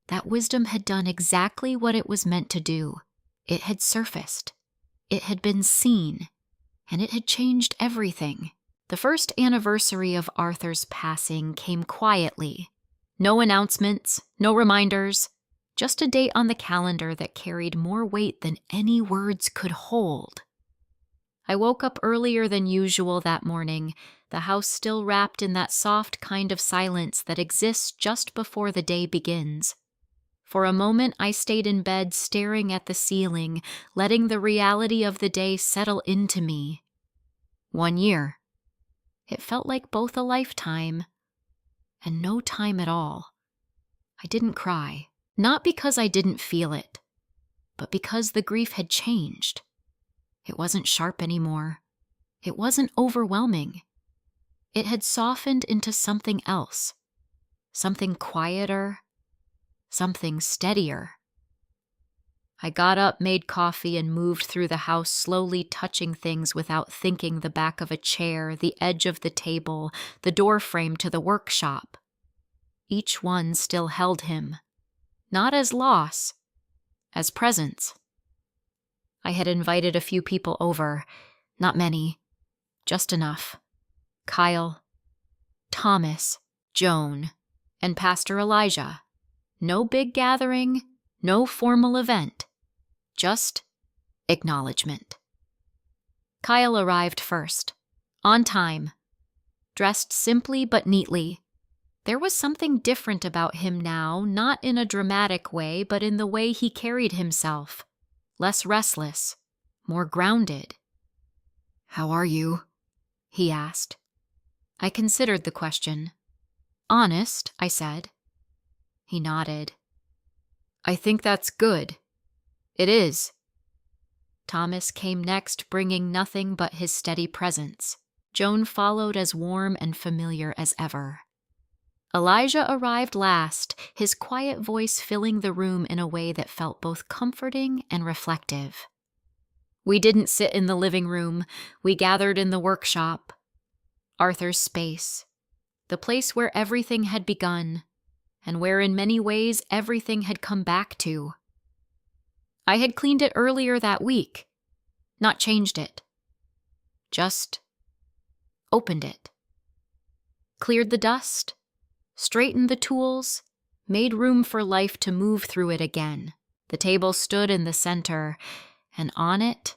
that wisdom had done exactly what it was meant to do. It had surfaced. It had been seen. And it had changed everything. The first anniversary of Arthur's passing came quietly. No announcements, no reminders, just a date on the calendar that carried more weight than any words could hold. I woke up earlier than usual that morning, the house still wrapped in that soft kind of silence that exists just before the day begins. For a moment, I stayed in bed staring at the ceiling, letting the reality of the day settle into me. 1 year. It felt like both a lifetime and no time at all. I didn't cry, not because I didn't feel it, but because the grief had changed. It wasn't sharp anymore. It wasn't overwhelming. It had softened into something else, something quieter, something steadier. I got up, made coffee, and moved through the house, slowly touching things without thinking: the back of a chair, the edge of the table, the door frame to the workshop. Each one still held him, not as loss, as presence. I had invited a few people over, not many, just enough. Kyle, Thomas, Joan, and Pastor Elijah. No big gathering, no formal event. Just acknowledgement. Kyle arrived first, on time, dressed simply but neatly. There was something different about him now, not in a dramatic way, but in the way he carried himself. Less restless, more grounded. "How are you?" he asked. I considered the question. "Honest," I said. He nodded. "I think that's good. It is." Thomas came next, bringing nothing but his steady presence. Joan followed, as warm and familiar as ever. Elijah arrived last, his quiet voice filling the room in a way that felt both comforting and reflective. We didn't sit in the living room. We gathered in the workshop. Arthur's space. The place where everything had begun, and where in many ways everything had come back to. I had cleaned it earlier that week, not changed it. Just opened it. Cleared the dust, straightened the tools, made room for life to move through it again. The table stood in the center, and on it,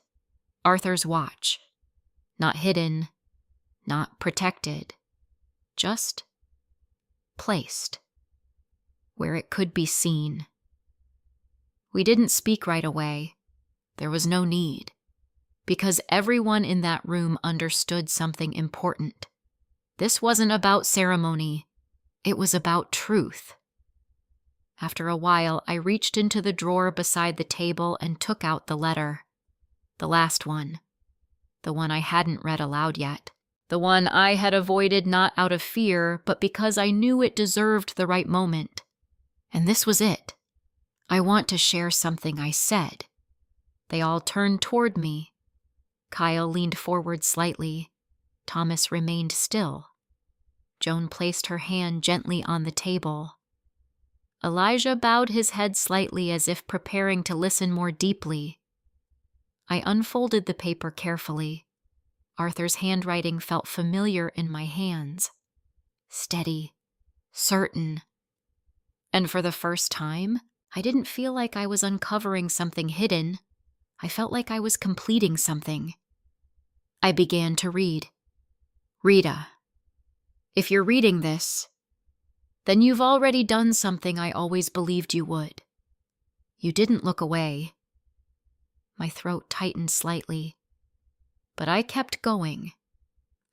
Arthur's watch. Not hidden, not protected, just placed, where it could be seen. We didn't speak right away. There was no need, because everyone in that room understood something important. This wasn't about ceremony. It was about truth. After a while, I reached into the drawer beside the table and took out the letter. The last one. The one I hadn't read aloud yet. The one I had avoided not out of fear, but because I knew it deserved the right moment. And this was it. I want to share something I said. They all turned toward me. Kyle leaned forward slightly. Thomas remained still. Joan placed her hand gently on the table. Elijah bowed his head slightly as if preparing to listen more deeply. I unfolded the paper carefully. Arthur's handwriting felt familiar in my hands. Steady, certain. And for the first time, I didn't feel like I was uncovering something hidden. I felt like I was completing something. I began to read. Rita, if you're reading this, then you've already done something I always believed you would. You didn't look away. My throat tightened slightly, but I kept going.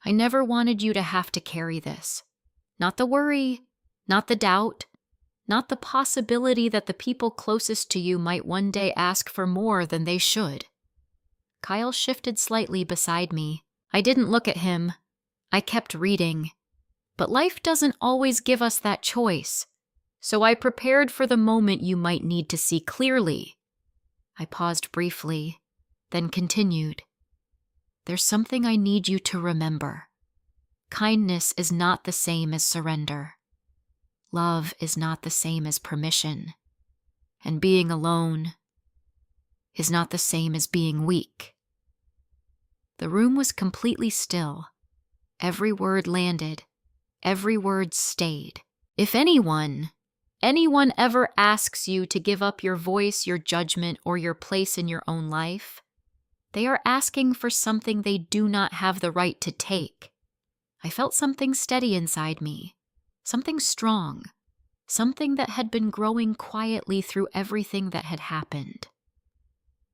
I never wanted you to have to carry this. Not the worry, not the doubt, not the possibility that the people closest to you might one day ask for more than they should. Kyle shifted slightly beside me. I didn't look at him. I kept reading. But life doesn't always give us that choice, so I prepared for the moment you might need to see clearly. I paused briefly, then continued. There's something I need you to remember. Kindness is not the same as surrender. Love is not the same as permission. And being alone is not the same as being weak. The room was completely still. Every word landed. Every word stayed. If anyone ever asks you to give up your voice, your judgment, or your place in your own life, they are asking for something they do not have the right to take. I felt something steady inside me, something strong, something that had been growing quietly through everything that had happened.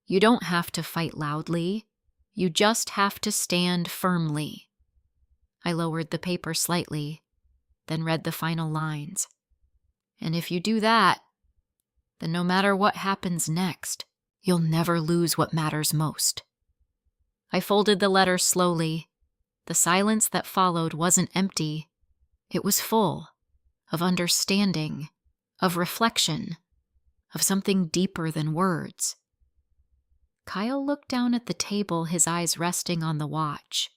You don't have to fight loudly. You just have to stand firmly. I lowered the paper slightly, then read the final lines. And if you do that, then no matter what happens next, you'll never lose what matters most. I folded the letter slowly. The silence that followed wasn't empty. It was full of understanding, of reflection, of something deeper than words. Kyle looked down at the table, his eyes resting on the watch.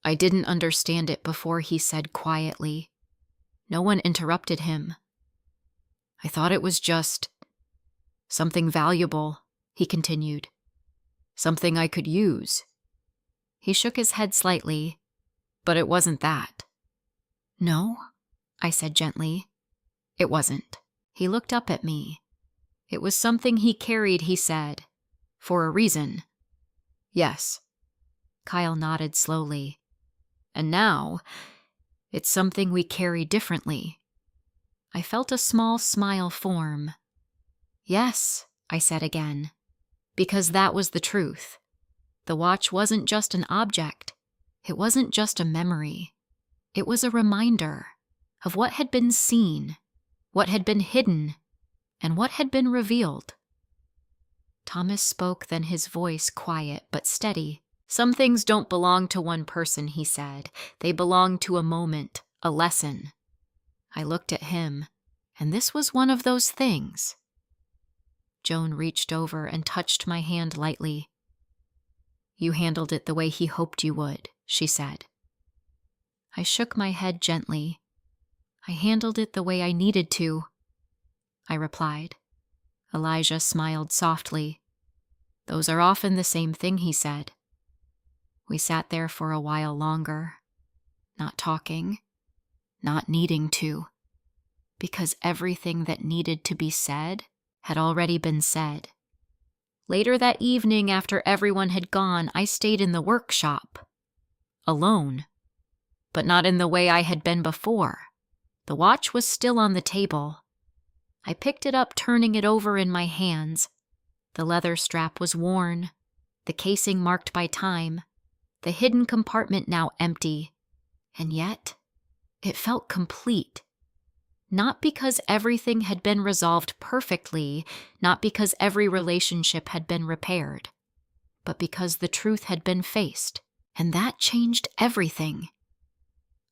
I didn't understand it before, he said quietly. No one interrupted him. I thought it was just something valuable, he continued. Something I could use. He shook his head slightly, but it wasn't that. No, I said gently. It wasn't. He looked up at me. It was something he carried, he said, for a reason. Yes. Kyle nodded slowly. And now, it's something we carry differently. I felt a small smile form. Yes, I said again, because that was the truth. The watch wasn't just an object. It wasn't just a memory. It was a reminder of what had been seen, what had been hidden, and what had been revealed. Thomas spoke, then his voice quiet but steady. Some things don't belong to one person, he said. They belong to a moment, a lesson. I looked at him, and this was one of those things. Joan reached over and touched my hand lightly. "You handled it the way he hoped you would," she said. I shook my head gently. "I handled it the way I needed to," I replied. Elijah smiled softly. "Those are often the same thing," he said. We sat there for a while longer, not talking, not needing to, because everything that needed to be said had already been said. Later that evening, after everyone had gone, I stayed in the workshop. Alone. But not in the way I had been before. The watch was still on the table. I picked it up, turning it over in my hands. The leather strap was worn, the casing marked by time, the hidden compartment now empty. And yet, it felt complete. Not because everything had been resolved perfectly, not because every relationship had been repaired, but because the truth had been faced, and that changed everything.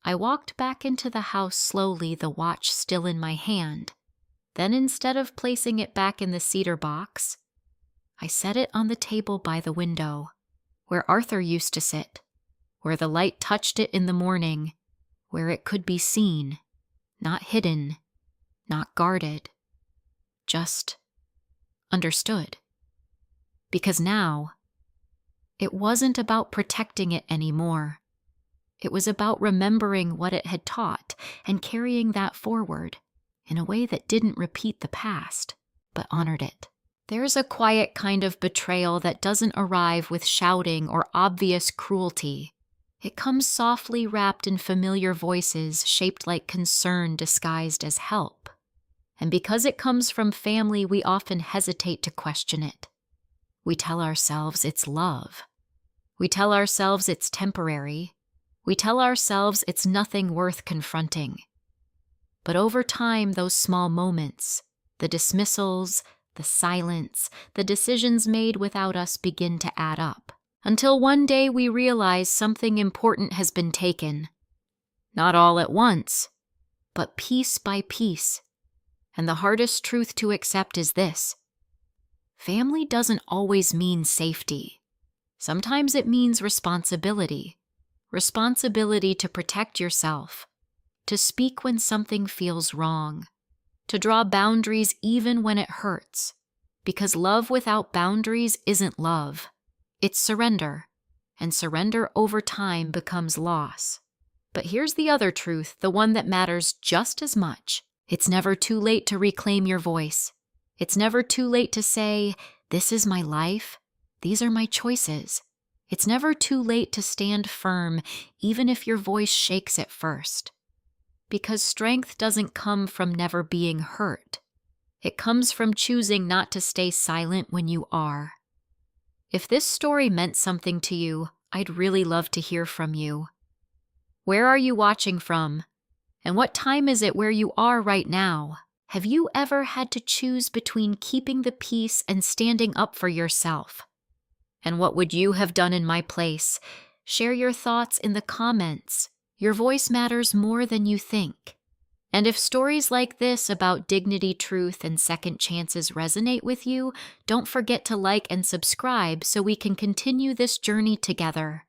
I walked back into the house slowly, the watch still in my hand. Then, instead of placing it back in the cedar box, I set it on the table by the window, where Arthur used to sit, where the light touched it in the morning, where it could be seen, not hidden, not guarded, just understood. Because now, it wasn't about protecting it anymore. It was about remembering what it had taught and carrying that forward in a way that didn't repeat the past, but honored it. There's a quiet kind of betrayal that doesn't arrive with shouting or obvious cruelty. It comes softly wrapped in familiar voices shaped like concern disguised as help. And because it comes from family, we often hesitate to question it. We tell ourselves it's love. We tell ourselves it's temporary. We tell ourselves it's nothing worth confronting. But over time, those small moments, the dismissals, the silence, the decisions made without us begin to add up. Until one day we realize something important has been taken. Not all at once, but piece by piece. And the hardest truth to accept is this: family doesn't always mean safety. Sometimes it means responsibility. Responsibility to protect yourself, to speak when something feels wrong, to draw boundaries even when it hurts. Because love without boundaries isn't love. It's surrender, and surrender over time becomes loss. But here's the other truth, the one that matters just as much. It's never too late to reclaim your voice. It's never too late to say, "This is my life. These are my choices." It's never too late to stand firm, even if your voice shakes at first. Because strength doesn't come from never being hurt. It comes from choosing not to stay silent when you are. If this story meant something to you, I'd really love to hear from you. Where are you watching from? And what time is it where you are right now? Have you ever had to choose between keeping the peace and standing up for yourself? And what would you have done in my place? Share your thoughts in the comments. Your voice matters more than you think. And if stories like this about dignity, truth, and second chances resonate with you, don't forget to like and subscribe so we can continue this journey together.